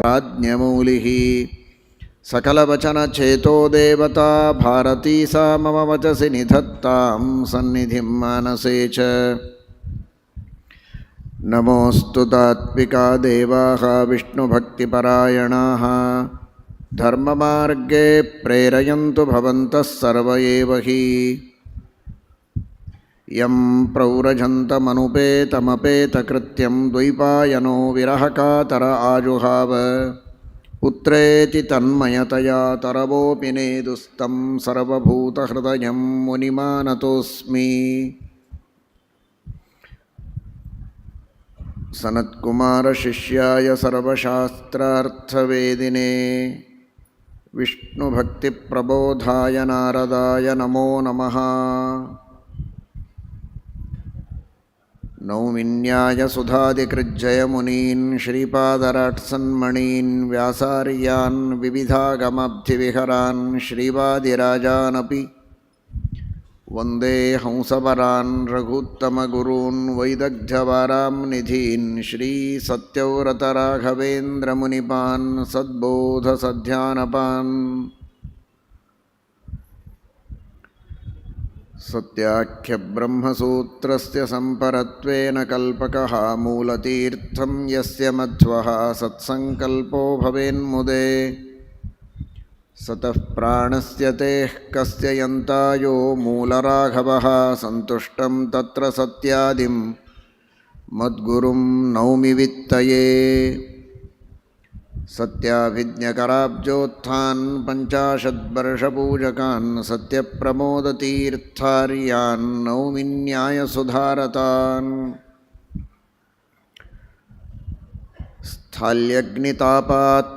ಪ್ರಾಜ್ಞಮೂಲಿಃ ಸಕಲವಚನಚೇತೋ ದೇವತಾ ಭಾರತೀ ಸಾ ಮಮ ವಚಸಿ ನಿಧತ್ತಾಂ ಸನ್ನಿಧಿಂ ಮಾನಸೇ ಚ. ನಮೋऽस्तु ತಾತ್ವಿಕಾ ದೇವಾಃ ವಿಷ್ಣುಭಕ್ತಿಪರಾಯಣಾಃ ಧರ್ಮಮಾರ್ಗೇ ಪ್ರೇರಯಂತು ಭವಂತಃ ಸರ್ವ ಏವ ಹಿ. ಯಂ ಪ್ರವ್ರಜन्तಮನುಪೇತಮಪೇತಕೃತ್ಯಂ ದ್ವೈಪಾಯನೋ ವಿರಹಕಾತರ ಆಜುಹಾವ ಪುತ್ರೇತಿ ತನ್ಮಯತಯಾ ತರವೋಪಿ ನೇದುಸ್तं ಸರ್ವಭೂತಹೃದಯಂ ಮುನಿಮಾನತೋಸ್ಮಿ. ಸನತ್ಕುಮಾರಶಿಷ್ಯಾಯ ಸರ್ವಶಾಸ್ತ್ರಾರ್ಥವೇದಿನೇ ವಿಷ್ಣುಭಕ್ತಿಪ್ರಬೋಧಾಯ ನಾರದಾಯ ನಮೋ ನಮಃ. ನೌಮಿನ್ಯಾಯ ಸುಧಾದಿಕೃಜ್ಜಯಮುನೀನ್ ಶ್ರೀಪಾದರಾಟ್ಸನ್ಮಣೀನ್ ವ್ಯಾಸಾರ್ಯಾನ್ ವಿವಿಧಾಗಮಾಬ್ಧಿವಿಹರಾನ್ ಶ್ರೀವಾದಿರಾಜಾನಪಿ ವಂದೇ ಹಂಸಪರಾನ್ ರಘೂತ್ತಮಗುರೂನ್ ವೈದಗ್ಧ್ಯವಾರಾಂ ನಿಧೀನ್ ಶ್ರೀ ಸತ್ಯವ್ರತರಾಘವೇಂದ್ರಮುನಿಪಾನ್ ಸದ್ಬೋಧಸಧ್ಯಾನಪಾನ್. ಸತ್ಯಾಖ್ಯಬ್ರಹ್ಮಸೂತ್ರಸ್ಯ ಸಂಪರತ್ವೇನ ಕಲ್ಪಕಃ ಮೂಲತೀರ್ಥಂ ಯಸ್ಯ ಮಧ್ವಃ ಸತ್ಸಂಕಲ್ಪೋ ಭವೇನ್ಮುದೆ. ಸತಃ ಪ್ರಾಣಸ್ಯ ತೇಃ ಕಸ್ಯ ಯಂತಾಯೋ ಮೂಲರಾಘವಃ ಸಂತುಷ್ಟಂ ತತ್ರ ಸತ್ಯಾದಿಂ ಮದ್ಗುರುಂ ನೌಮಿ ವಿತ್ತಯೇ. ಸತ್ಯಾಭಿಜ್ಞಕರಾಬ್ಜೋತ್ಥಾನ್ ಪಂಚಾಶದ್ವರ್ಷಪೂಜಕಾನ್ ಸತ್ಯಪ್ರಮೋದತೀರ್ಥಾರ್ಯಾನ್ ನೌಮಿ ನ್ಯಾಯಸುಧಾರತಾನ್. ಸ್ಥಾಲ್ಯಗ್ನಿತಾಪಾತ್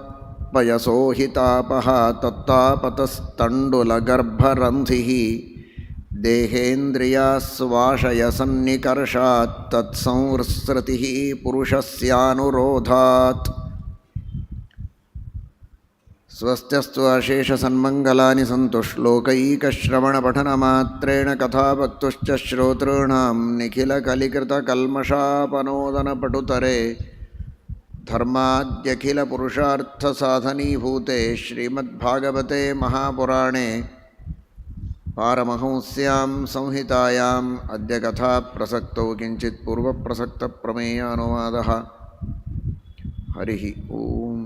ಪಯಸೋಹಿತಾಪಃ ತತ್ತಾಪತಸ್ತಂಡುಲಗರ್ಭರಂಧಿಃ ದೇಹೇಂದ್ರಿಯಾಸ್ವಾಶಯಸನ್ನಿಕರ್ಷಾತ್ ತತ್ಸಂಸೃತಿಃ ಪುರುಷಸ್ಯಾನುರೋಧಾತ್. ಸ್ವಸ್ತ್ಯಸ್ತು ಅಶೇಷಸನ್ಮಂಗಲಾನಿ ಸಂತು ಶ್ಲೋಕೈಕಶ್ರವಣಪಠನಮಾತ್ರೇಣ ಕಥಾಭಕ್ತುಶ್ಚ ಶ್ರೋತॄಣಾಂ ನಿಖಿಲಕಲಿಕೃತಕಲ್ಮಷಾಪನೋದನಪಟುತರೆ ಧರ್ಮಾದ್ಯಖಿಲಪುರುಷಾರ್ಥಸಾಧನೀಭೂತೆ ಶ್ರೀಮದ್ಭಾಗವತೆ ಮಹಾಪುರಾಣೇ ಪಾರಮಹಂಸ್ಯಾಂ ಸಂಹಿತಾಯಾಂ ಅದ್ಯ ಕಥಾಪ್ರಸಕ್ತೌ ಕಿಂಚಿತ್ ಪೂರ್ವಪ್ರಸಕ್ತಪ್ರಮೇಯಾನುವಾದಃ. ಹರಿಃ ಓಂ.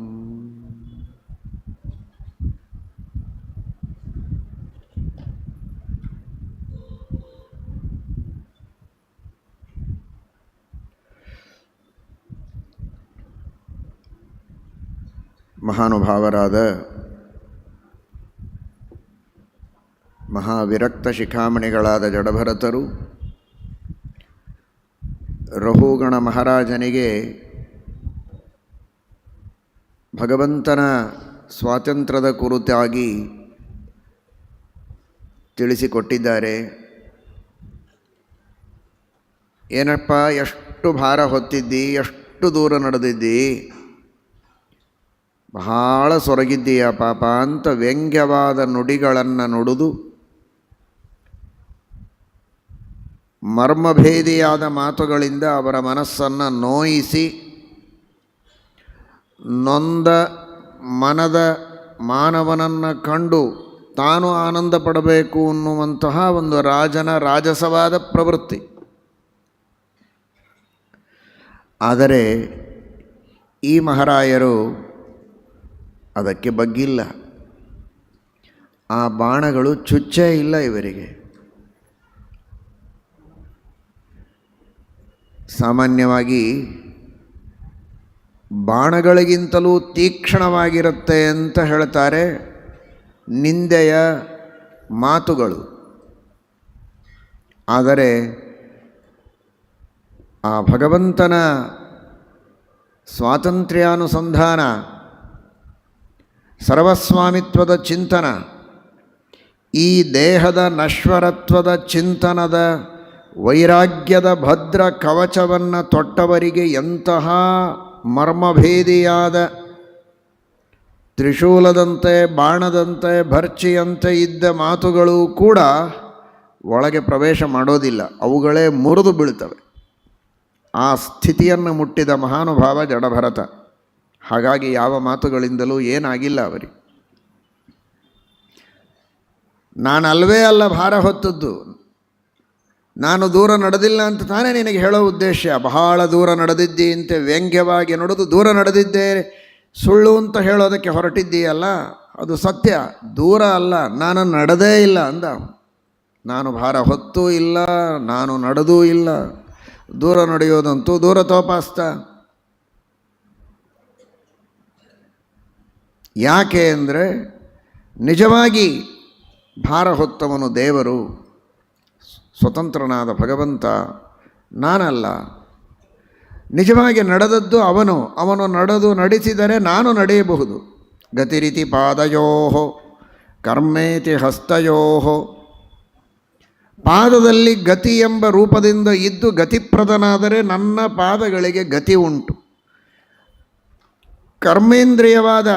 ಮಹಾನುಭಾವರಾದ ಮಹಾವಿರಕ್ತ ಶಿಖಾಮಣಿಗಳಾದ ಜಡಭರತರು ರಘುಗಣ ಮಹಾರಾಜನಿಗೆ ಭಗವಂತನ ಸ್ವಾತಂತ್ರ್ಯದ ಕುರಿತಾಗಿ ತಿಳಿಸಿಕೊಟ್ಟಿದ್ದಾರೆ. ಏನಪ್ಪ, ಎಷ್ಟು ಭಾರ ಹೊತ್ತಿದ್ದಿ, ಎಷ್ಟು ದೂರ ನಡೆದಿದ್ದಿ, ಬಹಳ ಸೊರಗಿದ್ದೀಯ ಪಾಪ ಅಂತ ವ್ಯಂಗ್ಯವಾದ ನುಡಿಗಳನ್ನು ನುಡಿದು ಮರ್ಮಭೇದಿಯಾದ ಮಾತುಗಳಿಂದ ಅವರ ಮನಸ್ಸನ್ನು ನೋಯಿಸಿ ನೊಂದ ಮನದ ಮಾನವನನ್ನು ಕಂಡು ತಾನು ಆನಂದ ಪಡಬೇಕು ಅನ್ನುವಂತಹ ಒಂದು ರಾಜನ ರಾಜಸವಾದ ಪ್ರವೃತ್ತಿ. ಆದರೆ ಈ ಮಹಾರಾಯರು ಅದಕ್ಕೆ ಬಗ್ಗಿಲ್ಲ. ಆ ಬಾಣಗಳು ಚುಚ್ಚೇ ಇಲ್ಲ ಇವರಿಗೆ. ಸಾಮಾನ್ಯವಾಗಿ ಬಾಣಗಳಿಗಿಂತಲೂ ತೀಕ್ಷ್ಣವಾಗಿರುತ್ತೆ ಅಂತ ಹೇಳ್ತಾರೆ ನಿಂದೆಯ ಮಾತುಗಳು. ಆದರೆ ಆ ಭಗವಂತನ ಸ್ವಾತಂತ್ರ್ಯಾನುಸಂಧಾನ, ಸರ್ವಸ್ವಾಮಿತ್ವದ ಚಿಂತನ, ಈ ದೇಹದ ನಶ್ವರತ್ವದ ಚಿಂತನದ ವೈರಾಗ್ಯದ ಭದ್ರ ಕವಚವನ್ನು ತೊಟ್ಟವರಿಗೆ ಎಂತಹ ಮರ್ಮಭೇದಿಯಾದ ತ್ರಿಶೂಲದಂತೆ, ಬಾಣದಂತೆ, ಭರ್ಚಿಯಂತೆ ಇದ್ದ ಮಾತುಗಳು ಕೂಡ ಒಳಗೆ ಪ್ರವೇಶ ಮಾಡೋದಿಲ್ಲ, ಅವುಗಳೇ ಮುರಿದು ಬೀಳ್ತವೆ. ಆ ಸ್ಥಿತಿಯನ್ನು ಮುಟ್ಟಿದ ಮಹಾನುಭಾವ ಜಡಭರತ. ಹಾಗಾಗಿ ಯಾವ ಮಾತುಗಳಿಂದಲೂ ಏನಾಗಿಲ್ಲ ಅವರಿಗೆ. ನಾನಲ್ವೇ ಅಲ್ಲ ಭಾರ ಹೊತ್ತದ್ದು, ನಾನು ದೂರ ನಡೆದಿಲ್ಲ ಅಂತ ತಾನೇ ನಿನಗೆ ಹೇಳೋ ಉದ್ದೇಶ. ಬಹಳ ದೂರ ನಡೆದಿದ್ದೀಂತೆ ವ್ಯಂಗ್ಯವಾಗಿ ನುಡಿದು ದೂರ ನಡೆದಿದ್ದೇ ಸುಳ್ಳು ಅಂತ ಹೇಳೋದಕ್ಕೆ ಹೊರಟಿದ್ದೀಯಲ್ಲ, ಅದು ಸತ್ಯ. ದೂರ ಅಲ್ಲ, ನಾನು ನಡೆದೇ ಇಲ್ಲ ಅಂದ. ನಾನು ಭಾರ ಹೊತ್ತೂ ಇಲ್ಲ, ನಾನು ನಡೆದೂ ಇಲ್ಲ. ದೂರ ನಡೆಯೋದಂತೂ ದೂರ ತೋಪಾಸ್ತ. ಯಾಕೆ ಅಂದರೆ ನಿಜವಾಗಿ ಭಾರ ಹೊತ್ತವನು ದೇವರು, ಸ್ವತಂತ್ರನಾದ ಭಗವಂತ, ನಾನಲ್ಲ. ನಿಜವಾಗಿ ನಡೆದದ್ದು ಅವನು. ಅವನು ನಡೆಸಿದರೆ ನಾನು ನಡೆಯಬಹುದು. ಗತಿರಿತಿ ಪಾದಯೋ ಕರ್ಮೇತಿ ಹಸ್ತಯೋ. ಪಾದದಲ್ಲಿ ಗತಿ ಎಂಬ ರೂಪದಿಂದ ಇದ್ದು ಗತಿಪ್ರದನಾದರೆ ನನ್ನ ಪಾದಗಳಿಗೆ ಗತಿ ಉಂಟು. ಕರ್ಮೇಂದ್ರಿಯವಾದ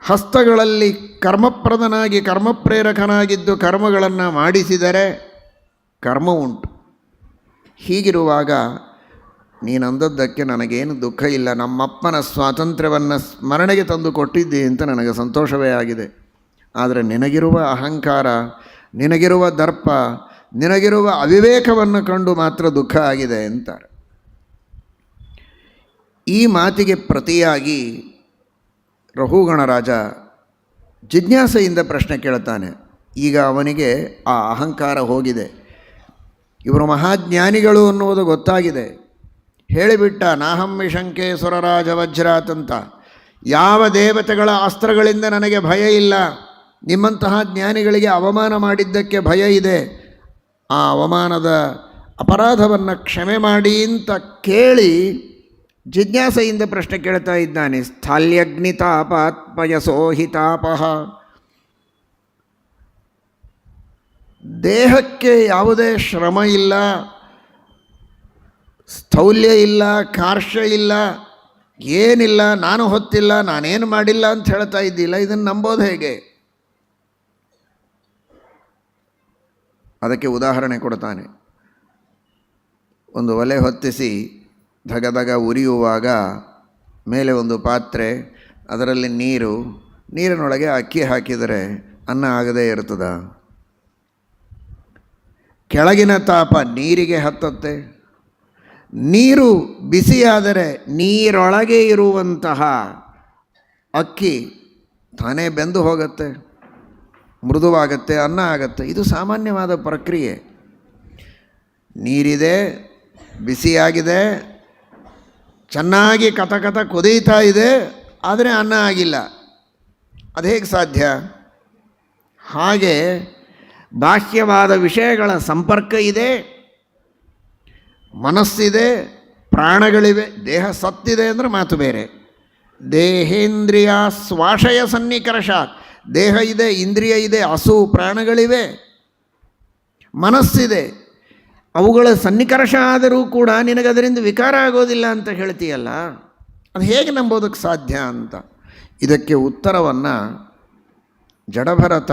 ಹಸ್ತಗಳಲ್ಲಿ ಕರ್ಮಪ್ರದನಾಗಿ ಕರ್ಮಪ್ರೇರಕನಾಗಿದ್ದು ಕರ್ಮಗಳನ್ನು ಮಾಡಿಸಿದರೆ ಕರ್ಮ ಉಂಟು. ಹೀಗಿರುವಾಗ ನೀನಂದದ್ದಕ್ಕೆ ನನಗೇನು ದುಃಖ ಇಲ್ಲ. ನಮ್ಮಪ್ಪನ ಸ್ವಾತಂತ್ರ್ಯವನ್ನು ಸ್ಮರಣೆಗೆ ತಂದು ಕೊಟ್ಟಿದ್ದಿ ಅಂತ ನನಗೆ ಸಂತೋಷವೇ ಆಗಿದೆ. ಆದರೆ ನಿನಗಿರುವ ಅಹಂಕಾರ, ನಿನಗಿರುವ ದರ್ಪ, ನಿನಗಿರುವ ಅವಿವೇಕವನ್ನು ಕಂಡು ಮಾತ್ರ ದುಃಖ ಆಗಿದೆ ಅಂತಾರೆ. ಈ ಮಾತಿಗೆ ಪ್ರತಿಯಾಗಿ ರಹುಗಣರಾಜ ಜಿಜ್ಞಾಸೆಯಿಂದ ಪ್ರಶ್ನೆ ಕೇಳ್ತಾನೆ. ಈಗ ಅವನಿಗೆ ಆ ಅಹಂಕಾರ ಹೋಗಿದೆ, ಇವರು ಮಹಾಜ್ಞಾನಿಗಳು ಅನ್ನುವುದು ಗೊತ್ತಾಗಿದೆ. ಹೇಳಿಬಿಟ್ಟ, ನಾಹಂ ವಿಶಂಕೆ ಸುರರಾಜ ವಜ್ರಾತ್ ಅಂತ. ಯಾವ ದೇವತೆಗಳ ಅಸ್ತ್ರಗಳಿಂದ ನನಗೆ ಭಯ ಇಲ್ಲ. ನಿಮ್ಮಂತಹ ಜ್ಞಾನಿಗಳಿಗೆ ಅವಮಾನ ಮಾಡಿದ್ದಕ್ಕೆ ಭಯ ಇದೆ. ಆ ಅವಮಾನದ ಅಪರಾಧವನ್ನು ಕ್ಷಮೆ ಮಾಡಿ ಅಂತ ಕೇಳಿ ಜಿಜ್ಞಾಸೆಯಿಂದ ಪ್ರಶ್ನೆ ಕೇಳ್ತಾ ಇದ್ದಾನೆ. ಸ್ಥಾಲ್ಯಗ್ನಿತಾಪಾತ್ಮಯಸೋಹಿತಾಪಃ. ದೇಹಕ್ಕೆ ಯಾವುದೇ ಶ್ರಮ ಇಲ್ಲ, ಸ್ಥೌಲ್ಯ ಇಲ್ಲ, ಕಾರ್ಶ್ಯ ಇಲ್ಲ, ಏನಿಲ್ಲ, ನಾನು ಹೊತ್ತಿಲ್ಲ, ನಾನೇನು ಮಾಡಿಲ್ಲ ಅಂತ ಹೇಳ್ತಾ ಇದ್ದಿಲ್ಲ. ಇದನ್ನು ನಂಬೋದು ಹೇಗೆ? ಅದಕ್ಕೆ ಉದಾಹರಣೆ ಕೊಡ್ತಾನೆ. ಒಂದು ಒಲೆ ಹೊತ್ತಿಸಿ ಧಗಧಗ ಉರಿಯುವಾಗ ಮೇಲೆ ಒಂದು ಪಾತ್ರೆ, ಅದರಲ್ಲಿ ನೀರಿನೊಳಗೆ ಅಕ್ಕಿ ಹಾಕಿದರೆ ಅನ್ನ ಆಗದೇ ಇರ್ತದ? ಕೆಳಗಿನ ತಾಪ ನೀರಿಗೆ ಹತ್ತತ್ತೆ. ನೀರು ಬಿಸಿಯಾದರೆ ನೀರೊಳಗೆ ಇರುವಂತಹ ಅಕ್ಕಿ ತಾನೇ ಬೆಂದು ಹೋಗುತ್ತೆ, ಮೃದುವಾಗತ್ತೆ, ಅನ್ನ ಆಗತ್ತೆ. ಇದು ಸಾಮಾನ್ಯವಾದ ಪ್ರಕ್ರಿಯೆ. ನೀರಿದೆ, ಬಿಸಿಯಾಗಿದೆ, ಚೆನ್ನಾಗಿ ಕಥಕಥ ಕುದೀತಾ ಇದೆ, ಆದರೆ ಅನ್ನ ಆಗಿಲ್ಲ. ಅದು ಹೇಗೆ ಸಾಧ್ಯ? ಹಾಗೆ ಬಾಹ್ಯವಾದ ವಿಷಯಗಳ ಸಂಪರ್ಕ ಇದೆ, ಮನಸ್ಸಿದೆ, ಪ್ರಾಣಗಳಿವೆ. ದೇಹ ಸತ್ತಿದೆ ಅಂದರೆ ಮಾತು ಬೇರೆ. ದೇಹೇಂದ್ರಿಯ ಸ್ವಾಶಯ ಸನ್ನಿಕರ್ಷಾತ್. ದೇಹ ಇದೆ, ಇಂದ್ರಿಯ ಇದೆ, ಹಸು ಪ್ರಾಣಗಳಿವೆ, ಮನಸ್ಸಿದೆ. ಅವುಗಳ ಸನ್ನಿಕರ್ಷ ಆದರೂ ಕೂಡ ನಿನಗದರಿಂದ ವಿಕಾರ ಆಗೋದಿಲ್ಲ ಅಂತ ಹೇಳ್ತೀಯಲ್ಲ, ಅದು ಹೇಗೆ ನಂಬೋದಕ್ಕೆ ಸಾಧ್ಯ ಅಂತ. ಇದಕ್ಕೆ ಉತ್ತರವನ್ನು ಜಡಭರತ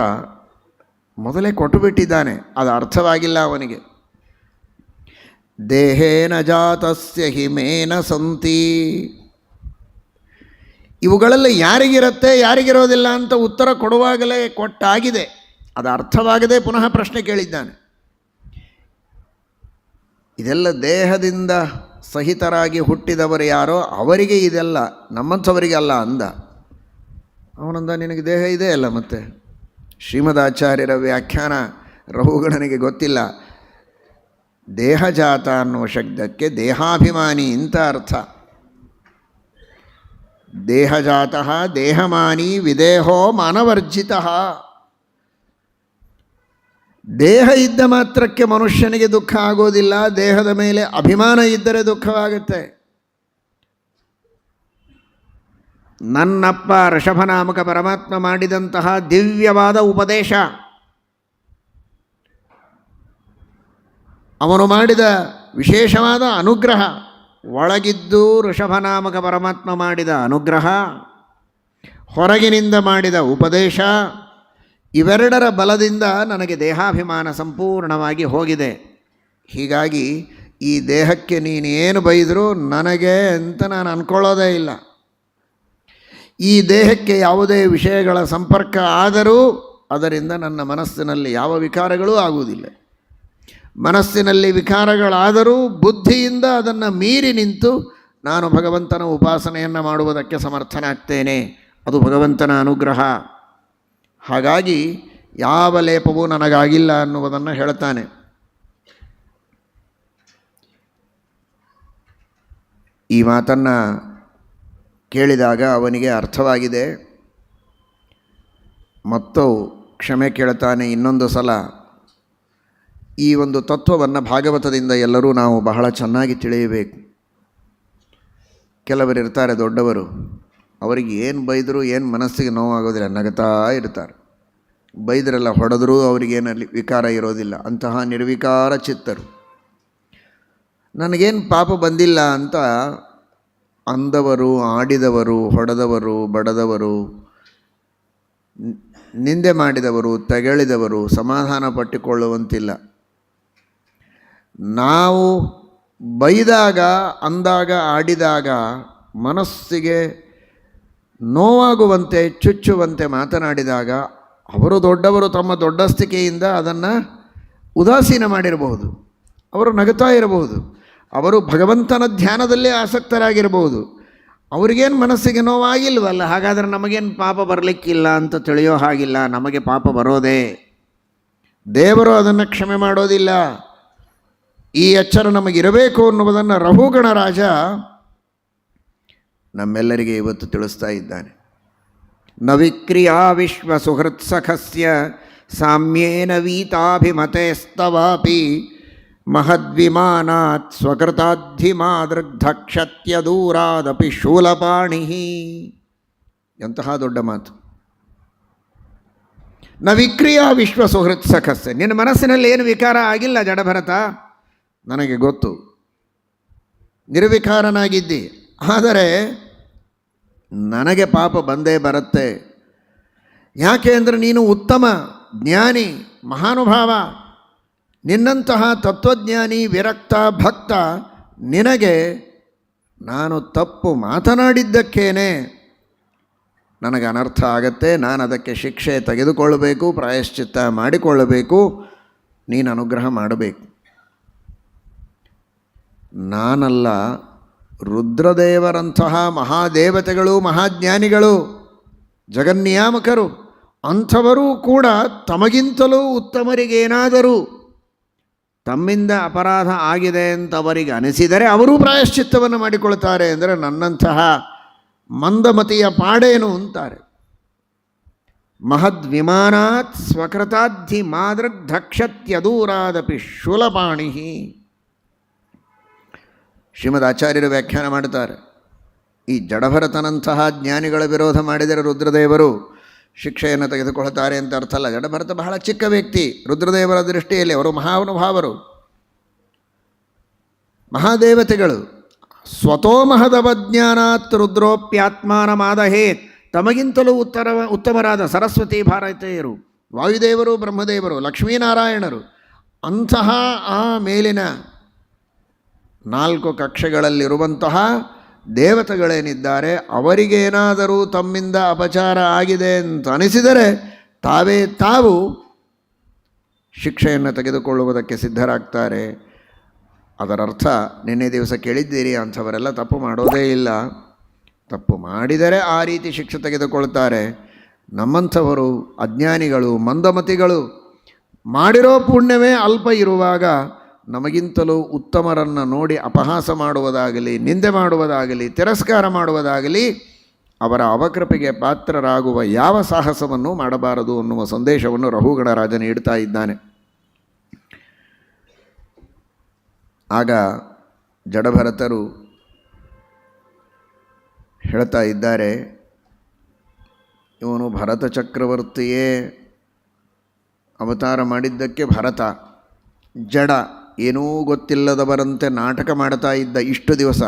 ಮೊದಲೇ ಕೊಟ್ಟುಬಿಟ್ಟಿದ್ದಾನೆ. ಅದು ಅರ್ಥವಾಗಿಲ್ಲ ಅವನಿಗೆ. ದೇಹೇನ ಜಾತಸ್ಯ ಹಿಮೇನ ಸಂತಿ. ಇವುಗಳೆಲ್ಲ ಯಾರಿಗಿರುತ್ತೆ ಯಾರಿಗಿರೋದಿಲ್ಲ ಅಂತ ಉತ್ತರ ಕೊಡುವಾಗಲೇ ಕೊಟ್ಟಾಗಿದೆ. ಅದು ಅರ್ಥವಾಗದೆ ಪುನಃ ಪ್ರಶ್ನೆ ಕೇಳಿದ್ದಾನೆ. ಇದೆಲ್ಲ ದೇಹದಿಂದ ಸಹಿತರಾಗಿ ಹುಟ್ಟಿದವರು ಯಾರೋ ಅವರಿಗೆ ಇದೆಲ್ಲ, ನಮ್ಮಂಥವರಿಗೆ ಅಲ್ಲ ಅಂದ. ಅವನಂದ, ನಿನಗೆ ದೇಹ ಇದೆ ಅಲ್ಲ. ಮತ್ತೆ ಶ್ರೀಮದಾಚಾರ್ಯರ ವ್ಯಾಖ್ಯಾನ ರಹುಗಣನಿಗೆ ಗೊತ್ತಿಲ್ಲ. ದೇಹಜಾತ ಅನ್ನುವ ಶಬ್ದಕ್ಕೆ ದೇಹಾಭಿಮಾನಿ ಅಂತ ಅರ್ಥ. ದೇಹಜಾತಃ ದೇಹಮಾನಿ ವಿದೇಹೋ ಮಾನವರ್ಜಿತಃ. ದೇಹ ಇದ್ದ ಮಾತ್ರಕ್ಕೆ ಮನುಷ್ಯನಿಗೆ ದುಃಖ ಆಗೋದಿಲ್ಲ, ದೇಹದ ಮೇಲೆ ಅಭಿಮಾನ ಇದ್ದರೆ ದುಃಖವಾಗುತ್ತೆ. ನನ್ನಪ್ಪ ಋಷಭನಾಮಕ ಪರಮಾತ್ಮ ಮಾಡಿದಂತಹ ದಿವ್ಯವಾದ ಉಪದೇಶ, ಅವನು ಮಾಡಿದ ವಿಶೇಷವಾದ ಅನುಗ್ರಹ, ಒಳಗಿದ್ದು ಋಷಭನಾಮಕ ಪರಮಾತ್ಮ ಮಾಡಿದ ಅನುಗ್ರಹ, ಹೊರಗಿನಿಂದ ಮಾಡಿದ ಉಪದೇಶ, ಇವೆರಡರ ಬಲದಿಂದ ನನಗೆ ದೇಹಾಭಿಮಾನ ಸಂಪೂರ್ಣವಾಗಿ ಹೋಗಿದೆ. ಹೀಗಾಗಿ ಈ ದೇಹಕ್ಕೆ ನೀನು ಏನು ಬೈದರೂ ನನಗೆ ಅಂತ ನಾನು ಅಂದ್ಕೊಳ್ಳೋದೇ ಇಲ್ಲ. ಈ ದೇಹಕ್ಕೆ ಯಾವುದೇ ವಿಷಯಗಳ ಸಂಪರ್ಕ ಆದರೂ ಅದರಿಂದ ನನ್ನ ಮನಸ್ಸಿನಲ್ಲಿ ಯಾವ ವಿಕಾರಗಳೂ ಆಗುವುದಿಲ್ಲ. ಮನಸ್ಸಿನಲ್ಲಿ ವಿಕಾರಗಳಾದರೂ ಬುದ್ಧಿಯಿಂದ ಅದನ್ನು ಮೀರಿ ನಿಂತು ನಾನು ಭಗವಂತನ ಉಪಾಸನೆಯನ್ನು ಮಾಡುವುದಕ್ಕೆ ಸಮರ್ಥನಾಗ್ತೇನೆ. ಅದು ಭಗವಂತನ ಅನುಗ್ರಹ. ಹಾಗಾಗಿ ಯಾವ ಲೇಪವೂ ನನಗಾಗಿಲ್ಲ ಅನ್ನುವುದನ್ನು ಹೇಳ್ತಾನೆ. ಈ ಮಾತನ್ನು ಕೇಳಿದಾಗ ಅವನಿಗೆ ಅರ್ಥವಾಗಿದೆ. ಮತ್ತು ಕ್ಷಮೆ ಕೇಳ್ತಾನೆ ಇನ್ನೊಂದು ಸಲ. ಈ ಒಂದು ತತ್ವವನ್ನು ಭಾಗವತದಿಂದ ಎಲ್ಲರೂ ನಾವು ಬಹಳ ಚೆನ್ನಾಗಿ ತಿಳಿಯಬೇಕು. ಕೆಲವರಿರ್ತಾರೆ ದೊಡ್ಡವರು, ಅವರಿಗೆ ಏನು ಬೈದರೂ ಏನು ಮನಸ್ಸಿಗೆ ನೋವಾಗೋದಿಲ್ಲ, ನಗತಾ ಇರ್ತಾರೆ. ಬೈದರೆಲ್ಲ ಹೊಡೆದರೂ ಅವರಿಗೇನಲ್ಲಿ ವಿಕಾರ ಇರೋದಿಲ್ಲ. ಅಂತಹ ನಿರ್ವಿಕಾರ ಚಿತ್ತರು. ನನಗೇನು ಪಾಪ ಬಂದಿಲ್ಲ ಅಂತ ಅಂದವರು, ಆಡಿದವರು, ಹೊಡೆದವರು, ಬಡದವರು, ನಿಂದೆ ಮಾಡಿದವರು, ತೆಗಳಿದವರು ಸಮಾಧಾನ ಪಟ್ಟುಕೊಳ್ಳುವಂತಿಲ್ಲ. ನಾವು ಬೈದಾಗ, ಅಂದಾಗ, ಆಡಿದಾಗ ಮನಸ್ಸಿಗೆ ನೋವಾಗುವಂತೆ, ಚುಚ್ಚುವಂತೆ ಮಾತನಾಡಿದಾಗ ಅವರು ದೊಡ್ಡವರು ತಮ್ಮ ದೊಡ್ಡಸ್ತಿಕೆಯಿಂದ ಅದನ್ನು ಉದಾಸೀನ ಮಾಡಿರಬಹುದು. ಅವರು ನಗುತ್ತಾ ಇರಬಹುದು. ಅವರು ಭಗವಂತನ ಧ್ಯಾನದಲ್ಲೇ ಆಸಕ್ತರಾಗಿರಬಹುದು. ಅವ್ರಿಗೇನು ಮನಸ್ಸಿಗೆ ನೋವಾಗಿಲ್ವಲ್ಲ, ಹಾಗಾದರೆ ನಮಗೇನು ಪಾಪ ಬರಲಿಕ್ಕಿಲ್ಲ ಅಂತ ತಿಳಿಯೋ ಹಾಗಿಲ್ಲ. ನಮಗೆ ಪಾಪ ಬರೋದೇ, ದೇವರು ಅದನ್ನು ಕ್ಷಮೆ ಮಾಡೋದಿಲ್ಲ. ಈ ಎಚ್ಚರ ನಮಗಿರಬೇಕು ಅನ್ನುವುದನ್ನು ರಘುಗಣ ರಾಜ ನಮ್ಮೆಲ್ಲರಿಗೆ ಇವತ್ತು ತಿಳಿಸ್ತಾ ಇದ್ದಾನೆ. ನ ವಿಕ್ರಿಯಾ ವಿಶ್ವ ಸುಹೃತ್ಸಖಸ್ಯ ಸಾಮ್ಯೇನ ವೀತಾಭಿಮತೇಸ್ತವಾಪಿ ಮಹದ್ವಿಮಾನಾತ್ ಸ್ವಕೃತಾದ್ಧಿಮಾದೃಗ್ಧಕ್ಷತ್ಯದೂರಾದಪಿ ಶೂಲಪಾಣಿ. ಎಂತಹ ದೊಡ್ಡ ಮಾತು. ನ ವಿಕ್ರಿಯಾ ವಿಶ್ವ ಸುಹೃತ್ಸಖಸ್ಯ. ನಿನ್ನ ಮನಸ್ಸಿನಲ್ಲಿ ಏನು ವಿಕಾರ ಆಗಿಲ್ಲ ಜಡಭರತ, ನನಗೆ ಗೊತ್ತು, ನಿರ್ವಿಕಾರನಾಗಿದ್ದಿ. ಆದರೆ ನನಗೆ ಪಾಪ ಬಂದೇ ಬರುತ್ತೆ. ಯಾಕೆ ಅಂದರೆ ನೀನು ಉತ್ತಮ ಜ್ಞಾನಿ, ಮಹಾನುಭಾವ. ನಿನ್ನಂತಹ ತತ್ವಜ್ಞಾನಿ, ವಿರಕ್ತ, ಭಕ್ತ, ನಿನಗೆ ನಾನು ತಪ್ಪು ಮಾತನಾಡಿದ್ದಕ್ಕೇನೆ ನನಗೆ ಅನರ್ಥ ಆಗತ್ತೆ. ನಾನು ಅದಕ್ಕೆ ಶಿಕ್ಷೆ ತೆಗೆದುಕೊಳ್ಳಬೇಕು, ಪ್ರಾಯಶ್ಚಿತ್ತ ಮಾಡಿಕೊಳ್ಳಬೇಕು. ನೀನು ಅನುಗ್ರಹ ಮಾಡಬೇಕು. ನಾನಲ್ಲ, ರುದ್ರದೇವರಂತಹ ಮಹಾದೇವತೆಗಳು, ಮಹಾಜ್ಞಾನಿಗಳು, ಜಗನ್ನಿಯಾಮಕರು, ಅಂಥವರೂ ಕೂಡ ತಮಗಿಂತಲೂ ಉತ್ತಮರಿಗೇನಾದರೂ ತಮ್ಮಿಂದ ಅಪರಾಧ ಆಗಿದೆ ಅಂತ ಅವರಿಗೆ ಅನಿಸಿದರೆ ಅವರೂ ಪ್ರಾಯಶ್ಚಿತ್ತವನ್ನು ಮಾಡಿಕೊಳ್ತಾರೆ. ಅಂದರೆ ನನ್ನಂತಹ ಮಂದಮತಿಯ ಪಾಡೇನು ಅಂತಾರೆ. ಮಹದ್ವಿಮಾನಾತ್ ಸ್ವಕೃತಾದ್ಧಿ ಮಾದೃಗ್ಧಕ್ಷತ್ಯದೂರಾದಪಿ ಶೂಲಪಾಣಿ. ಶ್ರೀಮದ್ ಆಚಾರ್ಯರು ವ್ಯಾಖ್ಯಾನ ಮಾಡುತ್ತಾರೆ, ಈ ಜಡಭರತನಂತಹ ಜ್ಞಾನಿಗಳ ವಿರೋಧ ಮಾಡಿದರೆ ರುದ್ರದೇವರು ಶಿಕ್ಷೆಯನ್ನು ತೆಗೆದುಕೊಳ್ತಾರೆ ಅಂತ ಅರ್ಥ ಅಲ್ಲ. ಜಡಭರತ ಬಹಳ ಚಿಕ್ಕ ವ್ಯಕ್ತಿ ರುದ್ರದೇವರ ದೃಷ್ಟಿಯಲ್ಲಿ. ಅವರು ಮಹಾನುಭಾವರು, ಮಹಾದೇವತೆಗಳು. ಸ್ವತೋ ಮಹದವಜ್ಞಾನಾತ್ ರುದ್ರೋಪ್ಯಾತ್ಮಾನಮಾದಹೇತ್. ತಮಗಿಂತಲೂ ಉತ್ತಮರಾದ ಸರಸ್ವತಿ ಭಾರತೀಯರು, ವಾಯುದೇವರು, ಬ್ರಹ್ಮದೇವರು, ಲಕ್ಷ್ಮೀನಾರಾಯಣರು, ಅಂತಹ ಆ ಮೇಲಿನ 4 ಕಕ್ಷೆಗಳಲ್ಲಿರುವಂತಹ ದೇವತೆಗಳೇನಿದ್ದಾರೆ ಅವರಿಗೇನಾದರೂ ತಮ್ಮಿಂದ ಅಪಚಾರ ಆಗಿದೆ ಅಂತ ಅನಿಸಿದರೆ ತಾವೇ ತಾವು ಶಿಕ್ಷೆಯನ್ನು ತೆಗೆದುಕೊಳ್ಳುವುದಕ್ಕೆ ಸಿದ್ಧರಾಗ್ತಾರೆ. ಅದರರ್ಥ ನಿನ್ನೆ ದಿವಸ ಕೇಳಿದ್ದೀರಿ, ಅಂಥವರೆಲ್ಲ ತಪ್ಪು ಮಾಡೋದೇ ಇಲ್ಲ. ತಪ್ಪು ಮಾಡಿದರೆ ಆ ರೀತಿ ಶಿಕ್ಷೆ ತೆಗೆದುಕೊಳ್ತಾರೆ. ನಮ್ಮಂಥವರು ಅಜ್ಞಾನಿಗಳು, ಮಂದಮತಿಗಳು, ಮಾಡಿರೋ ಪುಣ್ಯವೇ ಅಲ್ಪ ಇರುವಾಗ ನಮಗಿಂತಲೂ ಉತ್ತಮರನ್ನು ನೋಡಿ ಅಪಹಾಸ ಮಾಡುವುದಾಗಲಿ, ನಿಂದೆ ಮಾಡುವುದಾಗಲಿ, ತಿರಸ್ಕಾರ ಮಾಡುವುದಾಗಲಿ ಅವರ ಅವಕೃಪೆಗೆ ಪಾತ್ರರಾಗುವ ಯಾವ ಸಾಹಸವನ್ನು ಮಾಡಬಾರದು ಅನ್ನುವ ಸಂದೇಶವನ್ನು ರಘುಗಣ ರಾಜ ನೀಡ್ತಾ ಇದ್ದಾನೆ. ಆಗ ಜಡಭರತರು ಹೇಳ್ತಾ ಇದ್ದಾರೆ, ಇವನು ಭರತ ಚಕ್ರವರ್ತಿಯೇ ಅವತಾರ ಮಾಡಿದ್ದಕ್ಕೆ ಭರತ ಜಡ, ಏನೂ ಗೊತ್ತಿಲ್ಲದವರಂತೆ ನಾಟಕ ಮಾಡ್ತಾ ಇದ್ದ ಇಷ್ಟು ದಿವಸ,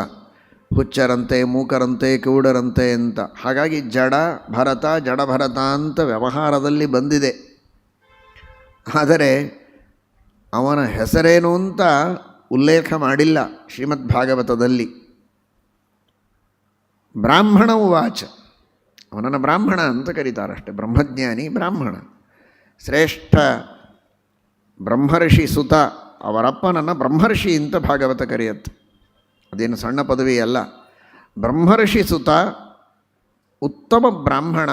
ಹುಚ್ಚರಂತೆ, ಮೂಕರಂತೆ, ಕಿವುಡರಂತೆ ಅಂತ. ಹಾಗಾಗಿ ಜಡ ಭರತ, ಜಡಭರತ ಅಂತ ವ್ಯವಹಾರದಲ್ಲಿ ಬಂದಿದೆ. ಆದರೆ ಅವನ ಹೆಸರೇನು ಅಂತ ಉಲ್ಲೇಖ ಮಾಡಿಲ್ಲ ಶ್ರೀಮದ್ ಭಾಗವತದಲ್ಲಿ. ಬ್ರಾಹ್ಮಣ ಉವಾಚ, ಅವನನ್ನು ಬ್ರಾಹ್ಮಣ ಅಂತ ಕರೀತಾರಷ್ಟೆ, ಬ್ರಹ್ಮಜ್ಞಾನಿ ಬ್ರಾಹ್ಮಣ, ಶ್ರೇಷ್ಠ ಬ್ರಹ್ಮರ್ಷಿ ಸುತ. ಅವರಪ್ಪನನ್ನು ಬ್ರಹ್ಮರ್ಷಿ ಅಂತ ಭಾಗವತ ಕರೆಯುತ್ತೆ, ಅದೇನು ಸಣ್ಣ ಪದವಿ ಅಲ್ಲ. ಬ್ರಹ್ಮರ್ಷಿ ಸುತ, ಉತ್ತಮ ಬ್ರಾಹ್ಮಣ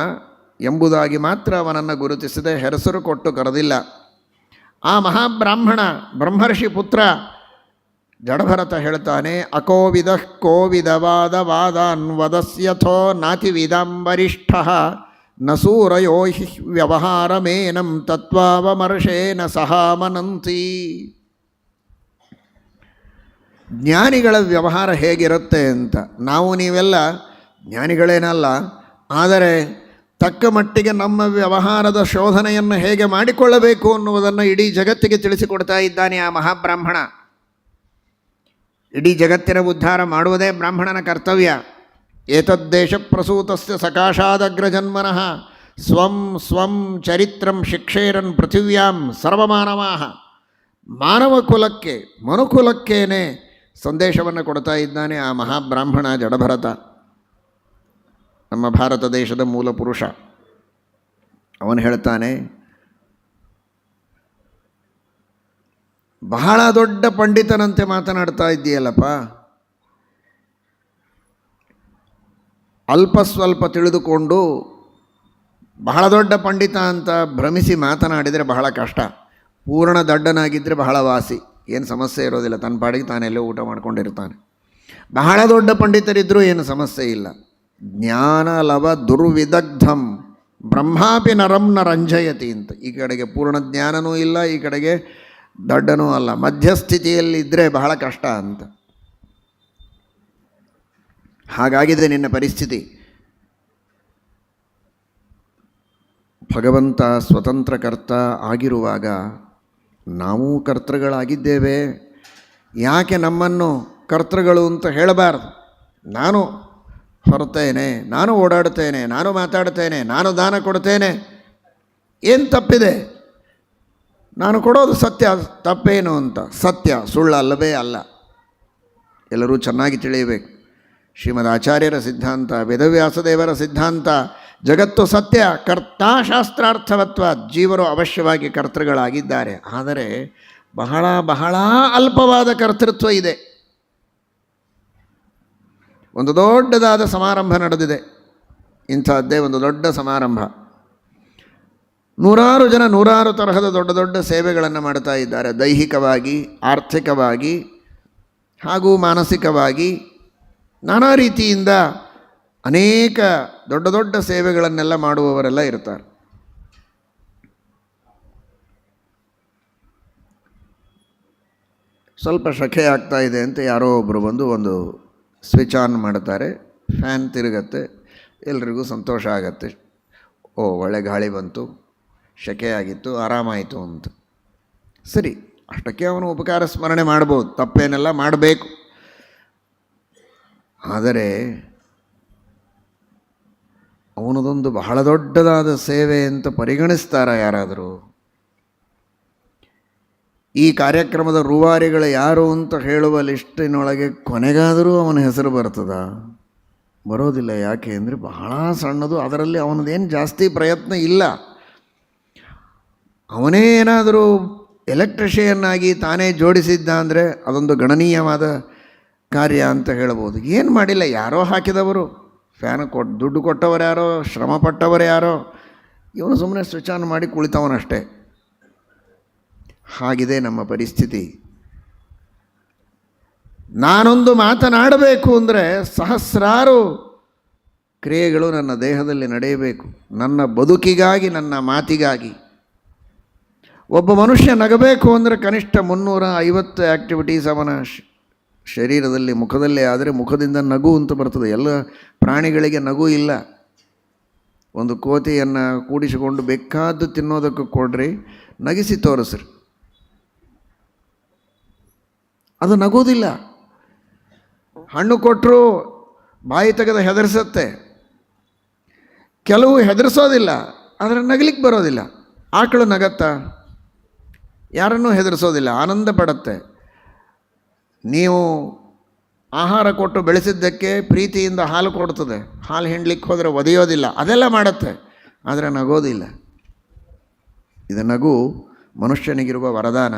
ಎಂಬುದಾಗಿ ಮಾತ್ರ ಅವನನ್ನು ಗುರುತಿಸದೆ ಹೆಸರು ಕೊಟ್ಟು ಕರೆದಿಲ್ಲ. ಆ ಮಹಾಬ್ರಾಹ್ಮಣ ಬ್ರಹ್ಮರ್ಷಿ ಪುತ್ರ ಜಡಭರತ ಹೇಳ್ತಾನೆ, ಅಕೋವಿದ ಕೋವಿದವಾದ ವಾದಾನ್ ವದಸ್ಯಥೋ ನಾತಿವಿದಾಂಬರಿಷ್ಠ ನ ಸೂರಯೋ ಹಿ ವ್ಯವಹಾರಮೇನಂ ತತ್ವಾವಮರ್ಷೇನ ಸಹ ಮನಂತಿ. ಜ್ಞಾನಿಗಳ ವ್ಯವಹಾರ ಹೇಗಿರುತ್ತೆ ಅಂತ. ನಾವು ನೀವೆಲ್ಲ ಜ್ಞಾನಿಗಳೇನಲ್ಲ, ಆದರೆ ತಕ್ಕ ಮಟ್ಟಿಗೆ ನಮ್ಮ ವ್ಯವಹಾರದ ಶೋಧನೆಯನ್ನು ಹೇಗೆ ಮಾಡಿಕೊಳ್ಳಬೇಕು ಅನ್ನುವುದನ್ನು ಇಡೀ ಜಗತ್ತಿಗೆ ತಿಳಿಸಿಕೊಡ್ತಾ ಇದ್ದಾನೆ ಆ ಮಹಾಬ್ರಾಹ್ಮಣ. ಇಡೀ ಜಗತ್ತಿನ ಉದ್ಧಾರ ಮಾಡುವುದೇ ಬ್ರಾಹ್ಮಣನ ಕರ್ತವ್ಯ. ಏತದ್ದೇಶ ಪ್ರಸೂತಸ್ಯ ಸಕಾಶಾದಗ್ರಜನ್ಮನಃ ಸ್ವಂ ಸ್ವಂ ಚರಿತ್ರಂ ಶಿಕ್ಷೇರನ್ ಪೃಥಿವ್ಯಾಂ ಸರ್ವಮಾನವಾಹ. ಮಾನವ ಕುಲಕ್ಕೆ, ಮನುಕುಲಕ್ಕೇನೆ ಸಂದೇಶವನ್ನು ಕೊಡ್ತಾ ಇದ್ದಾನೆ ಆ ಮಹಾಬ್ರಾಹ್ಮಣ ಜಡಭರತ. ನಮ್ಮ ಭಾರತ ದೇಶದ ಮೂಲ ಪುರುಷ. ಅವನು ಹೇಳ್ತಾನೆ, ಬಹಳ ದೊಡ್ಡ ಪಂಡಿತನಂತೆ ಮಾತನಾಡ್ತಾ ಇದ್ದೀಯಲ್ಲಪ್ಪ, ಅಲ್ಪ ಸ್ವಲ್ಪ ತಿಳಿದುಕೊಂಡು ಬಹಳ ದೊಡ್ಡ ಪಂಡಿತ ಅಂತ ಭ್ರಮಿಸಿ ಮಾತನಾಡಿದರೆ ಬಹಳ ಕಷ್ಟ. ಪೂರ್ಣ ದಡ್ಡನಾಗಿದ್ದರೆ ಬಹಳ ವಾಸಿ, ಏನು ಸಮಸ್ಯೆ ಇರೋದಿಲ್ಲ, ತನ್ನ ಪಾಡಿಗೆ ತಾನೆಲ್ಲೋ ಊಟ ಮಾಡ್ಕೊಂಡಿರ್ತಾನೆ. ಬಹಳ ದೊಡ್ಡ ಪಂಡಿತರಿದ್ದರೂ ಏನು ಸಮಸ್ಯೆ ಇಲ್ಲ. ಜ್ಞಾನಲವ ದುರ್ವಿದಗ್ಧಂ ಬ್ರಹ್ಮಾಪಿ ನರಂ ನ ರಂಜಯತಿ ಅಂತ. ಈ ಕಡೆಗೆ ಪೂರ್ಣ ಜ್ಞಾನನೂ ಇಲ್ಲ, ಈ ಕಡೆಗೆ ದಡ್ಡನೂ ಅಲ್ಲ, ಮಧ್ಯಸ್ಥಿತಿಯಲ್ಲಿದ್ದರೆ ಬಹಳ ಕಷ್ಟ ಅಂತ. ಹಾಗಾಗಿದೆ ನಿನ್ನ ಪರಿಸ್ಥಿತಿ. ಭಗವಂತ ಸ್ವತಂತ್ರ ಕರ್ತ ಆಗಿರುವಾಗ ನಾವೂ ಕರ್ತೃಗಳಾಗಿದ್ದೇವೆ. ಯಾಕೆ ನಮ್ಮನ್ನು ಕರ್ತೃಗಳು ಅಂತ ಹೇಳಬಾರ್ದು? ನಾನು ಹೊರತೇನೆ, ನಾನು ಓಡಾಡ್ತೇನೆ, ನಾನು ಮಾತಾಡ್ತೇನೆ, ನಾನು ದಾನ ಕೊಡ್ತೇನೆ, ಏನು ತಪ್ಪಿದೆ? ನಾನು ಕೊಡೋದು ಸತ್ಯ, ತಪ್ಪೇನು ಅಂತ. ಸತ್ಯ ಸುಳ್ಳು ಅಲ್ಲವೇ ಅಲ್ಲ. ಎಲ್ಲರೂ ಚೆನ್ನಾಗಿ ತಿಳಿಯಬೇಕು. ಶ್ರೀಮದ್ ಆಚಾರ್ಯರ ಸಿದ್ಧಾಂತ, ವೇದವ್ಯಾಸದೇವರ ಸಿದ್ಧಾಂತ, ಜಗತ್ತು ಸತ್ಯ, ಕರ್ತಾಶಾಸ್ತ್ರಾರ್ಥವತ್ವ. ಜೀವರು ಅವಶ್ಯವಾಗಿ ಕರ್ತೃಗಳಾಗಿದ್ದಾರೆ, ಆದರೆ ಬಹಳ ಬಹಳ ಅಲ್ಪವಾದ ಕರ್ತೃತ್ವ ಇದೆ. ಒಂದು ದೊಡ್ಡದಾದ ಸಮಾರಂಭ ನಡೆದಿದೆ, ಇಂಥದ್ದೇ ಒಂದು ದೊಡ್ಡ ಸಮಾರಂಭ. ನೂರಾರು ಜನ ನೂರಾರು ತರಹದ ದೊಡ್ಡ ದೊಡ್ಡ ಸೇವೆಗಳನ್ನು ಮಾಡ್ತಾ ಇದ್ದಾರೆ, ದೈಹಿಕವಾಗಿ, ಆರ್ಥಿಕವಾಗಿ ಹಾಗೂ ಮಾನಸಿಕವಾಗಿ ನಾನಾ ರೀತಿಯಿಂದ ಅನೇಕ ದೊಡ್ಡ ದೊಡ್ಡ ಸೇವೆಗಳನ್ನೆಲ್ಲ ಮಾಡುವವರೆಲ್ಲ ಇರ್ತಾರೆ. ಸ್ವಲ್ಪ ಶೆಕೆ ಆಗ್ತಾ ಇದೆ ಅಂತ ಯಾರೋ ಒಬ್ಬರು ಬಂದು ಒಂದು ಸ್ವಿಚ್ ಆನ್ ಮಾಡ್ತಾರೆ, ಫ್ಯಾನ್ ತಿರುಗತ್ತೆ, ಎಲ್ರಿಗೂ ಸಂತೋಷ ಆಗತ್ತೆ. ಓ, ಒಳ್ಳೆ ಗಾಳಿ ಬಂತು, ಶೆಕೆ ಆಗಿತ್ತು, ಆರಾಮಾಯಿತು ಅಂತ. ಸರಿ, ಅಷ್ಟಕ್ಕೆ ಅವನು ಉಪಕಾರ ಸ್ಮರಣೆ ಮಾಡ್ಬೋದು, ತಪ್ಪೇನೆಲ್ಲ ಮಾಡಬೇಕು. ಆದರೆ ಅವನದೊಂದು ಬಹಳ ದೊಡ್ಡದಾದ ಸೇವೆ ಅಂತ ಪರಿಗಣಿಸ್ತಾರ ಯಾರಾದರೂ? ಈ ಕಾರ್ಯಕ್ರಮದ ರೂವಾರಿಗಳು ಯಾರು ಅಂತ ಹೇಳುವ ಲಿಸ್ಟಿನೊಳಗೆ ಕೊನೆಗಾದರೂ ಅವನ ಹೆಸರು ಬರ್ತದ? ಬರೋದಿಲ್ಲ. ಯಾಕೆ ಅಂದರೆ ಬಹಳ ಸಣ್ಣದು, ಅದರಲ್ಲಿ ಅವನದೇನು ಜಾಸ್ತಿ ಪ್ರಯತ್ನ ಇಲ್ಲ. ಅವನೇ ಏನಾದರೂ ಎಲೆಕ್ಟ್ರಿಷಿಯನ್ನಾಗಿ ತಾನೇ ಜೋಡಿಸಿದ್ದ ಅಂದರೆ ಅದೊಂದು ಗಣನೀಯವಾದ ಕಾರ್ಯ ಅಂತ ಹೇಳ್ಬೋದು. ಏನು ಮಾಡಿಲ್ಲ, ಯಾರೋ ಹಾಕಿದವರು, ಫ್ಯಾನ್ ದುಡ್ಡು ಕೊಟ್ಟವರು ಯಾರೋ, ಶ್ರಮ ಪಟ್ಟವರು ಯಾರೋ, ಇವನು ಸುಮ್ಮನೆ ಸ್ವಿಚ್ ಆನ್ ಮಾಡಿ ಕುಳಿತವನಷ್ಟೇ. ಹಾಗಿದೆ ನಮ್ಮ ಪರಿಸ್ಥಿತಿ. ನಾನೊಂದು ಮಾತನಾಡಬೇಕು ಅಂದರೆ ಸಹಸ್ರಾರು ಕ್ರಿಯೆಗಳು ನನ್ನ ದೇಹದಲ್ಲಿ ನಡೆಯಬೇಕು, ನನ್ನ ಬದುಕಿಗಾಗಿ, ನನ್ನ ಮಾತಿಗಾಗಿ. ಒಬ್ಬ ಮನುಷ್ಯ ನಗಬೇಕು ಅಂದರೆ ಕನಿಷ್ಠ 350 ಆ್ಯಕ್ಟಿವಿಟೀಸ್ ಅವನ ಶರೀರದಲ್ಲಿ, ಮುಖದಲ್ಲೇ. ಆದರೆ ಮುಖದಿಂದ ನಗು ಅಂತ ಬರ್ತದೆ. ಎಲ್ಲ ಪ್ರಾಣಿಗಳಿಗೆ ನಗು ಇಲ್ಲ. ಒಂದು ಕೋತಿಯನ್ನು ಕೂಡಿಸಿಕೊಂಡು ಬೇಕಾದ್ದು ತಿನ್ನೋದಕ್ಕೆ ಕೊಡ್ರಿ, ನಗಿಸಿ ತೋರಿಸ್ರಿ, ಅದು ನಗೋದಿಲ್ಲ. ಹಣ್ಣು ಕೊಟ್ಟರು ಬಾಯಿ ತೆಗೆದು ಹೆದರಿಸುತ್ತೆ. ಕೆಲವು ಹೆದರಿಸೋದಿಲ್ಲ, ಆದರೆ ನಗಲಿಕ್ಕೆ ಬರೋದಿಲ್ಲ. ಆಕಳು ನಗತ್ತಾ? ಯಾರನ್ನೂ ಹೆದರಿಸೋದಿಲ್ಲ, ಆನಂದ ಪಡುತ್ತೆ. ನೀವು ಆಹಾರ ಕೊಟ್ಟು ಬೆಳೆಸಿದ್ದಕ್ಕೆ ಪ್ರೀತಿಯಿಂದ ಹಾಲು ಕೊಡ್ತದೆ. ಹಾಲು ಹಿಂಡ್ಲಿಕ್ಕೆ ಹೋದರೆ ಒದೆಯೋದಿಲ್ಲ, ಅದೆಲ್ಲ ಮಾಡುತ್ತೆ, ಆದರೆ ನಗೋದಿಲ್ಲ. ಇದು ನಗು ಮನುಷ್ಯನಿಗಿರುವ ವರದಾನ.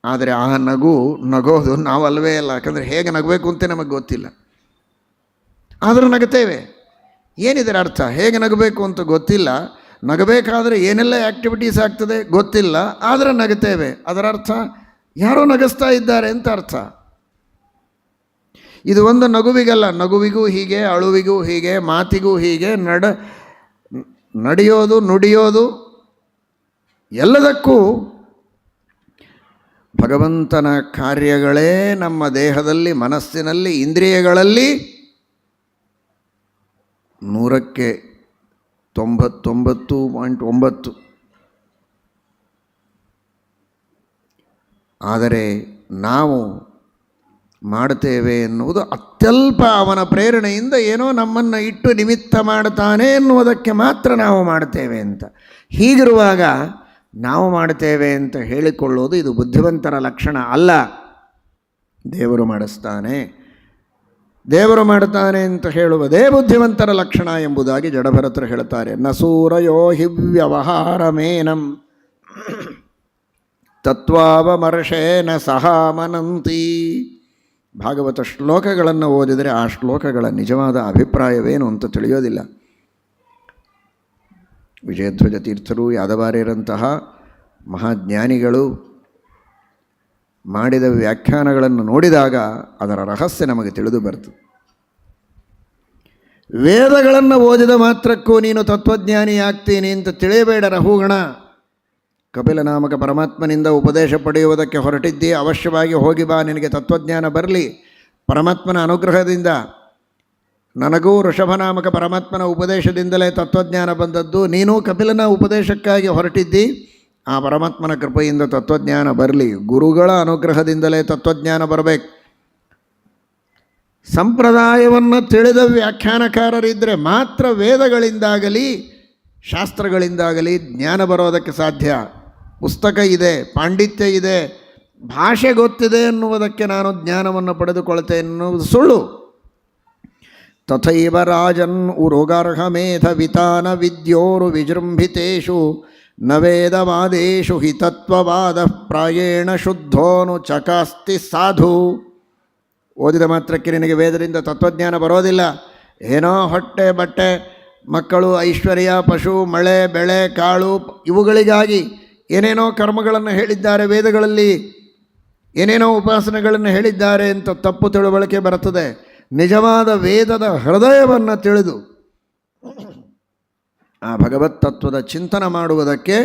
ಆದರೆ ಆ ನಗೋದು ನಾವಲ್ವೇ ಅಲ್ಲ. ಯಾಕಂದರೆ ಹೇಗೆ ನಗಬೇಕು ಅಂತ ನಮಗೆ ಗೊತ್ತಿಲ್ಲ, ಆದರೂ ನಗುತ್ತೇವೆ. ಏನಿದರ ಅರ್ಥ? ಹೇಗೆ ನಗಬೇಕು ಅಂತ ಗೊತ್ತಿಲ್ಲ, ನಗಬೇಕಾದ್ರೆ ಏನೆಲ್ಲ ಆ್ಯಕ್ಟಿವಿಟೀಸ್ ಆಗ್ತದೆ ಗೊತ್ತಿಲ್ಲ, ಆದರೆ ನಗುತ್ತೇವೆ. ಅದರ ಅರ್ಥ ಯಾರೋ ನಗಿಸ್ತಾ ಇದ್ದಾರೆ ಅಂತ ಅರ್ಥ. ಇದು ಒಂದು ನಗುವಿಗಲ್ಲ, ನಗುವಿಗೂ ಹೀಗೆ, ಅಳುವಿಗೂ ಹೀಗೆ, ಮಾತಿಗೂ ಹೀಗೆ, ನಡೆಯೋದು ನುಡಿಯೋದು ಎಲ್ಲದಕ್ಕೂ ಭಗವಂತನ ಕಾರ್ಯಗಳೇ ನಮ್ಮ ದೇಹದಲ್ಲಿ, ಮನಸ್ಸಿನಲ್ಲಿ, ಇಂದ್ರಿಯಗಳಲ್ಲಿ 99.9. ಆದರೆ ನಾವು ಮಾಡ್ತೇವೆ ಎನ್ನುವುದು ಅತ್ಯಲ್ಪ. ಅವನ ಪ್ರೇರಣೆಯಿಂದ ಏನೋ ನಮ್ಮನ್ನು ಇಟ್ಟು ನಿಮಿತ್ತ ಮಾಡ್ತಾನೆ ಎನ್ನುವುದಕ್ಕೆ ಮಾತ್ರ ನಾವು ಮಾಡ್ತೇವೆ ಅಂತ. ಹೀಗಿರುವಾಗ ನಾವು ಮಾಡ್ತೇವೆ ಅಂತ ಹೇಳಿಕೊಳ್ಳೋದು ಇದು ಬುದ್ಧಿವಂತರ ಲಕ್ಷಣ ಅಲ್ಲ. ದೇವರು ಮಾಡಿಸ್ತಾನೆ, ದೇವರು ಮಾಡ್ತಾನೆ ಅಂತ ಹೇಳುವುದೇ ಬುದ್ಧಿವಂತರ ಲಕ್ಷಣ ಎಂಬುದಾಗಿ ಜಡಭರತರು ಹೇಳ್ತಾರೆ. ನಸೂರಯೋ ಹಿವ್ಯವಹಾರಮೇನಂ ತತ್ವಾವಮರ್ಷೇನ ಸಹ ಮನಂತಿ. ಭಾಗವತ ಶ್ಲೋಕಗಳನ್ನು ಓದಿದರೆ ಆ ಶ್ಲೋಕಗಳ ನಿಜವಾದ ಅಭಿಪ್ರಾಯವೇನು ಅಂತ ತಿಳಿಯೋದಿಲ್ಲ. ವಿಜಯಧ್ವಜ ತೀರ್ಥರು, ಯಾದವಾರ್ಯರಂತಹ ಮಹಾಜ್ಞಾನಿಗಳು ಮಾಡಿದ ವ್ಯಾಖ್ಯಾನಗಳನ್ನು ನೋಡಿದಾಗ ಅದರ ರಹಸ್ಯ ನಮಗೆ ತಿಳಿದು ಬರ್ತದೆ. ವೇದಗಳನ್ನು ಓದಿದ ಮಾತ್ರಕ್ಕೂ ನೀನು ತತ್ವಜ್ಞಾನಿ ಆಗ್ತೀನಿ ಅಂತ ತಿಳಿಯಬೇಡ ರಹುಗಣ. ಕಪಿಲ ನಾಮಕ ಪರಮಾತ್ಮನಿಂದ ಉಪದೇಶ ಪಡೆಯುವುದಕ್ಕೆ ಹೊರಟಿದ್ದೀ, ಅವಶ್ಯವಾಗಿ ಹೋಗಿ ಬಾ, ನಿನಗೆ ತತ್ವಜ್ಞಾನ ಬರಲಿ. ಪರಮಾತ್ಮನ ಅನುಗ್ರಹದಿಂದ ನನಗೂ ಋಷಭನಾಮಕ ಪರಮಾತ್ಮನ ಉಪದೇಶದಿಂದಲೇ ತತ್ವಜ್ಞಾನ ಬಂದದ್ದು. ನೀನು ಕಪಿಲನ ಉಪದೇಶಕ್ಕಾಗಿ ಹೊರಟಿದ್ದಿ, ಆ ಪರಮಾತ್ಮನ ಕೃಪೆಯಿಂದ ತತ್ವಜ್ಞಾನ ಬರಲಿ. ಗುರುಗಳ ಅನುಗ್ರಹದಿಂದಲೇ ತತ್ವಜ್ಞಾನ ಬರಬೇಕು. ಸಂಪ್ರದಾಯವನ್ನು ತಿಳಿದ ವ್ಯಾಖ್ಯಾನಕಾರರಿದ್ದರೆ ಮಾತ್ರ ವೇದಗಳಿಂದಾಗಲಿ ಶಾಸ್ತ್ರಗಳಿಂದಾಗಲಿ ಜ್ಞಾನ ಬರೋದಕ್ಕೆ ಸಾಧ್ಯ. ಪುಸ್ತಕ ಇದೆ, ಪಾಂಡಿತ್ಯ ಇದೆ, ಭಾಷೆ ಗೊತ್ತಿದೆ ಎನ್ನುವುದಕ್ಕೆ ನಾನು ಜ್ಞಾನವನ್ನು ಪಡೆದುಕೊಳ್ತೇನೆ ಎನ್ನುವುದು ಸುಳ್ಳು. ತಥೈವ ರಾಜನ್ ಉರುಗರ್ಹಮೇಧ ವಿತಾನ ವಿದ್ಯೋರು ವಿಜೃಂಭಿತೇಷು ನ ವೇದವಾದೇಶು ಹಿ ತತ್ವವಾದ ಪ್ರಾಯೇಣ ಶುದ್ಧೋನು ಚಕಾಸ್ತಿ ಸಾಧು. ಓದಿದ ಮಾತ್ರಕ್ಕೆ ನಿನಗೆ ವೇದದಿಂದ ತತ್ವಜ್ಞಾನ ಬರೋದಿಲ್ಲ. ಏನೋ ಹೊಟ್ಟೆ ಬಟ್ಟೆ, ಮಕ್ಕಳು, ಐಶ್ವರ್ಯ, ಪಶು, ಮಳೆ, ಬೆಳೆ, ಕಾಳು ಇವುಗಳಿಗಾಗಿ ಏನೇನೋ ಕರ್ಮಗಳನ್ನು ಹೇಳಿದ್ದಾರೆ, ವೇದಗಳಲ್ಲಿ ಏನೇನೋ ಉಪಾಸನೆಗಳನ್ನು ಹೇಳಿದ್ದಾರೆ ಅಂತ ತಪ್ಪು ತಿಳುವಳಿಕೆ ಬರುತ್ತದೆ. ನಿಜವಾದ ವೇದದ ಹೃದಯವನ್ನು ತಿಳಿದು ಆ ಭಗವತ್ ತತ್ವದ ಚಿಂತನೆ ಮಾಡುವುದಕ್ಕೆ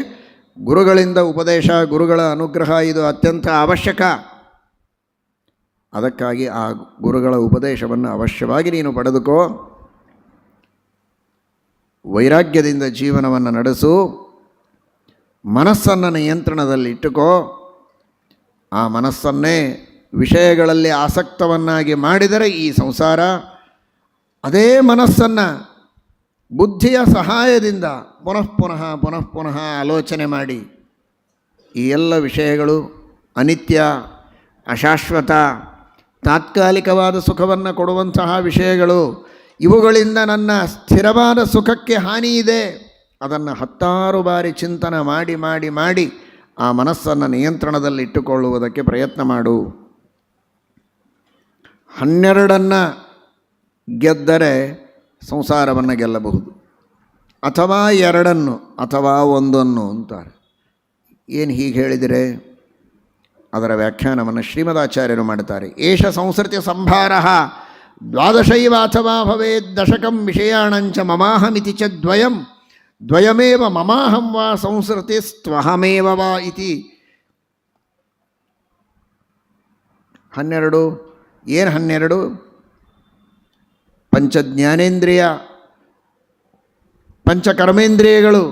ಗುರುಗಳಿಂದ ಉಪದೇಶ, ಗುರುಗಳ ಅನುಗ್ರಹ ಇದು ಅತ್ಯಂತ ಅವಶ್ಯಕ. ಅದಕ್ಕಾಗಿ ಆ ಗುರುಗಳ ಉಪದೇಶವನ್ನು ಅವಶ್ಯವಾಗಿ ನೀನು ಪಡೆದುಕೋ. ವೈರಾಗ್ಯದಿಂದ ಜೀವನವನ್ನು ನಡೆಸು, ಮನಸ್ಸನ್ನು ನಿಯಂತ್ರಣದಲ್ಲಿಟ್ಟುಕೋ. ಆ ಮನಸ್ಸನ್ನೇ ವಿಷಯಗಳಲ್ಲಿ ಆಸಕ್ತವನ್ನಾಗಿ ಮಾಡಿದರೆ ಈ ಸಂಸಾರ, ಅದೇ ಮನಸ್ಸನ್ನು ಬುದ್ಧಿಯ ಸಹಾಯದಿಂದ ಪುನಃ ಪುನಃ ಆಲೋಚನೆ ಮಾಡಿ ಈ ಎಲ್ಲ ವಿಷಯಗಳು ಅನಿತ್ಯ, ಅಶಾಶ್ವತ, ತಾತ್ಕಾಲಿಕವಾದ ಸುಖವನ್ನು ಕೊಡುವಂತಹ ವಿಷಯಗಳು, ಇವುಗಳಿಂದ ನನ್ನ ಸ್ಥಿರವಾದ ಸುಖಕ್ಕೆ ಹಾನಿ ಇದೆ, ಅದನ್ನು 10 ಬಾರಿ ಚಿಂತನೆ ಮಾಡಿ ಮಾಡಿ ಮಾಡಿ ಆ ಮನಸ್ಸನ್ನು ನಿಯಂತ್ರಣದಲ್ಲಿಟ್ಟುಕೊಳ್ಳುವುದಕ್ಕೆ ಪ್ರಯತ್ನ ಮಾಡು. 12 ಗೆದ್ದರೆ ಸಂಸಾರವನ್ನು ಗೆಲ್ಲಬಹುದು, ಅಥವಾ 2 ಅಥವಾ 1 ಅಂತಾರೆ. ಏನು ಹೀಗೆ ಹೇಳಿದರೆ ಅದರ ವ್ಯಾಖ್ಯಾನವನ್ನು ಶ್ರೀಮದಾಚಾರ್ಯರು ಮಾಡುತ್ತಾರೆ. ಏಷ ಸಂಸೃತಿ ಸಂಭಾರ 12 ಅಥವಾ ಭವೇದ್ ದಶಕಂ ವಿಷಯಾಣಂಚ ಮಮಾಹಮಿತಿ ಚ ದ್ವಯಮೇವ ಮಮಾಹಂ ವಾ ಸಂಸೃತಿಸ್ತ್ವಹಮೇವ ವಾ ಇತಿ. 12 ಏನು 12? ಪಂಚಜ್ಞಾನೇಂದ್ರಿಯ, ಪಂಚಕರ್ಮೇಂದ್ರಿಯಗಳು.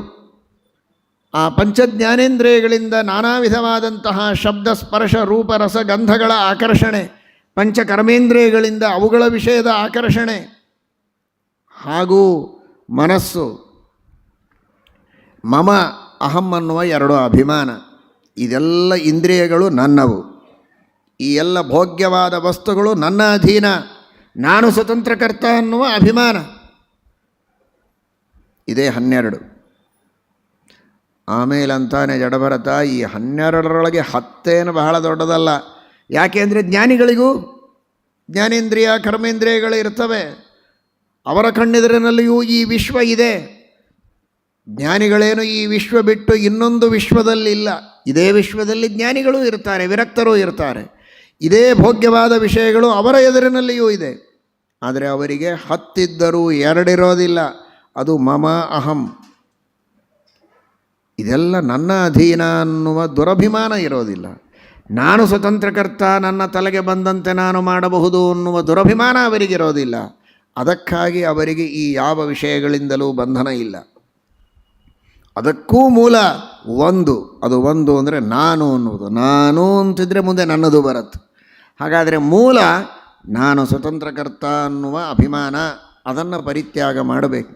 ಆ ಪಂಚಜ್ಞಾನೇಂದ್ರಿಯಗಳಿಂದ ನಾನಾ ವಿಧವಾದಂತಹ ಶಬ್ದ, ಸ್ಪರ್ಶ, ರೂಪ, ರಸ, ಗಂಧಗಳ ಆಕರ್ಷಣೆ, ಪಂಚಕರ್ಮೇಂದ್ರಿಯಗಳಿಂದ ಅವುಗಳ ವಿಷಯದ ಆಕರ್ಷಣೆ, ಹಾಗೂ ಮನಸ್ಸು, ಮಮ ಅಹಂ ಅನ್ನುವ 2 ಅಭಿಮಾನ. ಇದೆಲ್ಲ ಇಂದ್ರಿಯಗಳು ನನ್ನವು. ಈ ಎಲ್ಲ ಭೋಗ್ಯವಾದ ವಸ್ತುಗಳು ನನ್ನ ಅಧೀನ, ನಾನು ಸ್ವತಂತ್ರಕರ್ತ ಅನ್ನುವ ಅಭಿಮಾನ. ಇದೇ 12. ಆಮೇಲಂತಾನೆ ಜಡಭರತ, ಈ 12ರೊಳಗೆ 10 ಬಹಳ ದೊಡ್ಡದಲ್ಲ. ಯಾಕೆಂದರೆ ಜ್ಞಾನಿಗಳಿಗೂ ಜ್ಞಾನೇಂದ್ರಿಯ ಕರ್ಮೇಂದ್ರಿಯಗಳು ಇರ್ತವೆ. ಅವರ ಕಣ್ಣೆದುರಿನಲ್ಲಿಯೂ ಈ ವಿಶ್ವ ಇದೆ. ಜ್ಞಾನಿಗಳೇನು ಈ ವಿಶ್ವ ಬಿಟ್ಟು ಇನ್ನೊಂದು ವಿಶ್ವದಲ್ಲಿ ಇಲ್ಲ. ಇದೇ ವಿಶ್ವದಲ್ಲಿ ಜ್ಞಾನಿಗಳೂ ಇರ್ತಾರೆ, ವಿರಕ್ತರೂ ಇರ್ತಾರೆ. ಇದೇ ಭೋಗ್ಯವಾದ ವಿಷಯಗಳು ಅವರ ಎದುರಿನಲ್ಲಿಯೂ ಇದೆ. ಆದರೆ ಅವರಿಗೆ 10 ಇದ್ದರೂ 2 ಇರೋದಿಲ್ಲ. ಅದು ಮಮ ಅಹಂ, ಇದೆಲ್ಲ ನನ್ನ ಅಧೀನ ಅನ್ನುವ ದುರಭಿಮಾನ ಇರೋದಿಲ್ಲ. ನಾನು ಸ್ವತಂತ್ರಕರ್ತ, ನನ್ನ ತಲೆಗೆ ಬಂದಂತೆ ನಾನು ಮಾಡಬಹುದು ಅನ್ನುವ ದುರಭಿಮಾನ ಅವರಿಗಿರೋದಿಲ್ಲ. ಅದಕ್ಕಾಗಿ ಅವರಿಗೆ ಈ ಯಾವ ವಿಷಯಗಳಿಂದಲೂ ಬಂಧನ ಇಲ್ಲ. ಅದಕ್ಕೂ ಮೂಲ ಒಂದು, ಅದು ಒಂದು ಅಂದರೆ ನಾನು ಅನ್ನುವುದು. ನಾನು ಅಂತಿದ್ರೆ ಮುಂದೆ ನನ್ನದು ಬರುತ್ತೆ. ಹಾಗಾದರೆ ಮೂಲ ನಾನು ಸ್ವತಂತ್ರಕರ್ತ ಅನ್ನುವ ಅಭಿಮಾನ, ಅದನ್ನು ಪರಿತ್ಯಾಗ ಮಾಡಬೇಕು.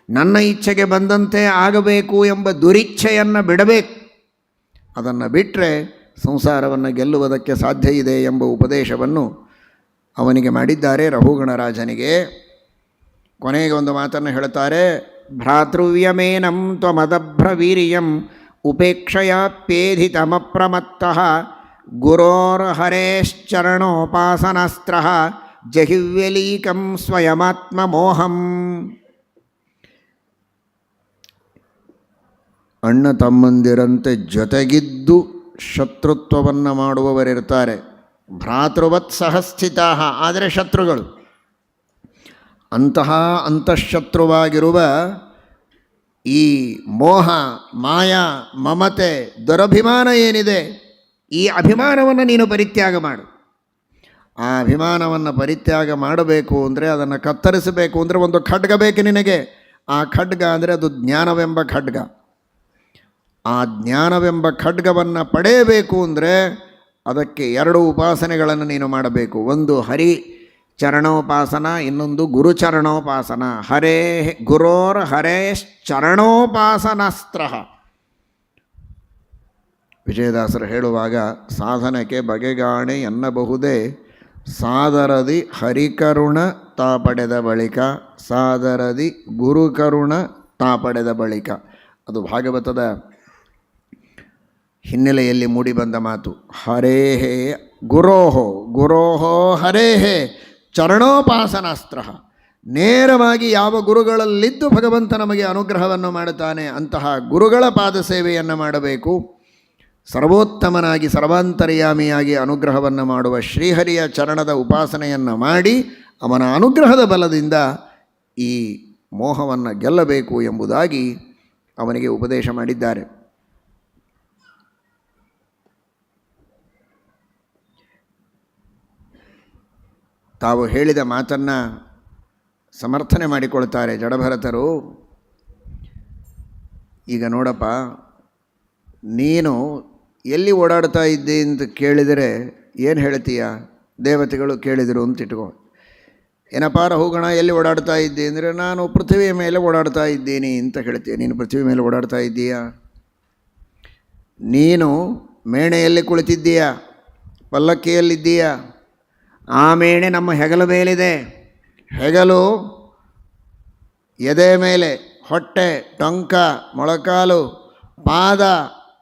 ನನ್ನ ಇಚ್ಛೆಗೆ ಬಂದಂತೆ ಆಗಬೇಕು ಎಂಬ ದುರಿಚ್ಛೆಯನ್ನು ಬಿಡಬೇಕು. ಅದನ್ನು ಬಿಟ್ಟರೆ ಸಂಸಾರವನ್ನು ಗೆಲ್ಲುವುದಕ್ಕೆ ಸಾಧ್ಯ ಇದೆ ಎಂಬ ಉಪದೇಶವನ್ನು ಅವನಿಗೆ ಮಾಡಿದ್ದಾರೆ, ರಘುಗಣರಾಜನಿಗೆ. ಕೊನೆಗೆ ಒಂದು ಮಾತನ್ನು ಹೇಳ್ತಾರೆ, ಭ್ರಾತೃವ್ಯಮೇನಂ ತ್ವಮದಭ್ರವೀರ್ಯಂ ಉಪೇಕ್ಷಯಾಪ್ಯೇಧಿತಮಪ್ರಮತ್ತಃ ಗುರೋರ್ಹರೇಶ್ಚರಣೋಪಾಸನಸ್ತ್ರಃ ಜಹಿವ್ಯಲೀಕಂ ಸ್ವಯಮಾತ್ಮಮೋಹಂ. ಅಣ್ಣ ತಮ್ಮಂದಿರಂತೆ ಜೊತೆಗಿದ್ದು ಶತ್ರುತ್ವವನ್ನು ಮಾಡುವವರಿರ್ತಾರೆ. ಭ್ರಾತೃವತ್ ಸಹಸ್ಥಿತಾ, ಆದರೆ ಶತ್ರುಗಳು. ಅಂತಹ ಅಂತಃಶತ್ರುವಾಗಿರುವ ಈ ಮೋಹ, ಮಾಯಾ, ಮಮತೆ, ದುರಭಿಮಾನ ಏನಿದೆ, ಈ ಅಭಿಮಾನವನ್ನು ನೀನು ಪರಿತ್ಯಾಗ ಮಾಡು. ಆ ಅಭಿಮಾನವನ್ನು ಪರಿತ್ಯಾಗ ಮಾಡಬೇಕು ಅಂದರೆ, ಅದನ್ನು ಕತ್ತರಿಸಬೇಕು ಅಂದರೆ ಒಂದು ಖಡ್ಗ ಬೇಕು ನಿನಗೆ. ಆ ಖಡ್ಗ ಅಂದರೆ ಅದು ಜ್ಞಾನವೆಂಬ ಖಡ್ಗ. ಆ ಜ್ಞಾನವೆಂಬ ಖಡ್ಗವನ್ನು ಪಡೆಯಬೇಕು ಅಂದರೆ ಅದಕ್ಕೆ 2 ಉಪಾಸನೆಗಳನ್ನು ನೀನು ಮಾಡಬೇಕು. ಒಂದು ಹರಿ ಚರಣೋಪಾಸನ, ಇನ್ನೊಂದು ಗುರುಚರಣೋಪಾಸನ. ಹರೇ ಗುರೋರ್ ಹರೇಶ್ಚರಣೋಪಾಸನಾಸ್ತ್ರ. ವಿಜಯದಾಸರು ಹೇಳುವಾಗ ಸಾಧನಕ್ಕೆ ಬಗೆಗಾಣೆ ಎನ್ನಬಹುದೇ, ಸಾದರದಿ ಹರಿಕರುಣ ತಾ ಪಡೆದ ಬಳಿಕ, ಸಾದರದಿ ಗುರುಕರುಣ ತಾ ಪಡೆದ ಬಳಿಕ. ಅದು ಭಾಗವತದ ಹಿನ್ನೆಲೆಯಲ್ಲಿ ಮೂಡಿಬಂದ ಮಾತು. ಹರೇಹೇ ಗುರೋಹೋ, ಗುರೋಹೋ ಹರೇಹೇ ಚರಣೋಪಾಸನಾಸ್ತ್ರ. ನೇರವಾಗಿ ಯಾವ ಗುರುಗಳಲ್ಲಿದ್ದು ಭಗವಂತ ನಮಗೆ ಅನುಗ್ರಹವನ್ನು ಮಾಡುತ್ತಾನೆ ಅಂತಹ ಗುರುಗಳ ಪಾದ ಸೇವೆಯನ್ನು ಮಾಡಬೇಕು. ಸರ್ವೋತ್ತಮನಾಗಿ ಸರ್ವಾಂತರ್ಯಾಮಿಯಾಗಿ ಅನುಗ್ರಹವನ್ನು ಮಾಡುವ ಶ್ರೀಹರಿಯ ಚರಣದ ಉಪಾಸನೆಯನ್ನು ಮಾಡಿ ಅವನ ಅನುಗ್ರಹದ ಬಲದಿಂದ ಈ ಮೋಹವನ್ನು ಗೆಲ್ಲಬೇಕು ಎಂಬುದಾಗಿ ಅವನಿಗೆ ಉಪದೇಶ ಮಾಡಿದ್ದಾರೆ. ತಾವು ಹೇಳಿದ ಮಾತನ್ನು ಸಮರ್ಥನೆ ಮಾಡಿಕೊಳ್ತಾರೆ ಜಡಭರತರು. ಈಗ ನೋಡಪ್ಪ, ನೀನು ಎಲ್ಲಿ ಓಡಾಡ್ತಾ ಇದ್ದಿ ಅಂತ ಕೇಳಿದರೆ ಏನು ಹೇಳ್ತೀಯ? ದೇವತೆಗಳು ಕೇಳಿದರು ಅಂತ ಇಟ್ಕೋ. ಏನಪ್ಪ ರಹುಗಣ ಎಲ್ಲಿ ಓಡಾಡ್ತಾ ಇದ್ದಿ ಅಂದರೆ, ನಾನು ಪೃಥ್ವಿಯ ಮೇಲೆ ಓಡಾಡ್ತಾ ಇದ್ದೀನಿ ಅಂತ ಹೇಳ್ತೀಯ. ನೀನು ಪೃಥ್ವಿ ಮೇಲೆ ಓಡಾಡ್ತಾ ಇದ್ದೀಯಾ? ನೀನು ಮೇಣೆಯಲ್ಲಿ ಕುಳಿತಿದ್ದೀಯಾ? ಪಲ್ಲಕ್ಕಿಯಲ್ಲಿದ್ದೀಯಾ? ಆ ಮೇಣೆ ನಮ್ಮ ಹೆಗಲ ಮೇಲಿದೆ. ಹೆಗಲು, ಎದೆ ಮೇಲೆ, ಹೊಟ್ಟೆ, ಟೊಂಕ, ಮೊಳಕಾಲು, ಪಾದ,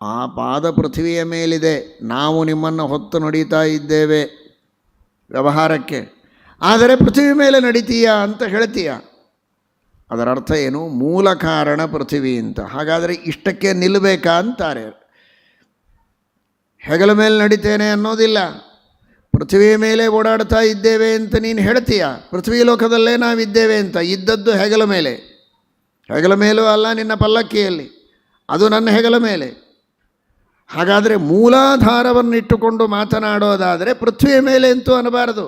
ಆ ಪಾದ ಪೃಥ್ವಿಯ ಮೇಲಿದೆ. ನಾವು ನಿಮ್ಮನ್ನು ಹೊತ್ತು ನಡೀತಾ ಇದ್ದೇವೆ ವ್ಯವಹಾರಕ್ಕೆ, ಆದರೆ ಪೃಥ್ವಿ ಮೇಲೆ ನಡೀತೀಯಾ ಅಂತ ಹೇಳ್ತೀಯ. ಅದರ ಅರ್ಥ ಏನು? ಮೂಲ ಕಾರಣ ಪೃಥ್ವಿ ಅಂತ. ಹಾಗಾದರೆ ಇಷ್ಟಕ್ಕೆ ನಿಲ್ಲಬೇಕಾ ಅಂತಾರೆ. ಹೆಗಲ ಮೇಲೆ ನಡಿತೇನೆ ಅನ್ನೋದಿಲ್ಲ, ಪೃಥ್ವಿಯ ಮೇಲೆ ಓಡಾಡ್ತಾ ಇದ್ದೇವೆ ಅಂತ ನೀನು ಹೇಳ್ತೀಯ. ಪೃಥ್ವಿ ಲೋಕದಲ್ಲೇ ನಾವಿದ್ದೇವೆ ಅಂತ. ಇದ್ದದ್ದು ಹೆಗಲ ಮೇಲೆ. ಹೆಗಲ ಮೇಲೂ ಅಲ್ಲ, ನಿನ್ನ ಪಲ್ಲಕ್ಕಿಯಲ್ಲಿ. ಅದು ನನ್ನ ಹೆಗಲ ಮೇಲೆ. ಹಾಗಾದರೆ ಮೂಲಾಧಾರವನ್ನಿಟ್ಟುಕೊಂಡು ಮಾತನಾಡೋದಾದರೆ ಪೃಥ್ವಿಯ ಮೇಲೆ ಅಂತೂ ಅನ್ನಬಾರದು,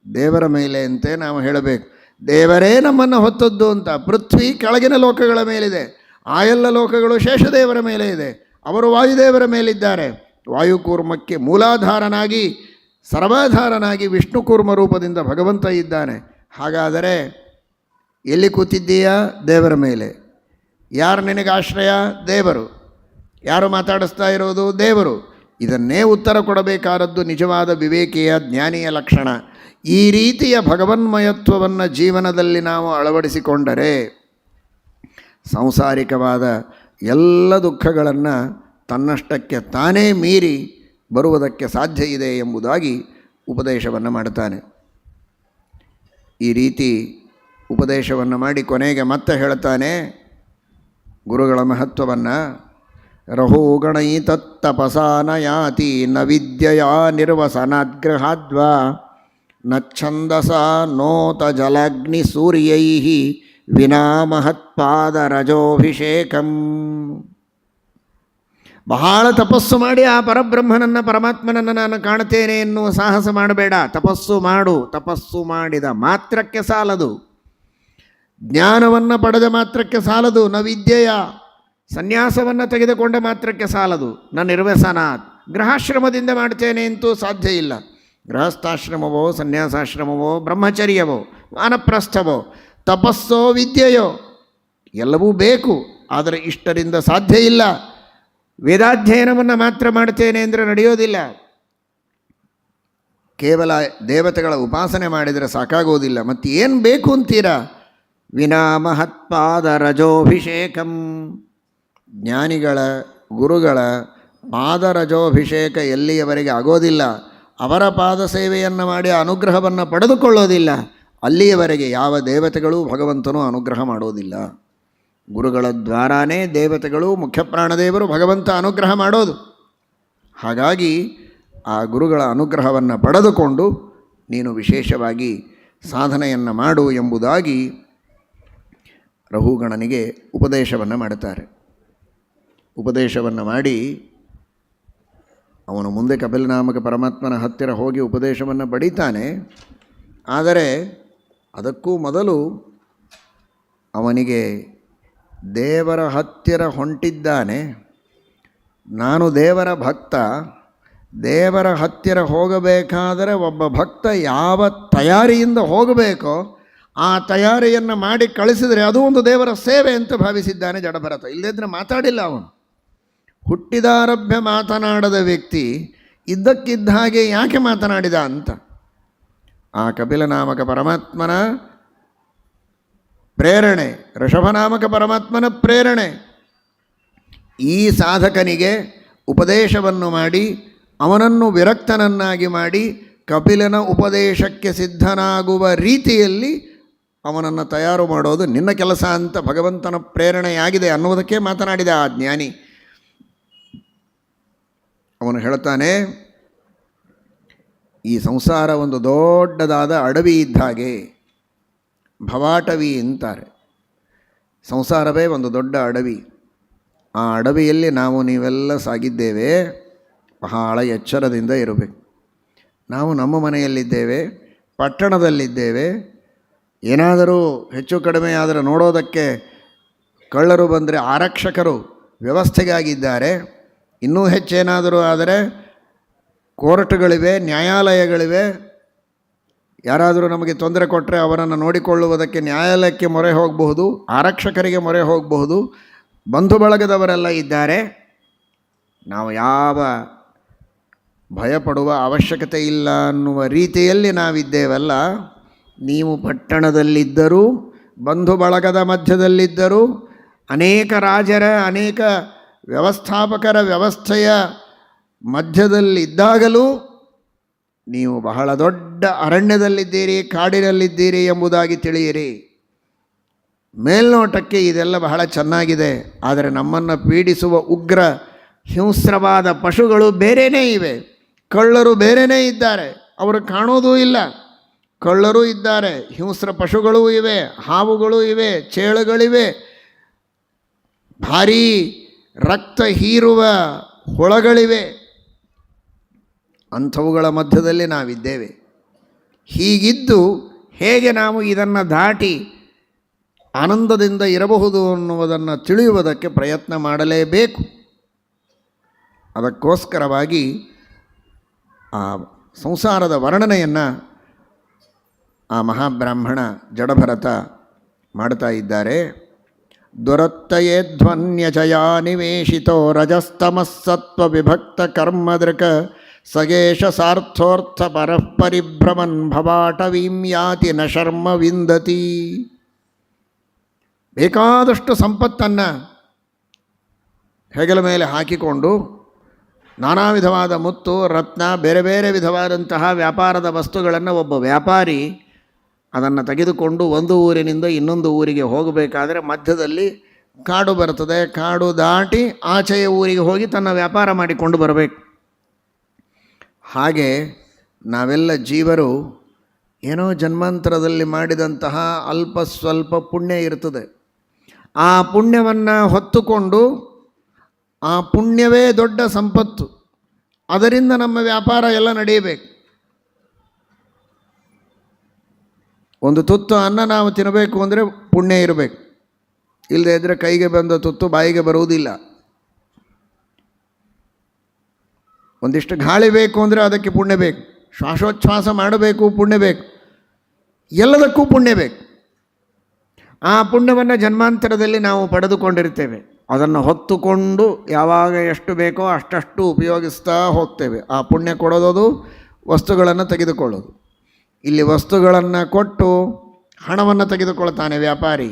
ದೇವರ ಮೇಲೆ ಅಂತೆ ನಾವು ಹೇಳಬೇಕು. ದೇವರೇ ನಮ್ಮನ್ನು ಹೊತ್ತದ್ದು ಅಂತ. ಪೃಥ್ವಿ ಕೆಳಗಿನ ಲೋಕಗಳ ಮೇಲಿದೆ, ಆ ಎಲ್ಲ ಲೋಕಗಳು ಶೇಷದೇವರ ಮೇಲೆ ಇದೆ. ಅವರು ವಾಯುದೇವರ ಮೇಲಿದ್ದಾರೆ. ವಾಯುಕೂರ್ಮಕ್ಕೆ ಮೂಲಾಧಾರನಾಗಿ ಸರ್ವಾಧಾರನಾಗಿ ವಿಷ್ಣುಕೂರ್ಮ ರೂಪದಿಂದ ಭಗವಂತ ಇದ್ದಾನೆ. ಹಾಗಾದರೆ ಎಲ್ಲಿ ಕೂತಿದ್ದೀಯಾ? ದೇವರ ಮೇಲೆ. ಯಾರು ನಿನಗೆ ಆಶ್ರಯ? ದೇವರು. ಯಾರು ಮಾತಾಡಿಸ್ತಾ ಇರೋದು? ದೇವರು. ಇದನ್ನೇ ಉತ್ತರ ಕೊಡಬೇಕಾದದ್ದು ನಿಜವಾದ ವಿವೇಕಿಯ ಜ್ಞಾನಿಯ ಲಕ್ಷಣ. ಈ ರೀತಿಯ ಭಗವನ್ಮಯತ್ವವನ್ನು ಜೀವನದಲ್ಲಿ ನಾವು ಅಳವಡಿಸಿಕೊಂಡರೆ ಸಾಂಸಾರಿಕವಾದ ಎಲ್ಲ ದುಃಖಗಳನ್ನು ತನ್ನಷ್ಟಕ್ಕೆ ತಾನೇ ಮೀರಿ ಬರುವುದಕ್ಕೆ ಸಾಧ್ಯ ಇದೆ ಎಂಬುದಾಗಿ ಉಪದೇಶವನ್ನು ಮಾಡ್ತಾನೆ. ಈ ರೀತಿ ಉಪದೇಶವನ್ನು ಮಾಡಿ ಕೊನೆಗೆ ಮತ್ತೆ ಹೇಳ್ತಾನೆ ಗುರುಗಳ ಮಹತ್ವವನ್ನು. ರಹೋಗಣೈ ತತ್ತಪಸಾನ ಯಾತಿ ನ ವಿದ್ಯೆಯಾ ನಿರ್ವಸನಾದ್ಗೃಹಾದ್ವಾ ನ ಛಂದಸ ನೋತ ಜಲಾಗ್ನಿ ಸೂರ್ಯೈ ವಿನಾ ಮಹತ್ಪಾದರಜೋಭಿಷೇಕಂ. ಬಹಳ ತಪಸ್ಸು ಮಾಡಿ ಆ ಪರಬ್ರಹ್ಮನನ್ನು ಪರಮಾತ್ಮನನ್ನು ನಾನು ಕಾಣ್ತೇನೆ ಎನ್ನುವ ಸಾಹಸ ಮಾಡಬೇಡ. ತಪಸ್ಸು ಮಾಡು. ತಪಸ್ಸು ಮಾಡಿದ ಮಾತ್ರಕ್ಕೆ ಸಾಲದು. ಜ್ಞಾನವನ್ನು ಪಡೆದ ಮಾತ್ರಕ್ಕೆ ಸಾಲದು. ನ ವಿದ್ಯೆಯ ಸನ್ಯಾಸವನ್ನು ತೆಗೆದುಕೊಂಡ ಮಾತ್ರಕ್ಕೆ ಸಾಲದು. ನ ನಿರ್ವ್ಯಸನಾತ್ ಗೃಹಾಶ್ರಮದಿಂದ ಮಾಡ್ತೇನೆ ಅಂತೂ ಸಾಧ್ಯ ಇಲ್ಲ. ಗೃಹಸ್ಥಾಶ್ರಮವೋ ಸನ್ಯಾಸಾಶ್ರಮವೋ ಬ್ರಹ್ಮಚರ್ಯವೋ ವಾನಪ್ರಸ್ಥವೋ ತಪಸ್ಸೋ ವಿದ್ಯೆಯೋ ಎಲ್ಲವೂ ಬೇಕು. ಆದರೆ ಇಷ್ಟರಿಂದ ಸಾಧ್ಯ ಇಲ್ಲ. ವೇದಾಧ್ಯಯನವನ್ನು ಮಾತ್ರ ಮಾಡ್ತೇನೆ ಅಂದರೆ ನಡೆಯೋದಿಲ್ಲ. ಕೇವಲ ದೇವತೆಗಳ ಉಪಾಸನೆ ಮಾಡಿದರೆ ಸಾಕಾಗೋದಿಲ್ಲ. ಮತ್ತು ಏನು ಬೇಕು ಅಂತೀರಾ? ವಿನಾ ಮಹತ್ಪಾದ ರಜೋಭಿಷೇಕಂ. ಜ್ಞಾನಿಗಳ ಗುರುಗಳ ಪಾದರಜೋಭಿಷೇಕ ಎಲ್ಲಿಯವರೆಗೆ ಆಗೋದಿಲ್ಲ, ಅವರ ಪಾದ ಸೇವೆಯನ್ನು ಮಾಡಿ ಅನುಗ್ರಹವನ್ನು ಪಡೆದುಕೊಳ್ಳೋದಿಲ್ಲ, ಅಲ್ಲಿಯವರೆಗೆ ಯಾವ ದೇವತೆಗಳೂ ಭಗವಂತನೂ ಅನುಗ್ರಹ ಮಾಡೋದಿಲ್ಲ. ಗುರುಗಳ ದ್ವಾರಾನೇ ದೇವತೆಗಳು ಮುಖ್ಯಪ್ರಾಣದೇವರು ಭಗವಂತ ಅನುಗ್ರಹ ಮಾಡೋದು. ಹಾಗಾಗಿ ಆ ಗುರುಗಳ ಅನುಗ್ರಹವನ್ನು ಪಡೆದುಕೊಂಡು ನೀನು ವಿಶೇಷವಾಗಿ ಸಾಧನೆಯನ್ನು ಮಾಡು ಎಂಬುದಾಗಿ ರಹುಗಣನಿಗೆ ಉಪದೇಶವನ್ನು ಮಾಡುತ್ತಾರೆ. ಉಪದೇಶವನ್ನು ಮಾಡಿ ಅವನು ಮುಂದೆ ಕಪಿಲನಾಮಕ ಪರಮಾತ್ಮನ ಹತ್ತಿರ ಹೋಗಿ ಉಪದೇಶವನ್ನು ಪಡೀತಾನೆ. ಆದರೆ ಅದಕ್ಕೂ ಮೊದಲು ಅವನಿಗೆ ದೇವರ ಹತ್ತಿರ ಹೊಂಟಿದ್ದಾನೆ. ನಾನು ದೇವರ ಭಕ್ತ. ದೇವರ ಹತ್ತಿರ ಹೋಗಬೇಕಾದರೆ ಒಬ್ಬ ಭಕ್ತ ಯಾವ ತಯಾರಿಯಿಂದ ಹೋಗಬೇಕೋ ಆ ತಯಾರಿಯನ್ನು ಮಾಡಿ ಕಳಿಸಿದರೆ ಅದು ಒಂದು ದೇವರ ಸೇವೆ ಅಂತ ಭಾವಿಸಿದ್ದಾನೆ ಜಡಭರತ. ಇಲ್ಲದಿದ್ದರೆ ಮಾತಾಡಿಲ್ಲ ಅವನು. ಹುಟ್ಟಿದಾರಭ್ಯ ಮಾತನಾಡದ ವ್ಯಕ್ತಿ ಇದ್ದಕ್ಕಿದ್ದ ಹಾಗೆ ಯಾಕೆ ಮಾತನಾಡಿದ ಅಂತ ಆ ಕಪಿಲನಾಮಕ ಪರಮಾತ್ಮನ ಪ್ರೇರಣೆ, ಋಷಭನಾಮಕ ಪರಮಾತ್ಮನ ಪ್ರೇರಣೆ ಈ ಸಾಧಕನಿಗೆ ಉಪದೇಶವನ್ನು ಮಾಡಿ ಅವನನ್ನು ವಿರಕ್ತನನ್ನಾಗಿ ಮಾಡಿ ಕಪಿಲನ ಉಪದೇಶಕ್ಕೆ ಸಿದ್ಧನಾಗುವ ರೀತಿಯಲ್ಲಿ ಅವನನ್ನು ತಯಾರು ಮಾಡೋದು ನಿನ್ನ ಕೆಲಸ ಅಂತ ಭಗವಂತನ ಪ್ರೇರಣೆಯಾಗಿದೆ ಅನ್ನುವುದಕ್ಕೆ ಮಾತನಾಡಿದ ಆ ಜ್ಞಾನಿ. ಅವನು ಹೇಳ್ತಾನೆ, ಈ ಸಂಸಾರ ಒಂದು ದೊಡ್ಡದಾದ ಅಡವಿ ಇದ್ದ ಹಾಗೆ, ಭವಾಟವಿ ಅಂತಾರೆ. ಸಂಸಾರವೇ ಒಂದು ದೊಡ್ಡ ಅಡವಿ. ಆ ಅಡವಿಯಲ್ಲಿ ನಾವು ನೀವೆಲ್ಲ ಸಾಗಿದ್ದೇವೆ. ಬಹಳ ಎಚ್ಚರದಿಂದ ಇರಬೇಕು. ನಾವು ನಮ್ಮ ಮನೆಯಲ್ಲಿದ್ದೇವೆ, ಪಟ್ಟಣದಲ್ಲಿದ್ದೇವೆ. ಏನಾದರೂ ಹೆಚ್ಚು ಕಡಿಮೆ ಆದರೆ ನೋಡೋದಕ್ಕೆ ಕಳ್ಳರು ಬಂದರೆ ಆರಕ್ಷಕರು ವ್ಯವಸ್ಥೆಗಾಗಿದ್ದಾರೆ. ಇನ್ನೂ ಹೆಚ್ಚೇನಾದರೂ ಆದರೆ ಕೋರ್ಟ್ಗಳಿವೆ, ನ್ಯಾಯಾಲಯಗಳಿವೆ. ಯಾರಾದರೂ ನಮಗೆ ತೊಂದರೆ ಕೊಟ್ಟರೆ ಅವರನ್ನು ನೋಡಿಕೊಳ್ಳುವುದಕ್ಕೆ ನ್ಯಾಯಾಲಯಕ್ಕೆ ಮೊರೆ ಹೋಗಬಹುದು, ಆರಕ್ಷಕರಿಗೆ ಮೊರೆ ಹೋಗಬಹುದು. ಬಂಧು ಬಳಗದವರೆಲ್ಲ ಇದ್ದಾರೆ. ನಾವು ಯಾವ ಭಯಪಡುವ ಅವಶ್ಯಕತೆ ಇಲ್ಲ ಅನ್ನುವ ರೀತಿಯಲ್ಲಿ ನಾವಿದ್ದೇವಲ್ಲ. ನೀವು ಪಟ್ಟಣದಲ್ಲಿದ್ದರೂ, ಬಂಧು ಬಳಗದ ಮಧ್ಯದಲ್ಲಿದ್ದರೂ, ಅನೇಕ ರಾಜರ, ಅನೇಕ ವ್ಯವಸ್ಥಾಪಕರ ವ್ಯವಸ್ಥೆಯ ಮಧ್ಯದಲ್ಲಿದ್ದಾಗಲೂ ನೀವು ಬಹಳ ದೊಡ್ಡ ಅರಣ್ಯದಲ್ಲಿದ್ದೀರಿ, ಕಾಡಿನಲ್ಲಿದ್ದೀರಿ ಎಂಬುದಾಗಿ ತಿಳಿಯಿರಿ. ಮೇಲ್ನೋಟಕ್ಕೆ ಇದೆಲ್ಲ ಬಹಳ ಚೆನ್ನಾಗಿದೆ. ಆದರೆ ನಮ್ಮನ್ನು ಪೀಡಿಸುವ ಉಗ್ರ ಹಿಂಸ್ರವಾದ ಪಶುಗಳು ಬೇರೆಯೇ ಇವೆ. ಕಳ್ಳರು ಬೇರೆಯೇ ಇದ್ದಾರೆ, ಅವರು ಕಾಣೋದೂ ಇಲ್ಲ. ಕಳ್ಳರೂ ಇದ್ದಾರೆ, ಹಿಂಸ್ರ ಪಶುಗಳೂ ಇವೆ, ಹಾವುಗಳು ಇವೆ, ಚೇಳುಗಳಿವೆ, ಭಾರೀ ರಕ್ತ ಹೀರುವ ಹುಳಗಳಿವೆ. ಅಂಥವುಗಳ ಮಧ್ಯದಲ್ಲಿ ನಾವಿದ್ದೇವೆ. ಹೀಗಿದ್ದು ಹೇಗೆ ನಾವು ಇದನ್ನು ದಾಟಿ ಆನಂದದಿಂದ ಇರಬಹುದು ಅನ್ನುವುದನ್ನು ತಿಳಿಯುವುದಕ್ಕೆ ಪ್ರಯತ್ನ ಮಾಡಲೇಬೇಕು. ಅದಕ್ಕೋಸ್ಕರವಾಗಿ ಆ ಸಂಸಾರದ ವರ್ಣನೆಯನ್ನು ಆ ಮಹಾಬ್ರಾಹ್ಮಣ ಜಡಭರತ ಮಾಡ್ತಾ ಇದ್ದಾರೆ. ದುರತ್ತಯೇಧ್ವನ್ಯಚಯಾ ನಿವೇಶಿತೋ ರಜಸ್ತಮಸ್ಸತ್ವವಿಭಕ್ತ ಕರ್ಮದೃಕ್ ಸಗೇಶ ಸಾರ್ಥೋರ್ಥ ಪರಃಪರಿಭ್ರಮನ್ ಭವಾಟವೀಂ ಯಾತಿ ನ ಶರ್ಮ ವಿಂದತಿ. ಬೇಕಾದಷ್ಟು ಸಂಪತ್ತನ್ನು ಹೆಗಲ ಮೇಲೆ ಹಾಕಿಕೊಂಡು ನಾನಾ ವಿಧವಾದ ಮುತ್ತು ರತ್ನ ಬೇರೆ ಬೇರೆ ವಿಧವಾದಂತಹ ವ್ಯಾಪಾರದ ವಸ್ತುಗಳನ್ನು ಒಬ್ಬ ವ್ಯಾಪಾರಿ ಅದನ್ನು ತೆಗೆದುಕೊಂಡು ಒಂದು ಊರಿನಿಂದ ಇನ್ನೊಂದು ಊರಿಗೆ ಹೋಗಬೇಕಾದರೆ ಮಧ್ಯದಲ್ಲಿ ಕಾಡು ಬರ್ತದೆ. ಕಾಡು ದಾಟಿ ಆಚೆಯ ಊರಿಗೆ ಹೋಗಿ ತನ್ನ ವ್ಯಾಪಾರ ಮಾಡಿಕೊಂಡು ಬರಬೇಕು. ಹಾಗೆ ನಾವೆಲ್ಲ ಜೀವರು ಏನೋ ಜನ್ಮಾಂತರದಲ್ಲಿ ಮಾಡಿದಂತಹ ಅಲ್ಪ ಸ್ವಲ್ಪ ಪುಣ್ಯ ಇರ್ತದೆ. ಆ ಪುಣ್ಯವನ್ನು ಹೊತ್ತುಕೊಂಡು ಆ ಪುಣ್ಯವೇ ದೊಡ್ಡ ಸಂಪತ್ತು, ಅದರಿಂದ ನಮ್ಮ ವ್ಯಾಪಾರ ಎಲ್ಲ ನಡೆಯಬೇಕು. ಒಂದು ತುತ್ತು ಅನ್ನ ನಾವು ತಿನ್ನಬೇಕು ಅಂದರೆ ಪುಣ್ಯ ಇರಬೇಕು. ಇಲ್ಲದೇ ಇದ್ದರೆ ಕೈಗೆ ಬಂದ ತುತ್ತು ಬಾಯಿಗೆ ಬರುವುದಿಲ್ಲ. ಒಂದಿಷ್ಟು ಗಾಳಿ ಬೇಕು ಅಂದರೆ ಅದಕ್ಕೆ ಪುಣ್ಯ ಬೇಕು. ಶ್ವಾಸೋಚ್ಛ್ವಾಸ ಮಾಡಬೇಕು, ಪುಣ್ಯ ಬೇಕು. ಎಲ್ಲದಕ್ಕೂ ಪುಣ್ಯ ಬೇಕು. ಆ ಪುಣ್ಯವನ್ನು ಜನ್ಮಾಂತರದಲ್ಲಿ ನಾವು ಪಡೆದುಕೊಂಡಿರ್ತೇವೆ. ಅದನ್ನು ಹೊತ್ತುಕೊಂಡು ಯಾವಾಗ ಎಷ್ಟು ಬೇಕೋ ಅಷ್ಟಷ್ಟು ಉಪಯೋಗಿಸ್ತಾ ಹೋಗ್ತೇವೆ. ಆ ಪುಣ್ಯ ಕೊಡೋದು ವಸ್ತುಗಳನ್ನು ತೆಗೆದುಕೊಳ್ಳೋದು. ಇಲ್ಲಿ ವಸ್ತುಗಳನ್ನು ಕೊಟ್ಟು ಹಣವನ್ನು ತೆಗೆದುಕೊಳ್ತಾನೆ ವ್ಯಾಪಾರಿ.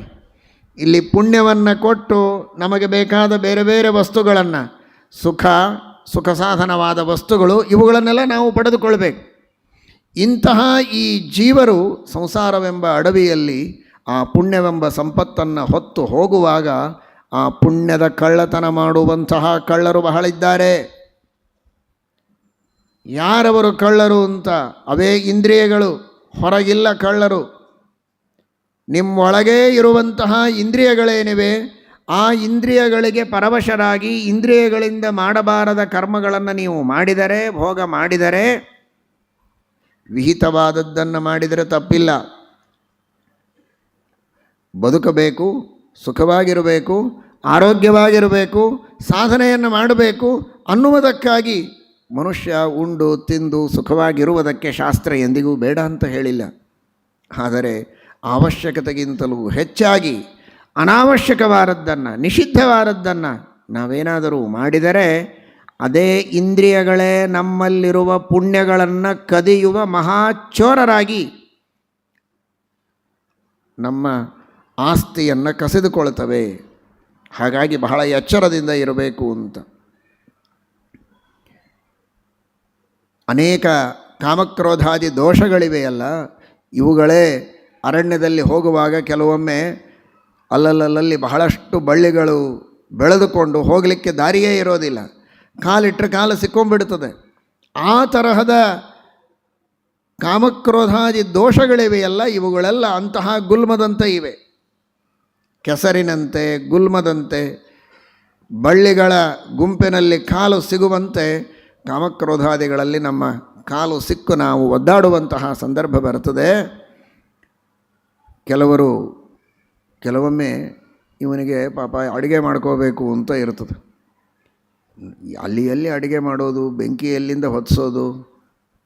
ಇಲ್ಲಿ ಪುಣ್ಯವನ್ನು ಕೊಟ್ಟು ನಮಗೆ ಬೇಕಾದ ಬೇರೆ ಬೇರೆ ವಸ್ತುಗಳನ್ನು, ಸುಖ ಸಾಧನವಾದ ವಸ್ತುಗಳು, ಇವುಗಳನ್ನೆಲ್ಲ ನಾವು ಪಡೆದುಕೊಳ್ಬೇಕು. ಇಂತಹ ಈ ಜೀವರು ಸಂಸಾರವೆಂಬ ಅಡವಿಯಲ್ಲಿ ಆ ಪುಣ್ಯವೆಂಬ ಸಂಪತ್ತನ್ನು ಹೊತ್ತು ಹೋಗುವಾಗ ಆ ಪುಣ್ಯದ ಕಳ್ಳತನ ಮಾಡುವಂತಹ ಕಳ್ಳರು ಬಹಳಿದ್ದಾರೆ. ಯಾರವರು ಕಳ್ಳರು ಅಂತ? ಅವೇ ಇಂದ್ರಿಯಗಳು. ಹೊರಗಿಲ್ಲ ಕಳ್ಳರು. ನಿಮ್ಮೊಳಗೇ ಇರುವಂತಹ ಇಂದ್ರಿಯಗಳೇನಿವೆ, ಆ ಇಂದ್ರಿಯಗಳಿಗೆ ಪರವಶರಾಗಿ ಇಂದ್ರಿಯಗಳಿಂದ ಮಾಡಬಾರದ ಕರ್ಮಗಳನ್ನು ನೀವು ಮಾಡಿದರೆ, ಭೋಗ ಮಾಡಿದರೆ, ವಿಹಿತವಾದದ್ದನ್ನು ಮಾಡಿದರೆ ತಪ್ಪಿಲ್ಲ. ಬದುಕಬೇಕು, ಸುಖವಾಗಿರಬೇಕು, ಆರೋಗ್ಯವಾಗಿರಬೇಕು, ಸಾಧನೆಯನ್ನು ಮಾಡಬೇಕು ಅನ್ನುವುದಕ್ಕಾಗಿ ಮನುಷ್ಯ ಉಂಡು ತಿಂದು ಸುಖವಾಗಿರುವುದಕ್ಕೆ ಶಾಸ್ತ್ರ ಎಂದಿಗೂ ಬೇಡ ಅಂತ ಹೇಳಿಲ್ಲ. ಆದರೆ ಅವಶ್ಯಕತೆಗಿಂತಲೂ ಹೆಚ್ಚಾಗಿ ಅನಾವಶ್ಯಕವಾದದ್ದನ್ನು, ನಿಷಿದ್ಧವಾದದ್ದನ್ನು ನಾವೇನಾದರೂ ಮಾಡಿದರೆ ಅದೇ ಇಂದ್ರಿಯಗಳೇ ನಮ್ಮಲ್ಲಿರುವ ಪುಣ್ಯಗಳನ್ನು ಕದಿಯುವ ಮಹಾಚೋರರಾಗಿ ನಮ್ಮ ಆಸ್ತಿಯನ್ನು ಕಸಿದುಕೊಳ್ತವೆ. ಹಾಗಾಗಿ ಬಹಳ ಎಚ್ಚರದಿಂದ ಇರಬೇಕು ಅಂತ. ಅನೇಕ ಕಾಮಕ್ರೋಧಾದಿ ದೋಷಗಳಿವೆಯಲ್ಲ, ಇವುಗಳೇ ಅರಣ್ಯದಲ್ಲಿ ಹೋಗುವಾಗ ಕೆಲವೊಮ್ಮೆ ಅಲ್ಲಲ್ಲಿ ಬಹಳಷ್ಟು ಬಳ್ಳಿಗಳು ಬೆಳೆದುಕೊಂಡು ಹೋಗಲಿಕ್ಕೆ ದಾರಿಯೇ ಇರೋದಿಲ್ಲ. ಕಾಲಿಟ್ಟರೆ ಕಾಲು ಸಿಕ್ಕೊಂಡ್ಬಿಡ್ತದೆ. ಆ ತರಹದ ಕಾಮಕ್ರೋಧಾದಿ ದೋಷಗಳಿವೆಯಲ್ಲ, ಇವುಗಳೆಲ್ಲ ಅಂತಹ ಗುಲ್ಮದಂತೆ ಇವೆ. ಕೆಸರಿನಂತೆ, ಗುಲ್ಮದಂತೆ, ಬಳ್ಳಿಗಳ ಗುಂಪಿನಲ್ಲಿ ಕಾಲು ಸಿಗುವಂತೆ ಕಾಮಕ್ರೋಧಾದಿಗಳಲ್ಲಿ ನಮ್ಮ ಕಾಲು ಸಿಕ್ಕು ನಾವು ಒದ್ದಾಡುವಂತಹ ಸಂದರ್ಭ ಬರ್ತದೆ. ಕೆಲವೊಮ್ಮೆ ಇವನಿಗೆ ಪಾಪ ಅಡುಗೆ ಮಾಡ್ಕೋಬೇಕು ಅಂತ ಇರ್ತದೆ. ಅಲ್ಲಿ ಅಡುಗೆ ಮಾಡೋದು, ಬೆಂಕಿ ಎಲ್ಲಿಂದ ಹೊತ್ತಿಸೋದು,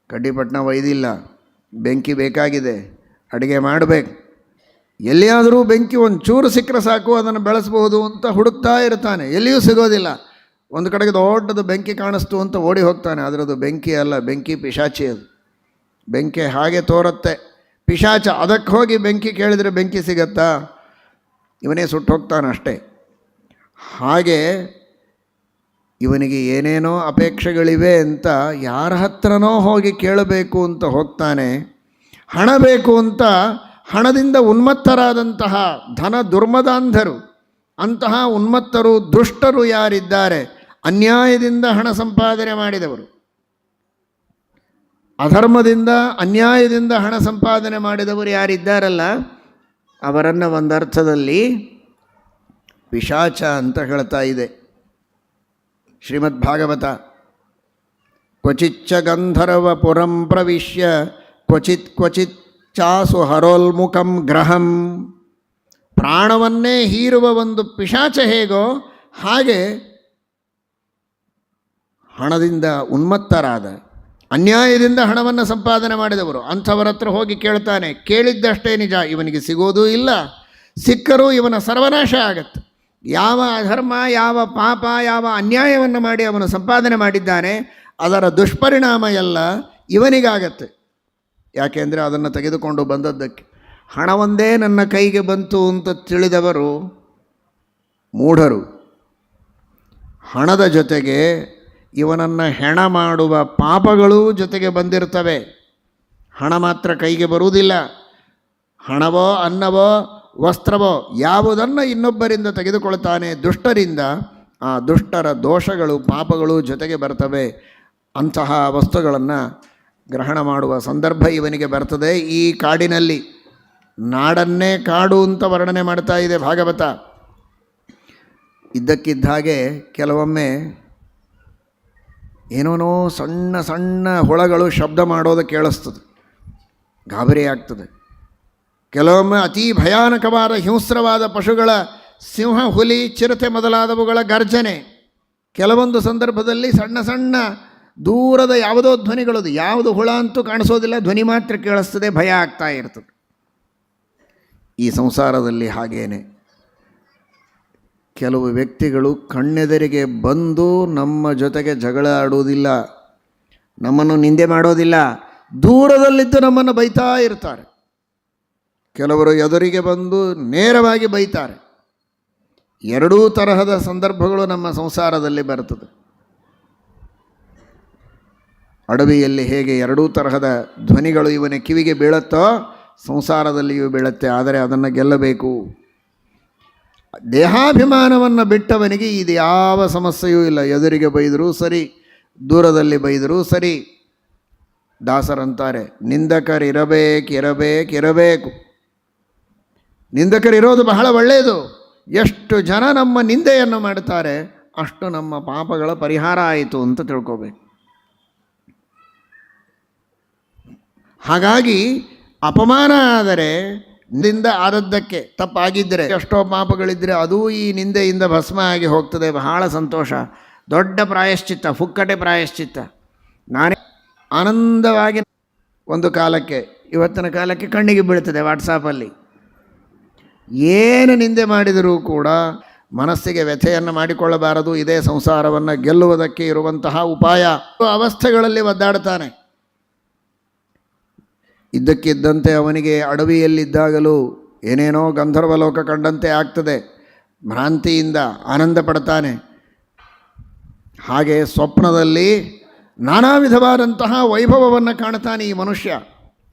ಕಡ್ಡಿಪಟ್ಟಣ ಒಯ್ದಿಲ್ಲ, ಬೆಂಕಿ ಬೇಕಾಗಿದೆ, ಅಡುಗೆ ಮಾಡಬೇಕು. ಎಲ್ಲಿಯಾದರೂ ಬೆಂಕಿ ಒಂದು ಚೂರು ಸಿಕ್ಕರೆ ಸಾಕು, ಅದನ್ನು ಬೆಳೆಸ್ಬೋದು ಅಂತ ಹುಡುಕ್ತಾ ಇರ್ತಾನೆ. ಎಲ್ಲಿಯೂ ಸಿಗೋದಿಲ್ಲ. ಒಂದು ಕಡೆಗೆ ದೊಡ್ಡದು ಬೆಂಕಿ ಕಾಣಿಸ್ತು ಅಂತ ಓಡಿ ಹೋಗ್ತಾನೆ. ಅದರದ್ದು ಬೆಂಕಿ ಅಲ್ಲ, ಬೆಂಕಿ ಪಿಶಾಚಿ. ಅದು ಬೆಂಕಿ ಹಾಗೆ ತೋರುತ್ತೆ, ಪಿಶಾಚ. ಅದಕ್ಕೆ ಹೋಗಿ ಬೆಂಕಿ ಕೇಳಿದರೆ ಬೆಂಕಿ ಸಿಗತ್ತಾ? ಇವನೇ ಸುಟ್ಟು ಹೋಗ್ತಾನೆ ಅಷ್ಟೇ. ಹಾಗೆ ಇವನಿಗೆ ಏನೇನೋ ಅಪೇಕ್ಷೆಗಳಿವೆ ಅಂತ ಯಾರ ಹತ್ರನೋ ಹೋಗಿ ಕೇಳಬೇಕು ಅಂತ ಹೋಗ್ತಾನೆ. ಹಣ ಬೇಕು ಅಂತ ಹಣದಿಂದ ಉನ್ಮತ್ತರಾದಂತಹ ಧನ ದುರ್ಮದಾಂಧರು, ಅಂತಹ ಉನ್ಮತ್ತರು, ದುಷ್ಟರು ಯಾರಿದ್ದಾರೆ, ಅನ್ಯಾಯದಿಂದ ಹಣ ಸಂಪಾದನೆ ಮಾಡಿದವರು, ಅಧರ್ಮದಿಂದ ಅನ್ಯಾಯದಿಂದ ಹಣ ಸಂಪಾದನೆ ಮಾಡಿದವರು ಯಾರಿದ್ದಾರಲ್ಲ, ಅವರನ್ನು ಒಂದರ್ಥದಲ್ಲಿ ಪಿಶಾಚ ಅಂತ ಹೇಳ್ತಾ ಇದೆ ಶ್ರೀಮದ್ ಭಾಗವತ. ಕ್ವಚಿಚ್ಚ ಗಂಧರ್ವ ಪುರಂ ಪ್ರವಿಶ್ಯ ಕ್ವಚಿತ್ ಚಾಸು ಹರೋಲ್ಮುಖಂ ಗ್ರಹಂ. ಪ್ರಾಣವನ್ನೇ ಹೀರುವ ಒಂದು ಪಿಶಾಚ ಹೇಗೋ ಹಾಗೆ ಹಣದಿಂದ ಉನ್ಮತ್ತರಾದ, ಅನ್ಯಾಯದಿಂದ ಹಣವನ್ನು ಸಂಪಾದನೆ ಮಾಡಿದವರು ಅಂಥವರ ಹತ್ರ ಹೋಗಿ ಕೇಳ್ತಾನೆ. ಕೇಳಿದ್ದಷ್ಟೇ ನಿಜ, ಇವನಿಗೆ ಸಿಗೋದೂ ಇಲ್ಲ, ಸಿಕ್ಕರೂ ಇವನ ಸರ್ವನಾಶ ಆಗತ್ತೆ. ಯಾವ ಅಧರ್ಮ, ಯಾವ ಪಾಪ, ಯಾವ ಅನ್ಯಾಯವನ್ನು ಮಾಡಿ ಅವನು ಸಂಪಾದನೆ ಮಾಡಿದ್ದಾನೆ ಅದರ ದುಷ್ಪರಿಣಾಮ ಎಲ್ಲ ಇವನಿಗಾಗತ್ತೆ. ಯಾಕೆಂದರೆ ಅದನ್ನು ತೆಗೆದುಕೊಂಡು ಬಂದದ್ದಕ್ಕೆ. ಹಣವೊಂದೇ ನನ್ನ ಕೈಗೆ ಬಂತು ಅಂತ ತಿಳಿದವರು ಮೂಢರು. ಹಣದ ಜೊತೆಗೆ ಇವನನ್ನು ಹೆಣ ಮಾಡುವ ಪಾಪಗಳೂ ಜೊತೆಗೆ ಬಂದಿರ್ತವೆ. ಹಣ ಮಾತ್ರ ಕೈಗೆ ಬರುವುದಿಲ್ಲ. ಹಣವೋ, ಅನ್ನವೋ, ವಸ್ತ್ರವೋ ಯಾವುದನ್ನು ಇನ್ನೊಬ್ಬರಿಂದ ತೆಗೆದುಕೊಳ್ತಾನೆ ದುಷ್ಟರಿಂದ, ಆ ದುಷ್ಟರ ದೋಷಗಳು, ಪಾಪಗಳು ಜೊತೆಗೆ ಬರ್ತವೆ. ಅಂತಹ ವಸ್ತುಗಳನ್ನು ಗ್ರಹಣ ಮಾಡುವ ಸಂದರ್ಭ ಇವನಿಗೆ ಬರ್ತದೆ. ಈ ಕಾಡಿನಲ್ಲಿ ನಾಡನ್ನೇ ಕಾಡು ಅಂತ ವರ್ಣನೆ ಮಾಡ್ತಾ ಇದೆ ಭಾಗವತ. ಇದ್ದಕ್ಕಿದ್ದ ಹಾಗೆ ಕೆಲವೊಮ್ಮೆ ಏನೋನೋ ಸಣ್ಣ ಸಣ್ಣ ಹುಳಗಳು ಶಬ್ದ ಮಾಡೋದು ಕೇಳಿಸ್ತದೆ, ಗಾಬರಿ ಆಗ್ತದೆ. ಕೆಲವೊಮ್ಮೆ ಅತೀ ಭಯಾನಕವಾದ ಹಿಂಸ್ರವಾದ ಪಶುಗಳ, ಸಿಂಹ, ಹುಲಿ, ಚಿರತೆ ಮೊದಲಾದವುಗಳ ಗರ್ಜನೆ. ಕೆಲವೊಂದು ಸಂದರ್ಭದಲ್ಲಿ ಸಣ್ಣ ಸಣ್ಣ ದೂರದ ಯಾವುದೋ ಧ್ವನಿಗಳದು, ಯಾವುದು ಹುಳ ಅಂತೂ ಕಾಣಿಸೋದಿಲ್ಲ, ಧ್ವನಿ ಮಾತ್ರ ಕೇಳಿಸ್ತದೆ, ಭಯ ಆಗ್ತಾ ಇರ್ತದೆ. ಈ ಸಂಸಾರದಲ್ಲಿ ಹಾಗೇನೆ ಕೆಲವು ವ್ಯಕ್ತಿಗಳು ಕಣ್ಣೆದರಿಗೆ ಬಂದು ನಮ್ಮ ಜೊತೆಗೆ ಜಗಳ ಆಡುವುದಿಲ್ಲ, ನಮ್ಮನ್ನು ನಿಂದೆ ಮಾಡೋದಿಲ್ಲ, ದೂರದಲ್ಲಿದ್ದು ನಮ್ಮನ್ನು ಬೈತಾ ಇರ್ತಾರೆ. ಕೆಲವರು ಎದುರಿಗೆ ಬಂದು ನೇರವಾಗಿ ಬೈತಾರೆ. ಎರಡೂ ತರಹದ ಸಂದರ್ಭಗಳು ನಮ್ಮ ಸಂಸಾರದಲ್ಲಿ ಬರ್ತದೆ. ಅಡವಿಯಲ್ಲಿ ಹೇಗೆ ಎರಡೂ ತರಹದ ಧ್ವನಿಗಳು ಇವನ ಕಿವಿಗೆ ಬೀಳುತ್ತೋ ಸಂಸಾರದಲ್ಲಿಯೂ ಬೀಳುತ್ತೆ. ಆದರೆ ಅದನ್ನು ಗೆಲ್ಲಬೇಕು. ದೇಹಾಭಿಮಾನವನ್ನು ಬಿಟ್ಟವನಿಗೆ ಇದು ಯಾವ ಸಮಸ್ಯೆಯೂ ಇಲ್ಲ. ಎದುರಿಗೆ ಬೈದರೂ ಸರಿ, ದೂರದಲ್ಲಿ ಬೈದರೂ ಸರಿ. ದಾಸರಂತಾರೆ, ನಿಂದಕರಿರಬೇಕು. ನಿಂದಕರಿರೋದು ಬಹಳ ಒಳ್ಳೆಯದು. ಎಷ್ಟು ಜನ ನಮ್ಮ ನಿಂದೆಯನ್ನು ಮಾಡ್ತಾರೆ ಅಷ್ಟು ನಮ್ಮ ಪಾಪಗಳ ಪರಿಹಾರ ಆಯಿತು ಅಂತ ತಿಳ್ಕೋಬೇಕು. ಹಾಗಾಗಿ ಅಪಮಾನ ಆದರೆ, ನಿಂದ ಆದದ್ದಕ್ಕೆ ತಪ್ಪಾಗಿದ್ದರೆ, ಎಷ್ಟೋ ಪಾಪಗಳಿದ್ದರೆ ಅದೂ ಈ ನಿಂದೆಯಿಂದ ಭಸ್ಮ ಆಗಿ ಹೋಗ್ತದೆ. ಬಹಳ ಸಂತೋಷ. ದೊಡ್ಡ ಪ್ರಾಯಶ್ಚಿತ್ತ, ಫುಕ್ಕಟೆ ಪ್ರಾಯಶ್ಚಿತ್ತ. ನಾನೇ ಆನಂದವಾಗಿ ಒಂದು ಕಾಲಕ್ಕೆ, ಇವತ್ತಿನ ಕಾಲಕ್ಕೆ ಕಣ್ಣಿಗೆ ಬೀಳ್ತದೆ ವಾಟ್ಸಾಪಲ್ಲಿ. ಏನು ನಿಂದೆ ಮಾಡಿದರೂ ಕೂಡ ಮನಸ್ಸಿಗೆ ವ್ಯಥೆಯನ್ನು ಮಾಡಿಕೊಳ್ಳಬಾರದು. ಇದೇ ಸಂಸಾರವನ್ನು ಗೆಲ್ಲುವುದಕ್ಕೆ ಇರುವಂತಹ ಉಪಾಯ. ಅವಸ್ಥೆಗಳಲ್ಲಿ ಒದ್ದಾಡ್ತಾನೆ. ಇದ್ದಕ್ಕಿದ್ದಂತೆ ಅವನಿಗೆ ಅಡವಿಯಲ್ಲಿದ್ದಾಗಲೂ ಏನೇನೋ ಗಂಧರ್ವಲೋಕ ಕಂಡಂತೆ ಆಗ್ತದೆ. ಭ್ರಾಂತಿಯಿಂದ ಆನಂದ ಪಡ್ತಾನೆ. ಹಾಗೆ ಸ್ವಪ್ನದಲ್ಲಿ ನಾನಾ ವಿಧವಾದಂತಹ ವೈಭವವನ್ನು ಕಾಣ್ತಾನೆ ಈ ಮನುಷ್ಯ.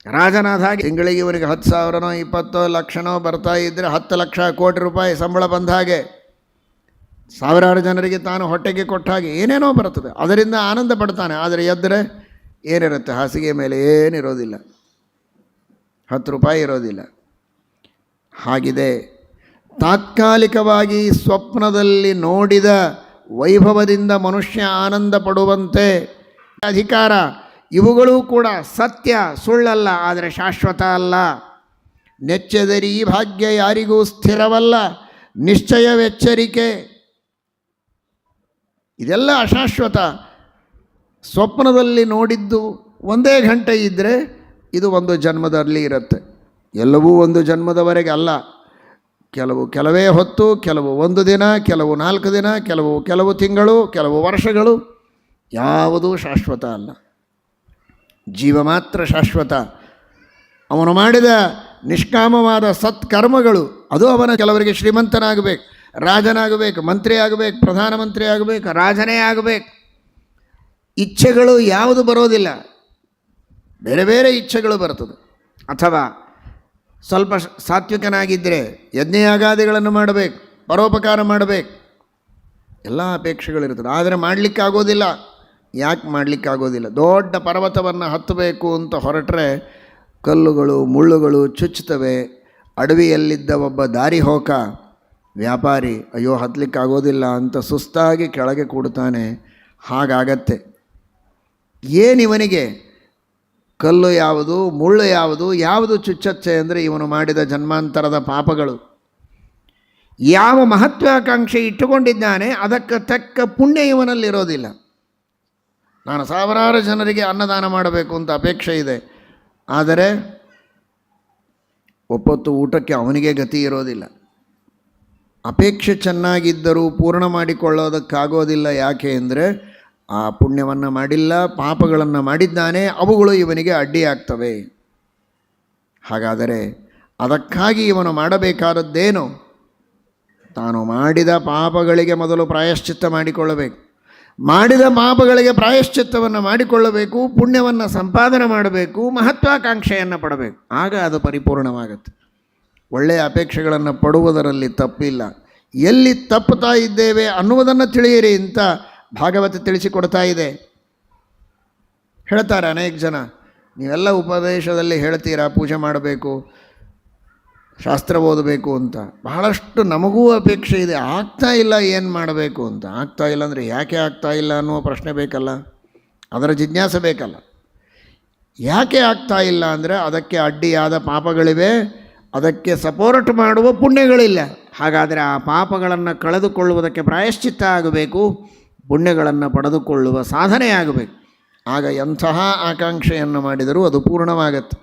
ರಾಜನಾದ ಹಾಗೆ ತಿಂಗಳಿಗೆ ಇವನಿಗೆ 10,000ನೋ 20 ಲಕ್ಷನೋ ಬರ್ತಾ ಇದ್ದರೆ 10 ಲಕ್ಷ ಕೋಟಿ ರೂಪಾಯಿ ಸಂಬಳ ಬಂದ ಹಾಗೆ, ಸಾವಿರಾರು ಜನರಿಗೆ ತಾನು ಹೊಟ್ಟೆಗೆ ಕೊಟ್ಟ ಹಾಗೆ ಏನೇನೋ ಬರ್ತದೆ. ಅದರಿಂದ ಆನಂದ ಪಡ್ತಾನೆ. ಆದರೆ ಎದ್ದರೆ ಏನಿರುತ್ತೆ? ಹಾಸಿಗೆ ಮೇಲೆ ಏನಿರೋದಿಲ್ಲ, 10 ರೂಪಾಯಿ ಇರೋದಿಲ್ಲ. ಹಾಗಿದೆ ತಾತ್ಕಾಲಿಕವಾಗಿ ಸ್ವಪ್ನದಲ್ಲಿ ನೋಡಿದ ವೈಭವದಿಂದ ಮನುಷ್ಯ ಆನಂದ ಪಡುವಂತೆ ಅಧಿಕಾರ, ಇವುಗಳೂ ಕೂಡ ಸತ್ಯ, ಸುಳ್ಳಲ್ಲ, ಆದರೆ ಶಾಶ್ವತ ಅಲ್ಲ. ನೆಚ್ಚೆದರಿ ಈ ಭಾಗ್ಯ ಯಾರಿಗೂ ಸ್ಥಿರವಲ್ಲ, ನಿಶ್ಚಯವೆಚ್ಚರಿಕೆ. ಇದೆಲ್ಲ ಅಶಾಶ್ವತ. ಸ್ವಪ್ನದಲ್ಲಿ ನೋಡಿದ್ದು ಒಂದೇ ಗಂಟೆ ಇದ್ದರೆ ಇದು ಒಂದು ಜನ್ಮದಲ್ಲಿ ಇರುತ್ತೆ. ಎಲ್ಲವೂ ಒಂದು ಜನ್ಮದವರೆಗೆ ಅಲ್ಲ. ಕೆಲವೇ ಹೊತ್ತು, ಕೆಲವು 1 ದಿನ, ಕೆಲವು 4 ದಿನ, ಕೆಲವು ತಿಂಗಳು, ಕೆಲವು ವರ್ಷಗಳು. ಯಾವುದೂ ಶಾಶ್ವತ ಅಲ್ಲ. ಜೀವ ಮಾತ್ರ ಶಾಶ್ವತ. ಅವನು ಮಾಡಿದ ನಿಷ್ಕಾಮವಾದ ಸತ್ಕರ್ಮಗಳು, ಅದು ಅವನ ಕೆಲವರಿಗೆ ಶ್ರೀಮಂತನಾಗಬೇಕು, ರಾಜನಾಗಬೇಕು, ಮಂತ್ರಿ ಆಗಬೇಕು, ಪ್ರಧಾನಮಂತ್ರಿ ಆಗಬೇಕು, ರಾಜನೇ ಆಗಬೇಕು. ಇಚ್ಛೆಗಳು ಯಾವುದು ಬರೋದಿಲ್ಲ, ಬೇರೆ ಬೇರೆ ಇಚ್ಛೆಗಳು ಬರ್ತದೆ. ಅಥವಾ ಸ್ವಲ್ಪ ಸಾತ್ವಿಕನಾಗಿದ್ದರೆ ಯಜ್ಞಯಾಗಾದಿಗಳನ್ನು ಮಾಡಬೇಕು, ಪರೋಪಕಾರ ಮಾಡಬೇಕು, ಎಲ್ಲ ಅಪೇಕ್ಷೆಗಳಿರ್ತದೆ. ಆದರೆ ಮಾಡಲಿಕ್ಕಾಗೋದಿಲ್ಲ. ಯಾಕೆ ಮಾಡಲಿಕ್ಕಾಗೋದಿಲ್ಲ? ದೊಡ್ಡ ಪರ್ವತವನ್ನು ಹತ್ತಬೇಕು ಅಂತ ಹೊರಟ್ರೆ ಕಲ್ಲುಗಳು, ಮುಳ್ಳುಗಳು ಚುಚ್ಚುತ್ತವೆ. ಅಡವಿಯಲ್ಲಿದ್ದ ಒಬ್ಬ ದಾರಿ ಹೋಕ ವ್ಯಾಪಾರಿ, ಅಯ್ಯೋ ಹತ್ತಲಿಕ್ಕಾಗೋದಿಲ್ಲ ಅಂತ ಸುಸ್ತಾಗಿ ಕೆಳಗೆ ಕೂಡ್ತಾನೆ. ಹಾಗಾಗತ್ತೆ. ಏನಿವನಿಗೆ ಕಲ್ಲು ಯಾವುದು, ಮುಳ್ಳು ಯಾವುದು ಚುಚ್ಚಚ್ಚೆ ಅಂದರೆ ಇವನು ಮಾಡಿದ ಜನ್ಮಾಂತರದ ಪಾಪಗಳು. ಯಾವ ಮಹತ್ವಾಕಾಂಕ್ಷೆ ಇಟ್ಟುಕೊಂಡಿದ್ದಾನೆ ಅದಕ್ಕೆ ತಕ್ಕ ಪುಣ್ಯ ಇವನಲ್ಲಿರೋದಿಲ್ಲ. ನಾನು ಸಾವಿರಾರು ಜನರಿಗೆ ಅನ್ನದಾನ ಮಾಡಬೇಕು ಅಂತ ಅಪೇಕ್ಷೆ ಇದೆ, ಆದರೆ ಒಪ್ಪೊತ್ತು ಊಟಕ್ಕೆ ಅವನಿಗೆ ಗತಿ ಇರೋದಿಲ್ಲ. ಅಪೇಕ್ಷೆ ಚೆನ್ನಾಗಿದ್ದರೂ ಪೂರ್ಣ ಮಾಡಿಕೊಳ್ಳೋದಕ್ಕಾಗೋದಿಲ್ಲ. ಯಾಕೆ ಅಂದರೆ ಆ ಪುಣ್ಯವನ್ನು ಮಾಡಿಲ್ಲ, ಪಾಪಗಳನ್ನು ಮಾಡಿದ್ದಾನೆ, ಅವುಗಳು ಇವನಿಗೆ ಅಡ್ಡಿಯಾಗ್ತವೆ. ಹಾಗಾದರೆ ಅದಕ್ಕಾಗಿ ಇವನು ಮಾಡಬೇಕಾದದ್ದೇನು? ತಾನು ಮಾಡಿದ ಪಾಪಗಳಿಗೆ ಮೊದಲು ಪ್ರಾಯಶ್ಚಿತ್ತ ಮಾಡಿಕೊಳ್ಳಬೇಕು. ಮಾಡಿದ ಪಾಪಗಳಿಗೆ ಪ್ರಾಯಶ್ಚಿತ್ತವನ್ನು ಮಾಡಿಕೊಳ್ಳಬೇಕು, ಪುಣ್ಯವನ್ನು ಸಂಪಾದನೆ ಮಾಡಬೇಕು, ಮಹತ್ವಾಕಾಂಕ್ಷೆಯನ್ನು ಪಡಬೇಕು. ಆಗ ಅದು ಪರಿಪೂರ್ಣವಾಗುತ್ತೆ. ಒಳ್ಳೆಯ ಅಪೇಕ್ಷೆಗಳನ್ನು ಪಡುವುದರಲ್ಲಿ ತಪ್ಪಿಲ್ಲ. ಎಲ್ಲಿ ತಪ್ಪುತ್ತಾ ಇದ್ದೇವೆ ಅನ್ನುವುದನ್ನು ತಿಳಿಯಿರಿ ಅಂತ ಭಾಗವತ ತಿಳಿಸಿಕೊಡ್ತಾ ಇದೆ. ಹೇಳ್ತಾರೆ ಅನೇಕ ಜನ, ನೀವೆಲ್ಲ ಉಪದೇಶದಲ್ಲಿ ಹೇಳ್ತೀರಾ ಪೂಜೆ ಮಾಡಬೇಕು, ಶಾಸ್ತ್ರ ಓದಬೇಕು ಅಂತ. ಬಹಳಷ್ಟು ನಮಗೂ ಅಪೇಕ್ಷೆ ಇದೆ, ಆಗ್ತಾ ಇಲ್ಲ, ಏನು ಮಾಡಬೇಕು ಅಂತ. ಆಗ್ತಾ ಇಲ್ಲ ಅಂದರೆ ಯಾಕೆ ಆಗ್ತಾ ಇಲ್ಲ ಅನ್ನುವ ಪ್ರಶ್ನೆ ಬೇಕಲ್ಲ, ಅದರ ಜಿಜ್ಞಾಸೆ ಬೇಕಲ್ಲ. ಯಾಕೆ ಆಗ್ತಾ ಇಲ್ಲ ಅಂದರೆ ಅದಕ್ಕೆ ಅಡ್ಡಿಯಾದ ಪಾಪಗಳಿವೆ, ಅದಕ್ಕೆ ಸಪೋರ್ಟ್ ಮಾಡುವ ಪುಣ್ಯಗಳಿಲ್ಲ. ಹಾಗಾದರೆ ಆ ಪಾಪಗಳನ್ನು ಕಳೆದುಕೊಳ್ಳುವುದಕ್ಕೆ ಪ್ರಾಯಶ್ಚಿತ್ತ ಆಗಬೇಕು, ಪುಣ್ಯಗಳನ್ನು ಪಡೆದುಕೊಳ್ಳುವ ಸಾಧನೆ ಆಗಬೇಕು. ಆಗ ಎಂತಹ ಆಕಾಂಕ್ಷೆಯನ್ನು ಮಾಡಿದರೂ ಅದು ಪೂರ್ಣವಾಗತ್ತೆ.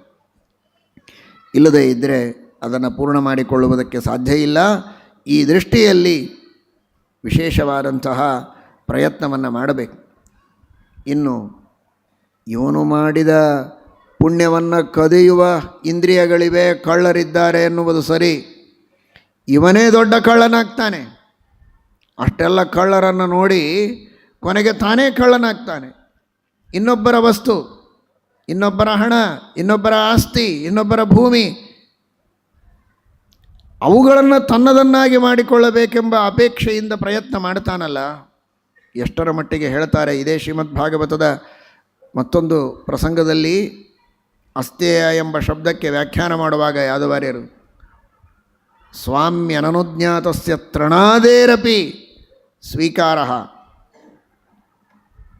ಇಲ್ಲದೇ ಇದ್ದರೆ ಅದನ್ನು ಪೂರ್ಣ ಮಾಡಿಕೊಳ್ಳುವುದಕ್ಕೆ ಸಾಧ್ಯ ಇಲ್ಲ. ಈ ದೃಷ್ಟಿಯಲ್ಲಿ ವಿಶೇಷವಾದಂತಹ ಪ್ರಯತ್ನವನ್ನು ಮಾಡಬೇಕು. ಇನ್ನು ಇವನು ಮಾಡಿದ ಪುಣ್ಯವನ್ನು ಕದಿಯುವ ಇಂದ್ರಿಯಗಳಿವೆ, ಕಳ್ಳರಿದ್ದಾರೆ ಎನ್ನುವುದು ಸರಿ. ಇವನೇ ದೊಡ್ಡ ಕಳ್ಳನಾಗ್ತಾನೆ. ಅಷ್ಟೆಲ್ಲ ಕಳ್ಳರನ್ನು ನೋಡಿ ಕೊನೆಗೆ ತಾನೇ ಕಳ್ಳನಾಗ್ತಾನೆ. ಇನ್ನೊಬ್ಬರ ವಸ್ತು, ಇನ್ನೊಬ್ಬರ ಹಣ, ಇನ್ನೊಬ್ಬರ ಆಸ್ತಿ, ಇನ್ನೊಬ್ಬರ ಭೂಮಿ, ಅವುಗಳನ್ನು ತನ್ನದನ್ನಾಗಿ ಮಾಡಿಕೊಳ್ಳಬೇಕೆಂಬ ಅಪೇಕ್ಷೆಯಿಂದ ಪ್ರಯತ್ನ ಮಾಡ್ತಾನಲ್ಲ. ಎಷ್ಟರ ಮಟ್ಟಿಗೆ ಹೇಳ್ತಾರೆ, ಇದೇ ಶ್ರೀಮದ್ ಭಾಗವತದ ಮತ್ತೊಂದು ಪ್ರಸಂಗದಲ್ಲಿ ಅಸ್ತೇಯ ಎಂಬ ಶಬ್ದಕ್ಕೆ ವ್ಯಾಖ್ಯಾನ ಮಾಡುವಾಗ ಯಾದವಾರ್ಯರು ಸ್ವಾಮ್ಯನನುಜ್ಞಾತಸ್ಯ ತೃಣಾದೇರಪಿ ಸ್ವೀಕಾರ.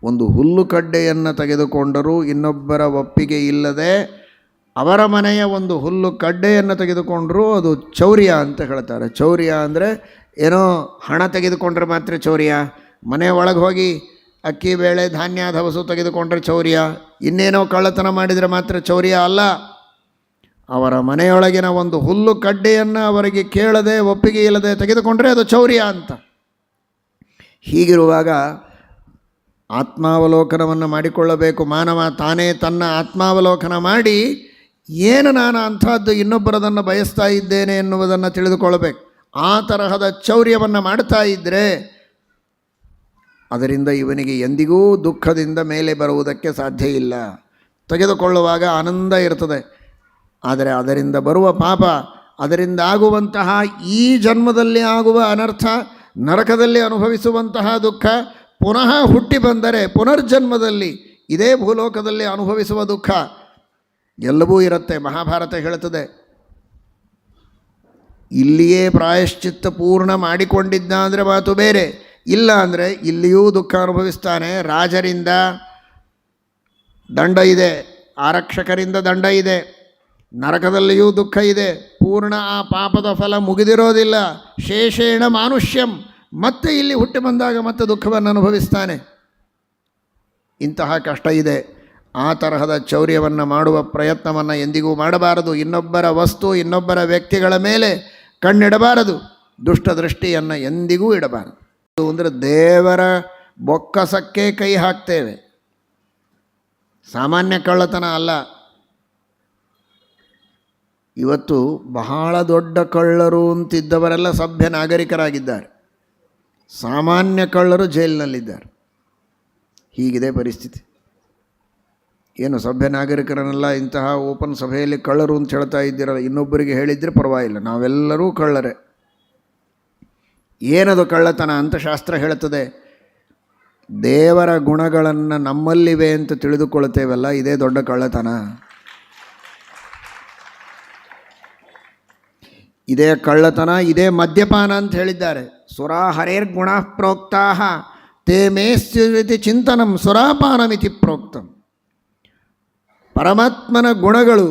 ಒಂದು ಹುಲ್ಲುಕಡ್ಡೆಯನ್ನು ತೆಗೆದುಕೊಂಡರೂ ಇನ್ನೊಬ್ಬರ ಒಪ್ಪಿಗೆ ಇಲ್ಲದೆ ಅವರ ಮನೆಯ ಒಂದು ಹುಲ್ಲು ಕಡ್ಡೆಯನ್ನು ತೆಗೆದುಕೊಂಡರೂ ಅದು ಚೌರ್ಯ ಅಂತ ಹೇಳ್ತಾರೆ. ಚೌರ್ಯ ಅಂದರೆ ಏನೋ ಹಣ ತೆಗೆದುಕೊಂಡ್ರೆ ಮಾತ್ರ ಚೌರ್ಯ, ಮನೆ ಒಳಗೆ ಹೋಗಿ ಅಕ್ಕಿ ಬೇಳೆ ಧಾನ್ಯ ದವಸು ತೆಗೆದುಕೊಂಡ್ರೆ ಚೌರ್ಯ, ಇನ್ನೇನೋ ಕಳ್ಳತನ ಮಾಡಿದರೆ ಮಾತ್ರ ಚೌರ್ಯ ಅಲ್ಲ. ಅವರ ಮನೆಯೊಳಗಿನ ಒಂದು ಹುಲ್ಲು ಕಡ್ಡೆಯನ್ನು ಅವರಿಗೆ ಕೇಳದೆ ಒಪ್ಪಿಗೆ ಇಲ್ಲದೆ ತೆಗೆದುಕೊಂಡ್ರೆ ಅದು ಚೌರ್ಯ ಅಂತ. ಹೀಗಿರುವಾಗ ಆತ್ಮಾವಲೋಕನವನ್ನು ಮಾಡಿಕೊಳ್ಳಬೇಕು. ಮಾನವ ತಾನೇ ತನ್ನ ಆತ್ಮಾವಲೋಕನ ಮಾಡಿ ಏನು ನಾನು ಅಂಥದ್ದು ಇನ್ನೊಬ್ಬರದನ್ನು ಬಯಸ್ತಾ ಇದ್ದೇನೆ ಎನ್ನುವುದನ್ನು ತಿಳಿದುಕೊಳ್ಳಬೇಕು. ಆ ತರಹದ ಚೌರ್ಯವನ್ನು ಮಾಡ್ತಾ ಇದ್ದರೆ ಅದರಿಂದ ಇವನಿಗೆ ಎಂದಿಗೂ ದುಃಖದಿಂದ ಮೇಲೆ ಬರುವುದಕ್ಕೆ ಸಾಧ್ಯ ಇಲ್ಲ. ತೆಗೆದುಕೊಳ್ಳುವಾಗ ಆನಂದ ಇರ್ತದೆ, ಆದರೆ ಅದರಿಂದ ಬರುವ ಪಾಪ, ಅದರಿಂದ ಆಗುವಂತಹ ಈ ಜನ್ಮದಲ್ಲಿ ಆಗುವ ಅನರ್ಥ, ನರಕದಲ್ಲಿ ಅನುಭವಿಸುವಂತಹ ದುಃಖ, ಪುನಃ ಹುಟ್ಟಿ ಬಂದರೆ ಪುನರ್ಜನ್ಮದಲ್ಲಿ ಇದೇ ಭೂಲೋಕದಲ್ಲಿ ಅನುಭವಿಸುವ ದುಃಖ ಎಲ್ಲವೂ ಇರುತ್ತೆ. ಮಹಾಭಾರತ ಹೇಳುತ್ತದೆ, ಇಲ್ಲಿಯೇ ಪ್ರಾಯಶ್ಚಿತ್ತ ಪೂರ್ಣ ಮಾಡಿಕೊಂಡಿದ್ದ ಅಂದರೆ ಮಾತು ಬೇರೆ, ಇಲ್ಲ ಅಂದರೆ ಇಲ್ಲಿಯೂ ದುಃಖ ಅನುಭವಿಸ್ತಾನೆ. ರಾಜರಿಂದ ದಂಡ ಇದೆ, ಆರಕ್ಷಕರಿಂದ ದಂಡ ಇದೆ, ನರಕದಲ್ಲಿಯೂ ದುಃಖ ಇದೆ. ಪೂರ್ಣ ಆ ಪಾಪದ ಫಲ ಮುಗಿದಿರೋದಿಲ್ಲ. ಶೇಷೇಣ ಮಾನುಷ್ಯಂ, ಮತ್ತೆ ಇಲ್ಲಿ ಹುಟ್ಟಿ ಬಂದಾಗ ಮತ್ತೆ ದುಃಖವನ್ನು ಅನುಭವಿಸ್ತಾನೆ. ಇಂತಹ ಕಷ್ಟ ಇದೆ. ಆ ತರಹದ ಚೌರ್ಯವನ್ನು ಮಾಡುವ ಪ್ರಯತ್ನವನ್ನು ಎಂದಿಗೂ ಮಾಡಬಾರದು. ಇನ್ನೊಬ್ಬರ ವಸ್ತು, ಇನ್ನೊಬ್ಬರ ವ್ಯಕ್ತಿಗಳ ಮೇಲೆ ಕಣ್ಣಿಡಬಾರದು. ದುಷ್ಟ ದೃಷ್ಟಿಯನ್ನು ಎಂದಿಗೂ ಇಡಬಾರದು. ಅಂದರೆ ದೇವರ ಬೊಕ್ಕಸಕ್ಕೆ ಕೈ ಹಾಕ್ತೇವೆ, ಸಾಮಾನ್ಯ ಕಳ್ಳತನ ಅಲ್ಲ. ಇವತ್ತು ಬಹಳ ದೊಡ್ಡ ಕಳ್ಳರು ಅಂತಿದ್ದವರೆಲ್ಲ ಸಭ್ಯ ನಾಗರಿಕರಾಗಿದ್ದಾರೆ, ಸಾಮಾನ್ಯ ಕಳ್ಳರು ಜೈಲಿನಲ್ಲಿದ್ದಾರೆ. ಹೀಗಿದೆ ಪರಿಸ್ಥಿತಿ. ಏನು ಸಭ್ಯ ನಾಗರಿಕರನ್ನೆಲ್ಲ ಇಂತಹ ಓಪನ್ ಸಭೆಯಲ್ಲಿ ಕಳ್ಳರು ಅಂತ ಹೇಳ್ತಾ ಇದ್ದೀರಲ್ಲ, ಇನ್ನೊಬ್ಬರಿಗೆ ಹೇಳಿದರೆ ಪರವಾಗಿಲ್ಲ, ನಾವೆಲ್ಲರೂ ಕಳ್ಳರೇ. ಏನದು ಕಳ್ಳತನ ಅಂತ ಶಾಸ್ತ್ರ ಹೇಳುತ್ತದೆ. ದೇವರ ಗುಣಗಳನ್ನು ನಮ್ಮಲ್ಲಿವೆ ಅಂತ ತಿಳಿದುಕೊಳ್ತೇವಲ್ಲ, ಇದೇ ದೊಡ್ಡ ಕಳ್ಳತನ. ಇದೇ ಕಳ್ಳತನ, ಇದೇ ಮದ್ಯಪಾನ ಅಂತ ಹೇಳಿದ್ದಾರೆ. ಸುರಾ ಹರೇರ್ ಗುಣ ಪ್ರೋಕ್ತಾ ತೇ ಮೇಸ್ಯುರಿತಿ ಚಿಂತನಂ ಸುರಾಪಾನಮಿತಿ ಪ್ರೋಕ್ತಂ. ಪರಮಾತ್ಮನ ಗುಣಗಳು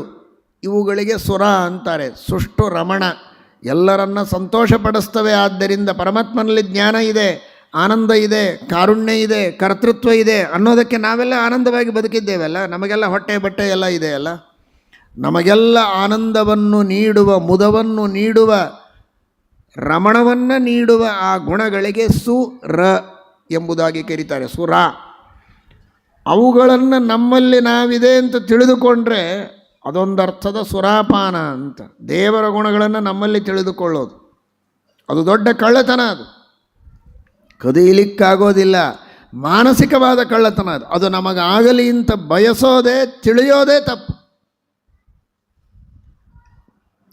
ಇವುಗಳಿಗೆ ಸುರ ಅಂತಾರೆ. ಸುಷ್ಟು ರಮಣ, ಎಲ್ಲರನ್ನ ಸಂತೋಷಪಡಿಸ್ತವೆ. ಆದ್ದರಿಂದ ಪರಮಾತ್ಮನಲ್ಲಿ ಜ್ಞಾನ ಇದೆ, ಆನಂದ ಇದೆ, ಕಾರುಣ್ಯ ಇದೆ, ಕರ್ತೃತ್ವ ಇದೆ ಅನ್ನೋದಕ್ಕೆ ನಾವೆಲ್ಲ ಆನಂದವಾಗಿ ಬದುಕಿದ್ದೇವಲ್ಲ. ನಮಗೆಲ್ಲ ಹೊಟ್ಟೆ ಬಟ್ಟೆ ಎಲ್ಲ ಇದೆಯಲ್ಲ. ನಮಗೆಲ್ಲ ಆನಂದವನ್ನು ನೀಡುವ, ಮುದವನ್ನು ನೀಡುವ ರಮಣವನ್ನು ನೀಡುವ ಆ ಗುಣಗಳಿಗೆ ಸುರ ಎಂಬುದಾಗಿ ಕರೀತಾರೆ. ಸುರ ಅವುಗಳನ್ನು ನಮ್ಮಲ್ಲಿ ನಾವಿದೆ ಅಂತ ತಿಳಿದುಕೊಂಡ್ರೆ ಅದೊಂದರ್ಥದ ಸುರಾಪಾನ ಅಂತ. ದೇವರ ಗುಣಗಳನ್ನು ನಮ್ಮಲ್ಲಿ ತಿಳಿದುಕೊಳ್ಳೋದು ಅದು ದೊಡ್ಡ ಕಳ್ಳತನ. ಅದು ಕದಿಯಲಿಕ್ಕಾಗೋದಿಲ್ಲ, ಮಾನಸಿಕವಾದ ಕಳ್ಳತನ. ಅದು ನಮಗಾಗಲಿ ಅಂತ ಬಯಸೋದೇ ತಿಳಿಯೋದೇ ತಪ್ಪು.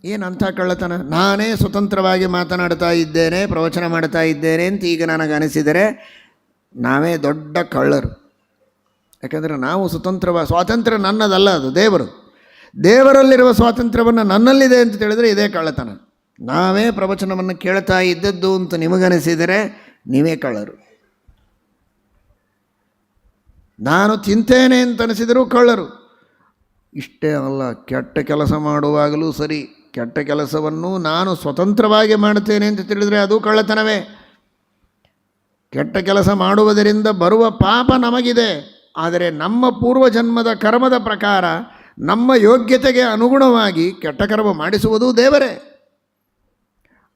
ಏನಂಥ ಕಳ್ಳತನ? ನಾನೇ ಸ್ವತಂತ್ರವಾಗಿ ಮಾತನಾಡ್ತಾ ಇದ್ದೇನೆ, ಪ್ರವಚನ ಮಾಡ್ತಾ ಇದ್ದೇನೆ ಅಂತ ಈಗ ನನಗೆ ಅನಿಸಿದರೆ ನಾವೇ ದೊಡ್ಡ ಕಳ್ಳರು. ಯಾಕಂದರೆ ನಾವು ಸ್ವಾತಂತ್ರ್ಯ ನನ್ನದಲ್ಲ, ಅದು ದೇವರು. ದೇವರಲ್ಲಿರುವ ಸ್ವಾತಂತ್ರ್ಯವನ್ನು ನನ್ನಲ್ಲಿದೆ ಅಂತ ತಿಳಿದರೆ ಇದೇ ಕಳ್ಳತನ. ನಾವೇ ಪ್ರವಚನವನ್ನು ಕೇಳ್ತಾ ಇದ್ದದ್ದು ಅಂತ ನಿಮಗನಿಸಿದರೆ ನೀವೇ ಕಳ್ಳರು. ನಾನು ತಿಂತೇನೆ ಅಂತ ಅನಿಸಿದರೂ ಕಳ್ಳರು. ಇಷ್ಟೇ ಅಲ್ಲ, ಕೆಟ್ಟ ಕೆಲಸ ಮಾಡುವಾಗಲೂ ಸರಿ, ಕೆಟ್ಟ ಕೆಲಸವನ್ನು ನಾನು ಸ್ವತಂತ್ರವಾಗಿ ಮಾಡ್ತೇನೆ ಅಂತ ತಿಳಿದರೆ ಅದು ಕಳ್ಳತನವೇ. ಕೆಟ್ಟ ಕೆಲಸ ಮಾಡುವುದರಿಂದ ಬರುವ ಪಾಪ ನಮಗಿದೆ, ಆದರೆ ನಮ್ಮ ಪೂರ್ವಜನ್ಮದ ಕರ್ಮದ ಪ್ರಕಾರ ನಮ್ಮ ಯೋಗ್ಯತೆಗೆ ಅನುಗುಣವಾಗಿ ಕೆಟ್ಟ ಕರ್ಮ ಮಾಡಿಸುವುದೂ ದೇವರೇ.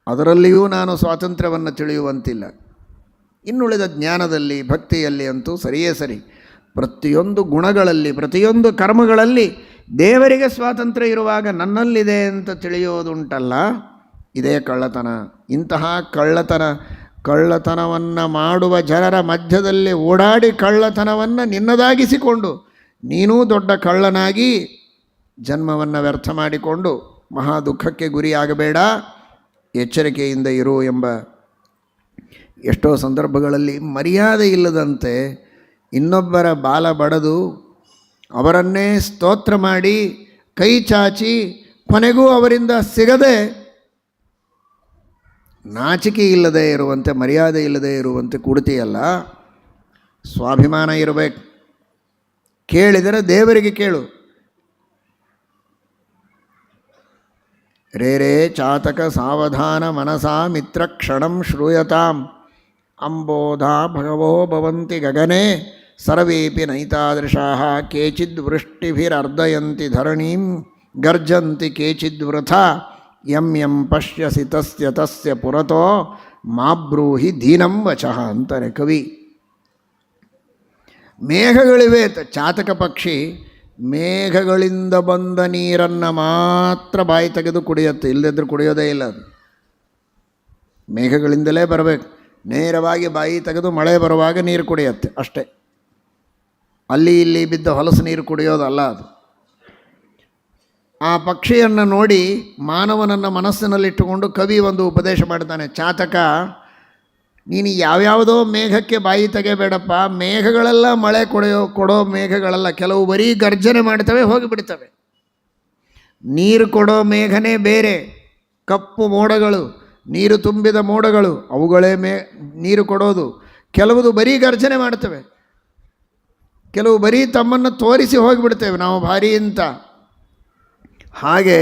ಅದರಲ್ಲಿಯೂ ನಾನು ಸ್ವಾತಂತ್ರ್ಯವನ್ನು ತಿಳಿಯುವಂತಿಲ್ಲ. ಇನ್ನುಳಿದ ಜ್ಞಾನದಲ್ಲಿ, ಭಕ್ತಿಯಲ್ಲಿ ಅಂತೂ ಸರಿಯೇ ಸರಿ. ಪ್ರತಿಯೊಂದು ಗುಣಗಳಲ್ಲಿ, ಪ್ರತಿಯೊಂದು ಕರ್ಮಗಳಲ್ಲಿ ದೇವರಿಗೆ ಸ್ವಾತಂತ್ರ್ಯ ಇರುವಾಗ ನನ್ನಲ್ಲಿದೆ ಅಂತ ತಿಳಿಯೋದುಂಟಲ್ಲ, ಇದೇ ಕಳ್ಳತನ. ಇಂತಹ ಕಳ್ಳತನವನ್ನು ಮಾಡುವ ಜನರ ಮಧ್ಯದಲ್ಲಿ ಓಡಾಡಿ ಕಳ್ಳತನವನ್ನು ನಿನ್ನದಾಗಿಸಿಕೊಂಡು ನೀನೂ ದೊಡ್ಡ ಕಳ್ಳನಾಗಿ ಜನ್ಮವನ್ನು ವ್ಯರ್ಥ ಮಾಡಿಕೊಂಡು ಮಹಾ ದುಃಖಕ್ಕೆ ಗುರಿಯಾಗಬೇಡ, ಎಚ್ಚರಿಕೆಯಿಂದ ಇರು ಎಂಬ. ಎಷ್ಟೋ ಸಂದರ್ಭಗಳಲ್ಲಿ ಮರ್ಯಾದೆ ಇಲ್ಲದಂತೆ ಇನ್ನೊಬ್ಬರ ಬಾಲ ಬಡದು ಅವರನ್ನೇ ಸ್ತೋತ್ರ ಮಾಡಿ ಕೈ ಚಾಚಿ ಕೊನೆಗೂ ಅವರಿಂದ ಸಿಗದೆ ನಾಚಿಕೆ ಇಲ್ಲದೆ ಇರುವಂತೆ, ಮರ್ಯಾದೆ ಇಲ್ಲದೆ ಇರುವಂತೆ ಕೂಡ್ತೀಯಲ್ಲ. ಸ್ವಾಭಿಮಾನ ಇರಬೇಕು. ಕೇಳಿದರೆ ದೇವರಿಗೆ ಕೇಳು. ರೇ ಚಾತಕ ಸಾವಧಾನ ಮನಸಾ ಮಿತ್ರ ಕ್ಷಣಂ ಶ್ರೂಯತಾಂ ಅಂಬೋಧಾ ಭಗವೋ ಭವಂತಿ ಗಗನೆ ಸರ್ವೇಪಿ ನೈತಾದೃಶಾಃ ಕೇಚಿದ್ ವೃಷ್ಟಿಭಿರರ್ಧಯಂತಿ ಧರಣೀಂ ಗರ್ಜಂತಿ ಕೇಚಿದ್ ವೃಥಾ ಯಂ ಪಶ್ಯಸಿ ತಸ್ಯ ತಸ್ಯ ಪುರತೋ ಮಾಬ್ರೂಹಿ ದೀನಂ ವಚಃ ಅಂತಾರೆ ಕವಿ. ಮೇಘಗಳಿವೆ, ಚಾತಕ ಪಕ್ಷಿ ಮೇಘಗಳಿಂದ ಬಂದ ನೀರನ್ನು ಮಾತ್ರ ಬಾಯಿ ತೆಗೆದು ಕುಡಿಯುತ್ತೆ, ಇಲ್ಲದಿದ್ದರೂ ಕುಡಿಯೋದೇ ಇಲ್ಲ. ಅದು ಮೇಘಗಳಿಂದಲೇ ಬರಬೇಕು. ನೇರವಾಗಿ ಬಾಯಿ ತೆಗೆದು ಮಳೆ ಬರುವಾಗ ನೀರು ಕುಡಿಯುತ್ತೆ ಅಷ್ಟೇ. ಅಲ್ಲಿ ಇಲ್ಲಿ ಬಿದ್ದ ಹೊಲಸು ನೀರು ಕುಡಿಯೋದಲ್ಲ ಅದು. ಆ ಪಕ್ಷಿಯನ್ನು ನೋಡಿ ಮಾನವನನ್ನು ಮನಸ್ಸಿನಲ್ಲಿಟ್ಟುಕೊಂಡು ಕವಿ ಒಂದು ಉಪದೇಶ ಮಾಡ್ತಾನೆ. ಚಾತಕ, ನೀನು ಯಾವ್ಯಾವುದೋ ಮೇಘಕ್ಕೆ ಬಾಯಿ ತೆಗೆಬೇಡಪ್ಪ. ಮೇಘಗಳೆಲ್ಲ ಮಳೆ ಕೊಡೋ ಮೇಘಗಳೆಲ್ಲ. ಕೆಲವು ಬರೀ ಗರ್ಜನೆ ಮಾಡ್ತವೆ, ಹೋಗಿಬಿಡ್ತವೆ. ನೀರು ಕೊಡೋ ಮೇಘನೇ ಬೇರೆ. ಕಪ್ಪು ಮೋಡಗಳು, ನೀರು ತುಂಬಿದ ಮೋಡಗಳು, ಅವುಗಳೇ ನೀರು ಕೊಡೋದು. ಕೆಲವುದು ಬರೀ ಗರ್ಜನೆ ಮಾಡ್ತವೆ, ಕೆಲವು ಬರೀ ತಮ್ಮನ್ನು ತೋರಿಸಿ ಹೋಗಿಬಿಡ್ತೇವೆ ನಾವು ಭಾರಿ ಅಂತ. ಹಾಗೆ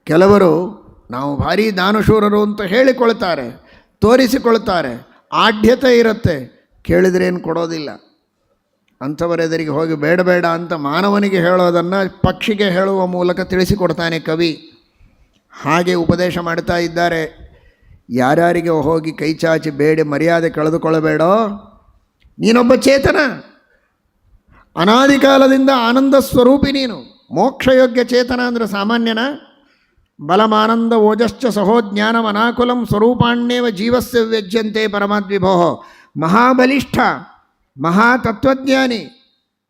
ಕೆಲವರು ನಾವು ಭಾರಿ ದಾನಶೂರರು ಅಂತ ಹೇಳಿಕೊಳ್ತಾರೆ, ತೋರಿಸಿಕೊಳ್ತಾರೆ. ಆಢ್ಯತೆ ಇರುತ್ತೆ, ಕೇಳಿದ್ರೇನು ಕೊಡೋದಿಲ್ಲ. ಅಂಥವರೆದುರಿಗೆ ಹೋಗಿ ಬೇಡ ಅಂತ ಮಾನವನಿಗೆ ಹೇಳೋದನ್ನು ಪಕ್ಷಿಗೆ ಹೇಳುವ ಮೂಲಕ ತಿಳಿಸಿಕೊಡ್ತಾನೆ ಕವಿ. ಹಾಗೆ ಉಪದೇಶ ಮಾಡ್ತಾ ಇದ್ದಾರೆ. ಯಾರ್ಯಾರಿಗೆ ಹೋಗಿ ಕೈ ಚಾಚಿ ಬೇಡಿ ಮರ್ಯಾದೆ ಕಳೆದುಕೊಳ್ಳಬೇಡೋ. ನೀನೊಬ್ಬ ಚೇತನ, ಅನಾದಿ ಕಾಲದಿಂದ ಆನಂದ ಸ್ವರೂಪಿ ನೀನು. ಮೋಕ್ಷಯೋಗ್ಯ ಚೇತನ ಅಂದರೆ ಸಾಮಾನ್ಯನ? ಬಲಮಾನಂದ ಓಜಶ್ಚ ಸಹೋಜ್ಞಾನಂ ಅನಾಕುಲಂ ಸ್ವರೂಪಾಣ್ಯೇವ ಜೀವಸ್ಯ ವ್ಯಜ್ಯಂತೆ ಪರಮಾದ್ವಿಭೋ. ಮಹಾಬಲಿಷ್ಠ, ಮಹಾತತ್ವಜ್ಞಾನಿ,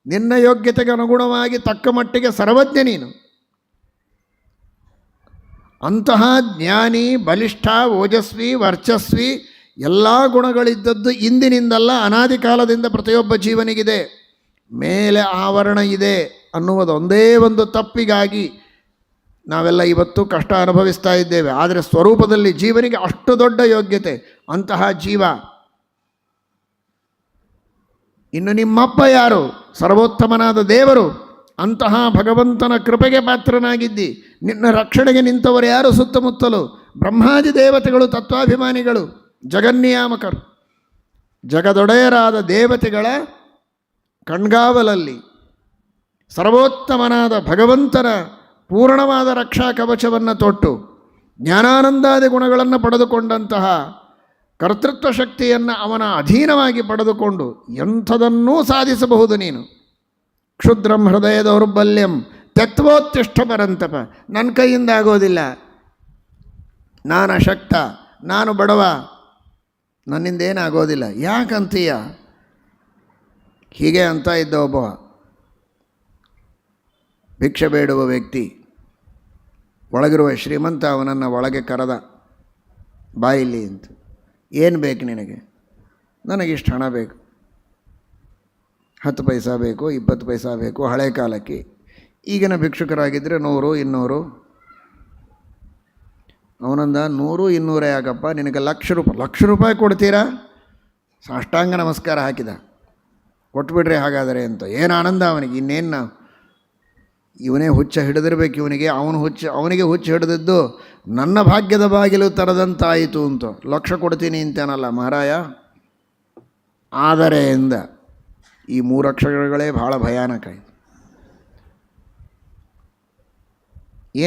ನಿನ್ನ ಯೋಗ್ಯತೆಗೆ ಅನುಗುಣವಾಗಿ ತಕ್ಕ ಮಟ್ಟಿಗೆ ಸರ್ವಜ್ಞ ನೀನು. ಅಂತಹ ಜ್ಞಾನಿ, ಬಲಿಷ್ಠ, ಓಜಸ್ವಿ, ವರ್ಚಸ್ವಿ ಎಲ್ಲ ಗುಣಗಳಿದ್ದದ್ದು ಇಂದಿನಿಂದಲ್ಲ, ಅನಾದಿ ಕಾಲದಿಂದ ಪ್ರತಿಯೊಬ್ಬ ಜೀವನಿಗಿದೆ. ಮೇಲೆ ಆವರಣ ಇದೆ ಅನ್ನುವುದೊಂದೇ ಒಂದು ತಪ್ಪಿಗಾಗಿ ನಾವೆಲ್ಲ ಇವತ್ತು ಕಷ್ಟ ಅನುಭವಿಸ್ತಾ ಇದ್ದೇವೆ. ಆದರೆ ಸ್ವರೂಪದಲ್ಲಿ ಜೀವನಿಗೆ ಅಷ್ಟು ದೊಡ್ಡ ಯೋಗ್ಯತೆ. ಅಂತಹ ಜೀವ. ಇನ್ನು ನಿಮ್ಮಪ್ಪ ಯಾರು? ಸರ್ವೋತ್ತಮನಾದ ದೇವರು. ಅಂತಹ ಭಗವಂತನ ಕೃಪೆಗೆ ಪಾತ್ರನಾಗಿದ್ದಿ. ನಿನ್ನ ರಕ್ಷಣೆಗೆ ನಿಂತವರು ಯಾರು ಸುತ್ತಮುತ್ತಲು? ಬ್ರಹ್ಮಾದಿ ದೇವತೆಗಳು, ತತ್ವಾಭಿಮಾನಿಗಳು, ಜಗನ್ನಿಯಾಮಕರು, ಜಗದೊಡೆಯರಾದ ದೇವತೆಗಳ ಕಣ್ಗಾವಲಲ್ಲಿ ಸರ್ವೋತ್ತಮನಾದ ಭಗವಂತನ ಪೂರ್ಣವಾದ ರಕ್ಷಾ ಕವಚವನ್ನು ತೊಟ್ಟು ಜ್ಞಾನಾನಂದಾದಿ ಗುಣಗಳನ್ನು ಪಡೆದುಕೊಂಡಂತಹ ಕರ್ತೃತ್ವ ಶಕ್ತಿಯನ್ನು ಅವನ ಅಧೀನವಾಗಿ ಪಡೆದುಕೊಂಡು ಎಂಥದನ್ನೂ ಸಾಧಿಸಬಹುದು ನೀನು. ಕ್ಷುದ್ರಂ ಹೃದಯ ದೌರ್ಬಲ್ಯಂ ತ್ಯಕ್ತವೋತ್ತಿಷ್ಠ ಪರಂತಪ. ನನ್ನ ಕೈಯಿಂದ ಆಗೋದಿಲ್ಲ, ನಾನು ಅಶಕ್ತ, ನಾನು ಬಡವ, ನನ್ನಿಂದ ಏನಾಗೋದಿಲ್ಲ. ಯಾಕಂತೀಯ? ಹೀಗೆ ಅಂತ ಇದ್ದ ಒಬ್ಬ ಭಿಕ್ಷೆ ಬೇಡುವ ವ್ಯಕ್ತಿ, ಒಳಗಿರುವ ಶ್ರೀಮಂತ ಅವನನ್ನು ಒಳಗೆ ಕರೆದ, ಬಾಯಿಲಿ ಅಂತ. ಏನು ಬೇಕು ನಿನಗೆ? ನನಗಿಷ್ಟು ಹಣ ಬೇಕು, 10 ಪೈಸಾ ಬೇಕು, 20 ಪೈಸಾ ಬೇಕು, ಹಳೆ ಕಾಲಕ್ಕೆ. ಈಗಿನ ಭಿಕ್ಷುಕರಾಗಿದ್ದರೆ 100, 200. ಅವನಂದ 100, 200 ಯಾಕಪ್ಪ, ನಿನಗೆ ಲಕ್ಷ ರೂಪಾಯಿ ಕೊಡ್ತೀರಾ? ಸಾಷ್ಟಾಂಗ ನಮಸ್ಕಾರ ಹಾಕಿದ. ಕೊಟ್ಬಿಡ್ರಿ ಹಾಗಾದರೆ ಅಂತ. ಏನು ಆನಂದ ಅವನಿಗೆ. ಇನ್ನೇನು ನಾವು ಇವನೇ ಹುಚ್ಚ ಹಿಡಿದಿರ್ಬೇಕು ಇವನಿಗೆ. ಅವನಿಗೆ ಹುಚ್ಚ ಹಿಡಿದಿದ್ದು ನನ್ನ ಭಾಗ್ಯದ ಬಾಗಿಲು ತರದಂತಾಯಿತು ಅಂತ. 1,00,000 ಕೊಡ್ತೀನಿ ಅಂತೇನಲ್ಲ ಮಹಾರಾಯ. ಆದರೆ ಎಂದ. ಈ 3 ಅಕ್ಷರಗಳೇ ಭಾಳ ಭಯಾನಕ.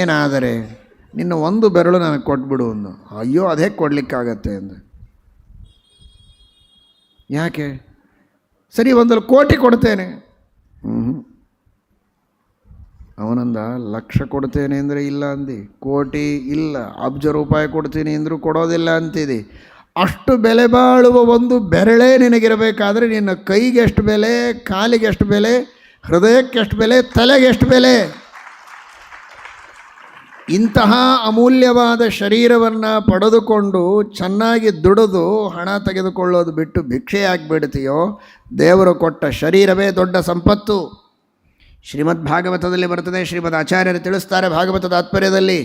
ಏನಾದರೆ? ನಿನ್ನ ಒಂದು ಬೆರಳು ನನಗೆ ಕೊಟ್ಬಿಡು ಅಂದು. ಅಯ್ಯೋ ಅದೇ ಕೊಡಲಿಕ್ಕಾಗತ್ತೆ ಅಂದ. ಯಾಕೆ? ಸರಿ, 1 ಕೋಟಿ ಕೊಡ್ತೇನೆ. ಅವನಂದ 1,00,000 ಕೊಡ್ತೇನೆ ಅಂದರೆ ಇಲ್ಲ ಅಂದು, ಕೋಟಿ ಇಲ್ಲ, ಅಬ್ಜ ರೂಪಾಯಿ ಕೊಡ್ತೀನಿ ಅಂದರೂ ಕೊಡೋದಿಲ್ಲ ಅಂತಿದೆ. ಅಷ್ಟು ಬೆಲೆ ಬಾಳುವ ಒಂದು ಬೆರಳೇ ನಿನಗಿರಬೇಕಾದ್ರೆ ನಿನ್ನ ಕೈಗೆ ಎಷ್ಟು ಬೆಲೆ, ಕಾಲಿಗೆ ಎಷ್ಟು ಬೆಲೆ, ಹೃದಯಕ್ಕೆ ಎಷ್ಟು ಬೆಲೆ, ತಲೆಗೆ ಎಷ್ಟು ಬೆಲೆ? ಇಂತಹ ಅಮೂಲ್ಯವಾದ ಶರೀರವನ್ನು ಪಡೆದುಕೊಂಡು ಚೆನ್ನಾಗಿ ದುಡಿದು ಹಣ ತೆಗೆದುಕೊಳ್ಳೋದು ಬಿಟ್ಟು ಭಿಕ್ಷೆ ಆಗಿಬಿಡ್ತೀಯೋ? ದೇವರು ಕೊಟ್ಟ ಶರೀರವೇ ದೊಡ್ಡ ಸಂಪತ್ತು. ಶ್ರೀಮದ್ ಭಾಗವತದಲ್ಲಿ ಬರ್ತದೆ, ಶ್ರೀಮದ್ ಆಚಾರ್ಯರು ತಿಳಿಸ್ತಾರೆ ಭಾಗವತದ ತಾತ್ಪರ್ಯದಲ್ಲಿ,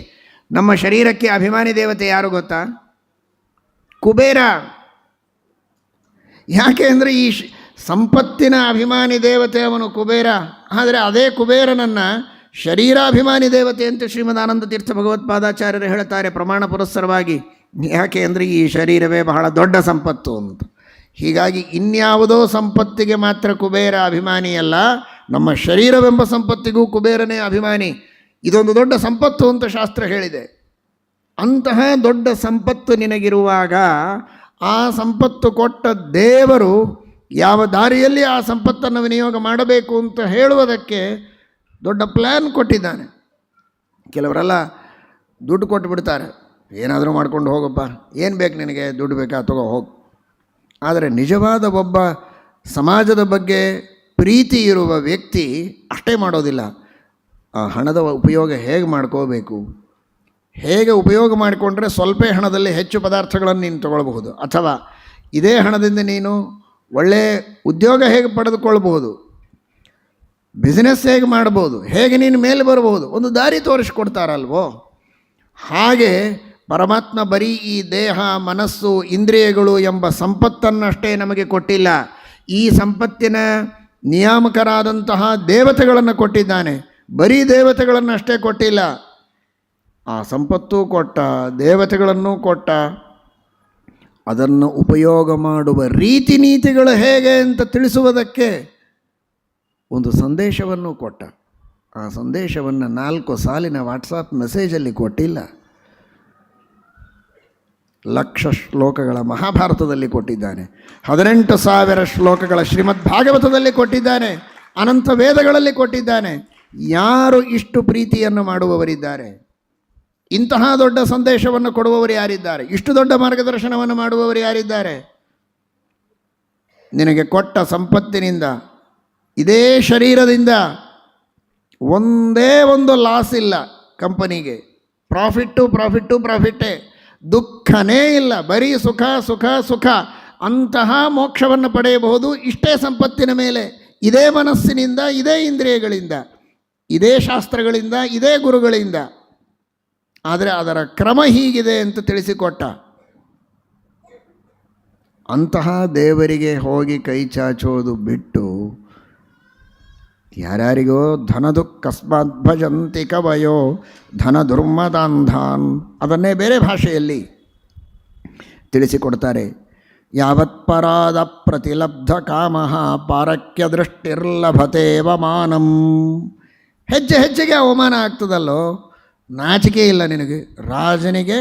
ನಮ್ಮ ಶರೀರಕ್ಕೆ ಅಭಿಮಾನಿ ದೇವತೆ ಯಾರು ಗೊತ್ತಾ? ಕುಬೇರ. ಯಾಕೆ ಅಂದರೆ ಈ ಸಂಪತ್ತಿನ ಅಭಿಮಾನಿ ದೇವತೆ ಅವನು ಕುಬೇರ. ಆದರೆ ಅದೇ ಕುಬೇರನನ್ನು ಶರೀರಾಭಿಮಾನಿ ದೇವತೆ ಅಂತ ಶ್ರೀಮದ್ ಆನಂದ ತೀರ್ಥ ಭಗವತ್ಪಾದಾಚಾರ್ಯರು ಹೇಳ್ತಾರೆ ಪ್ರಮಾಣ ಪುರಸ್ಸರವಾಗಿ. ಯಾಕೆ ಅಂದರೆ ಈ ಶರೀರವೇ ಬಹಳ ದೊಡ್ಡ ಸಂಪತ್ತು ಅಂತ. ಹೀಗಾಗಿ ಇನ್ಯಾವುದೋ ಸಂಪತ್ತಿಗೆ ಮಾತ್ರ ಕುಬೇರ ಅಭಿಮಾನಿಯಲ್ಲ, ನಮ್ಮ ಶರೀರವೆಂಬ ಸಂಪತ್ತಿಗೂ ಕುಬೇರನೇ ಅಭಿಮಾನಿ. ಇದೊಂದು ದೊಡ್ಡ ಸಂಪತ್ತು ಅಂತ ಶಾಸ್ತ್ರ ಹೇಳಿದೆ. ಅಂತಹ ದೊಡ್ಡ ಸಂಪತ್ತು ನಿನಗಿರುವಾಗ ಆ ಸಂಪತ್ತು ಕೊಟ್ಟ ದೇವರು ಯಾವ ದಾರಿಯಲ್ಲಿ ಆ ಸಂಪತ್ತನ್ನು ವಿನಿಯೋಗ ಮಾಡಬೇಕು ಅಂತ ಹೇಳುವುದಕ್ಕೆ ದೊಡ್ಡ ಪ್ಲ್ಯಾನ್ ಕೊಟ್ಟಿದ್ದಾನೆ. ಕೆಲವರೆಲ್ಲ ದುಡ್ಡು ಕೊಟ್ಟು ಬಿಡ್ತಾರೆ, ಏನಾದರೂ ಮಾಡ್ಕೊಂಡು ಹೋಗಪ್ಪ, ಏನು ಬೇಕು ನಿನಗೆ, ದುಡ್ಡು ಬೇಕಾ ತಗೋ ಹೋಗು. ಆದರೆ ನಿಜವಾದ ಒಬ್ಬ ಸಮಾಜದ ಬಗ್ಗೆ ಪ್ರೀತಿ ಇರುವ ವ್ಯಕ್ತಿ ಅಷ್ಟೇ ಮಾಡೋದಿಲ್ಲ. ಆ ಹಣದ ಉಪಯೋಗ ಹೇಗೆ ಮಾಡ್ಕೋಬೇಕು, ಹೇಗೆ ಉಪಯೋಗ ಮಾಡಿಕೊಂಡ್ರೆ ಸ್ವಲ್ಪ ಹಣದಲ್ಲಿ ಹೆಚ್ಚು ಪದಾರ್ಥಗಳನ್ನು ನೀನು ತಗೊಳ್ಬಹುದು, ಅಥವಾ ಇದೇ ಹಣದಿಂದ ನೀನು ಒಳ್ಳೆಯ ಉದ್ಯೋಗ ಹೇಗೆ ಪಡೆದುಕೊಳ್ಬಹುದು, ಬಿಸ್ನೆಸ್ ಹೇಗೆ ಮಾಡ್ಬೋದು, ಹೇಗೆ ನೀನು ಮೇಲೆ ಬರ್ಬೋದು, ಒಂದು ದಾರಿ ತೋರಿಸ್ಕೊಡ್ತಾರಲ್ವೋ. ಹಾಗೆ ಪರಮಾತ್ಮ ಬರೀ ಈ ದೇಹ, ಮನಸ್ಸು, ಇಂದ್ರಿಯಗಳು ಎಂಬ ಸಂಪತ್ತನ್ನಷ್ಟೇ ನಮಗೆ ಕೊಟ್ಟಿಲ್ಲ, ಈ ಸಂಪತ್ತಿನ ನಿಯಾಮಕರಾದಂತಹ ದೇವತೆಗಳನ್ನು ಕೊಟ್ಟಿದ್ದಾನೆ. ಬರೀ ದೇವತೆಗಳನ್ನಷ್ಟೇ ಕೊಟ್ಟಿಲ್ಲ, ಆ ಸಂಪತ್ತು ಕೊಟ್ಟ, ದೇವತೆಗಳನ್ನು ಕೊಟ್ಟ, ಅದನ್ನು ಉಪಯೋಗ ಮಾಡುವ ರೀತಿ ನೀತಿಗಳು ಹೇಗೆ ಅಂತ ತಿಳಿಸುವುದಕ್ಕೆ ಒಂದು ಸಂದೇಶವನ್ನು ಕೊಟ್ಟ. ಆ ಸಂದೇಶವನ್ನು 4 ಸಾಲಿನ ವಾಟ್ಸಾಪ್ ಮೆಸೇಜಲ್ಲಿ ಕೊಟ್ಟಿಲ್ಲ, 1,00,000 ಶ್ಲೋಕಗಳ ಮಹಾಭಾರತದಲ್ಲಿ ಕೊಟ್ಟಿದ್ದಾನೆ, 18,000 ಶ್ಲೋಕಗಳ ಶ್ರೀಮದ್ ಭಾಗವತದಲ್ಲಿ ಕೊಟ್ಟಿದ್ದಾನೆ, ಅನಂತ ವೇದಗಳಲ್ಲಿ ಕೊಟ್ಟಿದ್ದಾನೆ. ಯಾರು ಇಷ್ಟು ಪ್ರೀತಿಯನ್ನು ಮಾಡುವವರಿದ್ದಾರೆ? ಇಂತಹ ದೊಡ್ಡ ಸಂದೇಶವನ್ನು ಕೊಡುವವರು ಯಾರಿದ್ದಾರೆ? ಇಷ್ಟು ದೊಡ್ಡ ಮಾರ್ಗದರ್ಶನವನ್ನು ಮಾಡುವವರು ಯಾರಿದ್ದಾರೆ? ನಿನಗೆ ಕೊಟ್ಟ ಸಂಪತ್ತಿನಿಂದ, ಇದೇ ಶರೀರದಿಂದ ಒಂದೇ ಒಂದು ಲಾಸ್ ಇಲ್ಲ ಕಂಪನಿಗೆ. ಪ್ರಾಫಿಟ್ಟೇ, ದುಃಖನೇ ಇಲ್ಲ, ಬರೀ ಸುಖ ಸುಖ ಸುಖ. ಅಂತಹ ಮೋಕ್ಷವನ್ನು ಪಡೆಯಬಹುದು ಇಷ್ಟೇ ಸಂಪತ್ತಿನ ಮೇಲೆ, ಇದೇ ಮನಸ್ಸಿನಿಂದ, ಇದೇ ಇಂದ್ರಿಯಗಳಿಂದ, ಇದೇ ಶಾಸ್ತ್ರಗಳಿಂದ, ಇದೇ ಗುರುಗಳಿಂದ. ಆದರೆ ಅದರ ಕ್ರಮ ಹೀಗಿದೆ ಅಂತ ತಿಳಿಸಿಕೊಟ್ಟ. ಅಂತಹ ದೇವರಿಗೆ ಹೋಗಿ ಕೈ ಚಾಚೋದು ಬಿಟ್ಟು ಯಾರ್ಯಾರಿಗೋ ಧನದುಃಖಸ್ಮಾತ್ ಭಜಂತಿ ಕವಯೋ ಧನ ದುರ್ಮದಾಂಧಾನ್, ಅದನ್ನೇ ಬೇರೆ ಭಾಷೆಯಲ್ಲಿ ತಿಳಿಸಿಕೊಡ್ತಾರೆ. ಯಾವತ್ಪರಾದ ಪ್ರತಿಲಬ್ಧ ಕಾಮಃ ಪಾರಕ್ಯ ದೃಷ್ಟಿರ್ಲಭತೇವ ಮಾನಂ. ಹೆಜ್ಜೆ ಹೆಜ್ಜೆಗೆ ಅವಮಾನ ಆಗ್ತದಲ್ಲೋ. ನಾಚಿಕೆ ಇಲ್ಲ ನಿನಗೆ. ರಾಜನಿಗೆ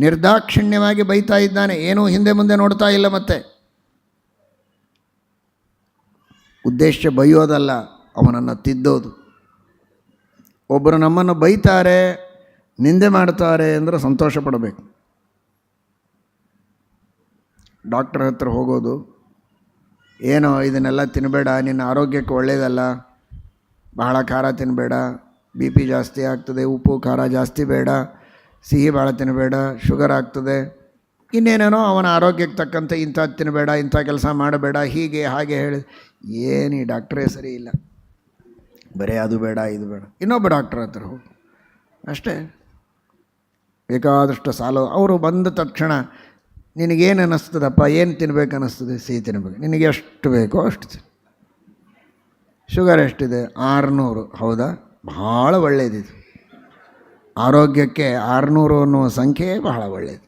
ನಿರ್ದಾಕ್ಷಿಣ್ಯವಾಗಿ ಬೈತಾ ಇದ್ದಾನೆ, ಏನೂ ಹಿಂದೆ ಮುಂದೆ ನೋಡ್ತಾ ಇಲ್ಲ. ಮತ್ತೆ ಉದ್ದೇಶ ಬೈಯೋದಲ್ಲ, ಅವನನ್ನು ತಿದ್ದೋದು. ಒಬ್ಬರು ನಮ್ಮನ್ನು ಬೈತಾರೆ, ನಿಂದೆ ಮಾಡ್ತಾರೆ ಅಂದರೆ ಸಂತೋಷ ಪಡಬೇಕು. ಡಾಕ್ಟರ್ ಹತ್ರ ಹೋಗೋದು, ಏನೋ ಇದನ್ನೆಲ್ಲ ತಿನ್ನಬೇಡ, ನಿನ್ನ ಆರೋಗ್ಯಕ್ಕೆ ಒಳ್ಳೆಯದಲ್ಲ, ಬಹಳ ಖಾರ ತಿನ್ನಬೇಡ, ಬಿ ಪಿ ಜಾಸ್ತಿ ಆಗ್ತದೆ, ಉಪ್ಪು ಖಾರ ಜಾಸ್ತಿ ಬೇಡ, ಸಿಹಿ ಭಾಳ ತಿನ್ನಬೇಡ, ಶುಗರ್ ಆಗ್ತದೆ, ಇನ್ನೇನೇನೋ ಅವನ ಆರೋಗ್ಯಕ್ಕೆ ತಕ್ಕಂತೆ ಇಂಥದ್ದು ತಿನ್ನಬೇಡ, ಇಂಥ ಕೆಲಸ ಮಾಡಬೇಡ, ಹೀಗೆ ಹಾಗೆ ಹೇಳಿ. ಏನು ಈ ಡಾಕ್ಟ್ರೇ ಸರಿ ಇಲ್ಲ, ಬರೀ ಅದು ಬೇಡ ಇದು ಬೇಡ. ಇನ್ನೊಬ್ಬ ಡಾಕ್ಟ್ರ್ ಹತ್ರ ಹೋಗಿ ಅಷ್ಟೇ, ಬೇಕಾದಷ್ಟು ಸಾಲು. ಅವರು ಬಂದ ತಕ್ಷಣ ನಿನಗೇನು ಅನ್ನಿಸ್ತದಪ್ಪ, ಏನು ತಿನ್ಬೇಕು ಅನ್ನಿಸ್ತದೆ? ಸಿಹಿ ತಿನ್ನಬೇಕು. ನಿನಗೆ ಎಷ್ಟು ಬೇಕೋ ಅಷ್ಟು ತಿನ್ನು. ಶುಗರ್ ಎಷ್ಟಿದೆ? 600. ಹೌದಾ? ಭಾಳ ಒಳ್ಳೆಯದಿದೆ. ಆರೋಗ್ಯಕ್ಕೆ 600 ಅನ್ನುವ ಸಂಖ್ಯೆ ಬಹಳ ಒಳ್ಳೆಯದು.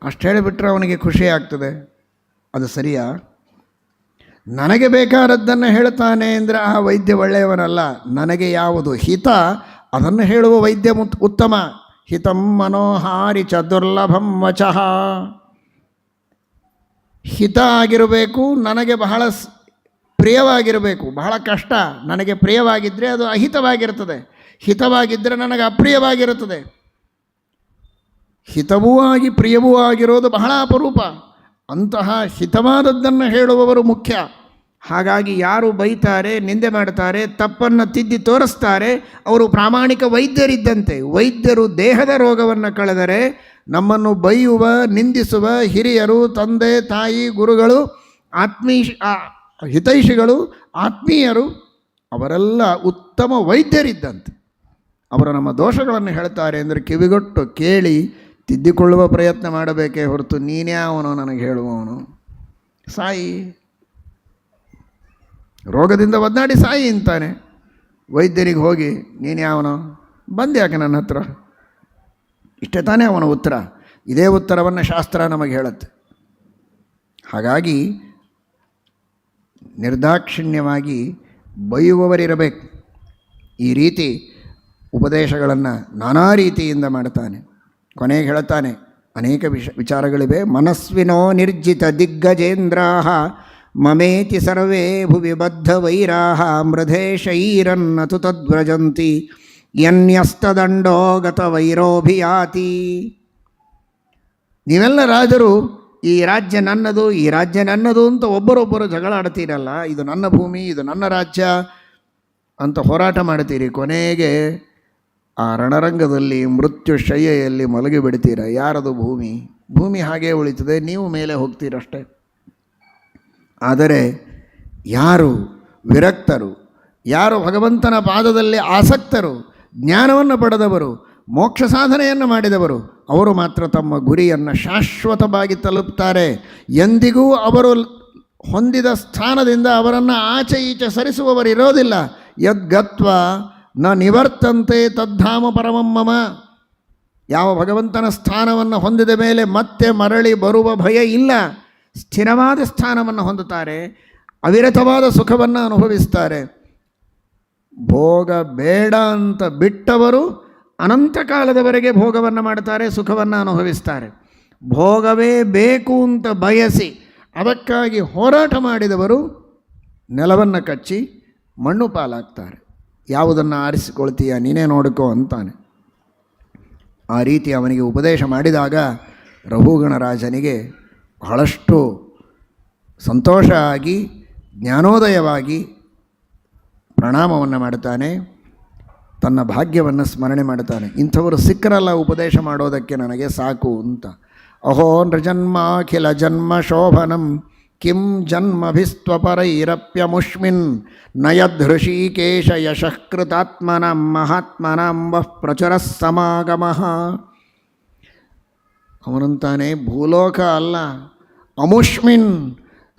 ಅಷ್ಟು ಹೇಳಿಬಿಟ್ರೆ ಅವನಿಗೆ ಖುಷಿ ಆಗ್ತದೆ. ಅದು ಸರಿಯಾ? ನನಗೆ ಬೇಕಾದದ್ದನ್ನು ಹೇಳ್ತಾನೆ ಅಂದರೆ ಆ ವೈದ್ಯ ಒಳ್ಳೆಯವನಲ್ಲ. ನನಗೆ ಯಾವುದು ಹಿತ ಅದನ್ನು ಹೇಳುವ ವೈದ್ಯ ಉತ್ತಮ. ಹಿತಂ ಮನೋಹಾರಿ ಚ ದುರ್ಲಭಂ ವಚಃ. ಹಿತ ಆಗಿರಬೇಕು, ನನಗೆ ಬಹಳ ಪ್ರಿಯವಾಗಿರಬೇಕು. ಬಹಳ ಕಷ್ಟ, ನನಗೆ ಪ್ರಿಯವಾಗಿದ್ದರೆ ಅದು ಅಹಿತವಾಗಿರ್ತದೆ, ಹಿತವಾಗಿದ್ದರೆ ನನಗೆ ಅಪ್ರಿಯವಾಗಿರುತ್ತದೆ. ಹಿತವೂ ಆಗಿ ಪ್ರಿಯವೂ ಆಗಿರೋದು ಬಹಳ ಅಪರೂಪ. ಅಂತಹ ಹಿತವಾದದ್ದನ್ನು ಹೇಳುವವರು ಮುಖ್ಯ. ಹಾಗಾಗಿ ಯಾರು ಬೈತಾರೆ, ನಿಂದೆ ಮಾಡ್ತಾರೆ, ತಪ್ಪನ್ನು ತಿದ್ದಿ ತೋರಿಸ್ತಾರೆ, ಅವರು ಪ್ರಾಮಾಣಿಕ ವೈದ್ಯರಿದ್ದಂತೆ. ವೈದ್ಯರು ದೇಹದ ರೋಗವನ್ನು ಕಳೆದರೆ, ನಮ್ಮನ್ನು ಬೈಯುವ ನಿಂದಿಸುವ ಹಿರಿಯರು, ತಂದೆ ತಾಯಿ, ಗುರುಗಳು, ಹಿತೈಷಿಗಳು, ಆತ್ಮೀಯರು, ಅವರೆಲ್ಲ ಉತ್ತಮ ವೈದ್ಯರಿದ್ದಂತೆ. ಅವರು ನಮ್ಮ ದೋಷಗಳನ್ನು ಹೇಳ್ತಾರೆ ಅಂದರೆ ಕಿವಿಗೊಟ್ಟು ಕೇಳಿ ತಿದ್ದಿಕೊಳ್ಳುವ ಪ್ರಯತ್ನ ಮಾಡಬೇಕೇ ಹೊರತು ನೀನ್ಯಾವನೋ ನನಗೆ ಹೇಳುವವನು, ಸಾಯಿ, ರೋಗದಿಂದ ಒದ್ದಾಡಿ ಸಾಯಿ ಅಂತಾನೆ. ವೈದ್ಯರಿಗೆ ಹೋಗಿ ನೀನ್ಯಾವನೋ, ಬಂದ್ಯಾಕೆ ನನ್ನ ಹತ್ರ? ಇಷ್ಟೇ ತಾನೇ ಅವನ ಉತ್ತರ. ಇದೇ ಉತ್ತರವನ್ನು ಶಾಸ್ತ್ರ ನಮಗೆ ಹೇಳುತ್ತೆ. ಹಾಗಾಗಿ ನಿರ್ದಾಕ್ಷಿಣ್ಯವಾಗಿ ಬೈಯುವವರಿರಬೇಕು. ಈ ರೀತಿ ಉಪದೇಶಗಳನ್ನು ನಾನಾ ರೀತಿಯಿಂದ ಮಾಡ್ತಾನೆ. ಕೊನೆಗೆ ಹೇಳ್ತಾನೆ, ಅನೇಕ ವಿಚಾರಗಳಿವೆ. ಮನಸ್ವಿನೋ ನಿರ್ಜಿತ ದಿಗ್ಗಜೇಂದ್ರಾಹ ಮಮೇತಿ ಸರ್ವೇ ಭುವಿ ಬದ್ಧ ವೈರಾಹ ಮೃಧೇಶೈರನ್ನತು ತದ್ವ್ರಜಂತಿ ಯನ್ಯಸ್ತದಂಡೋ ಗತ ವೈರೋಭಿಯಾತಿ. ನೀವೆಲ್ಲ ರಾಜರು ಈ ರಾಜ್ಯ ನನ್ನದು, ಈ ರಾಜ್ಯ ನನ್ನದು ಅಂತ ಒಬ್ಬರೊಬ್ಬರು ಜಗಳ ಆಡ್ತೀರಲ್ಲ, ಇದು ನನ್ನ ಭೂಮಿ, ಇದು ನನ್ನ ರಾಜ್ಯ ಅಂತ ಹೋರಾಟ ಮಾಡ್ತೀರಿ. ಕೊನೆಗೆ ಆ ರಣರಂಗದಲ್ಲಿ ಮೃತ್ಯು ಶಯ್ಯೆಯಲ್ಲಿ ಮಲಗಿ ಬಿಡ್ತೀರ. ಯಾರದು ಭೂಮಿ? ಭೂಮಿ ಹಾಗೇ ಉಳಿತದೆ, ನೀವು ಮೇಲೆ ಹೋಗ್ತೀರಷ್ಟೇ. ಆದರೆ ಯಾರು ವಿರಕ್ತರು, ಯಾರು ಭಗವಂತನ ಪಾದದಲ್ಲಿ ಆಸಕ್ತರು, ಜ್ಞಾನವನ್ನು ಪಡೆದವರು, ಮೋಕ್ಷ ಸಾಧನೆಯನ್ನು ಮಾಡಿದವರು, ಅವರು ಮಾತ್ರ ತಮ್ಮ ಗುರಿಯನ್ನು ಶಾಶ್ವತವಾಗಿ ತಲುಪ್ತಾರೆ. ಎಂದಿಗೂ ಅವರು ಹೊಂದಿದ ಸ್ಥಾನದಿಂದ ಅವರನ್ನು ಆಚೆ ಈಚೆ ಸರಿಸುವವರಿರೋದಿಲ್ಲ. ಯದ್ಗತ್ವ ನ ನಿವರ್ತಂತೆ ತದ್ಧಾಮ ಪರಮಮ್ಮಮ. ಯಾವ ಭಗವಂತನ ಸ್ಥಾನವನ್ನು ಹೊಂದಿದ ಮೇಲೆ ಮತ್ತೆ ಮರಳಿ ಬರುವ ಭಯ ಇಲ್ಲ. ಸ್ಥಿರವಾದ ಸ್ಥಾನವನ್ನು ಹೊಂದುತ್ತಾರೆ, ಅವಿರತವಾದ ಸುಖವನ್ನು ಅನುಭವಿಸ್ತಾರೆ. ಭೋಗ ಬೇಡ ಅಂತ ಬಿಟ್ಟವರು ಅನಂತ ಕಾಲದವರೆಗೆ ಭೋಗವನ್ನು ಮಾಡ್ತಾರೆ, ಸುಖವನ್ನು ಅನುಭವಿಸ್ತಾರೆ. ಭೋಗವೇ ಬೇಕು ಅಂತ ಬಯಸಿ ಅದಕ್ಕಾಗಿ ಹೋರಾಟ ಮಾಡಿದವರು ನೆಲವನ್ನು ಕಚ್ಚಿ ಮಣ್ಣು ಪಾಲಾಗ್ತಾರೆ. ಯಾವುದನ್ನು ಆರಿಸಿಕೊಳ್ತೀಯ, ನೀನೇ ನೋಡಿಕೋ ಅಂತಾನೆ. ಆ ರೀತಿ ಅವನಿಗೆ ಉಪದೇಶ ಮಾಡಿದಾಗ ರಘುಗಣರಾಜನಿಗೆ ಬಹಳಷ್ಟು ಸಂತೋಷ ಆಗಿ ಜ್ಞಾನೋದಯವಾಗಿ ಪ್ರಣಾಮವನ್ನು ಮಾಡ್ತಾನೆ. ತನ್ನ ಭಾಗ್ಯವನ್ನು ಸ್ಮರಣೆ ಮಾಡ್ತಾನೆ. ಇಂಥವರು ಸಿಕ್ಕರಲ್ಲ ಉಪದೇಶ ಮಾಡೋದಕ್ಕೆ, ನನಗೆ ಸಾಕು ಅಂತ. ಅಹೋ ನೃಜನ್ಮಾಖಿಲ ಜನ್ಮ ಶೋಭನಂ ಕಿಂ ಜನ್ಮಭಿಸ್ತ್ವಪರೈರಪ್ಯಮುಷ್ಮಿನ್ ನಯದೃಷೀಕೇಶ ಯಶಃಕೃತಾತ್ಮನಾಂ ಮಹಾತ್ಮನಾಂ ವಃ ಪ್ರಚುರಃ ಸಮಾಗಮಃ. ಅವನಂತಾನೆ, ಭೂಲೋಕ ಅಲ್ಲ, ಅಮುಷ್ಮಿನ್,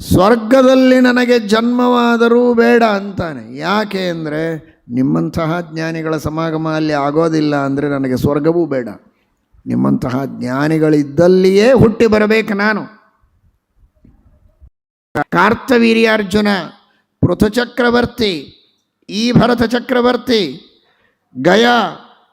ಸ್ವರ್ಗದಲ್ಲಿ ನನಗೆ ಜನ್ಮವಾದರೂ ಬೇಡ ಅಂತಾನೆ. ಯಾಕೆ ಅಂದರೆ ನಿಮ್ಮಂತಹ ಜ್ಞಾನಿಗಳ ಸಮಾಗಮ ಅಲ್ಲಿ ಆಗೋದಿಲ್ಲ ಅಂದರೆ ನನಗೆ ಸ್ವರ್ಗವೂ ಬೇಡ. ನಿಮ್ಮಂತಹ ಜ್ಞಾನಿಗಳಿದ್ದಲ್ಲಿಯೇ ಹುಟ್ಟಿ ಬರಬೇಕು ನಾನು. ಕಾರ್ತವೀರ್ಯಾರ್ಜುನ, ಪೃಥು ಚಕ್ರವರ್ತಿ, ಈ ಭರತ ಚಕ್ರವರ್ತಿ, ಗಯ,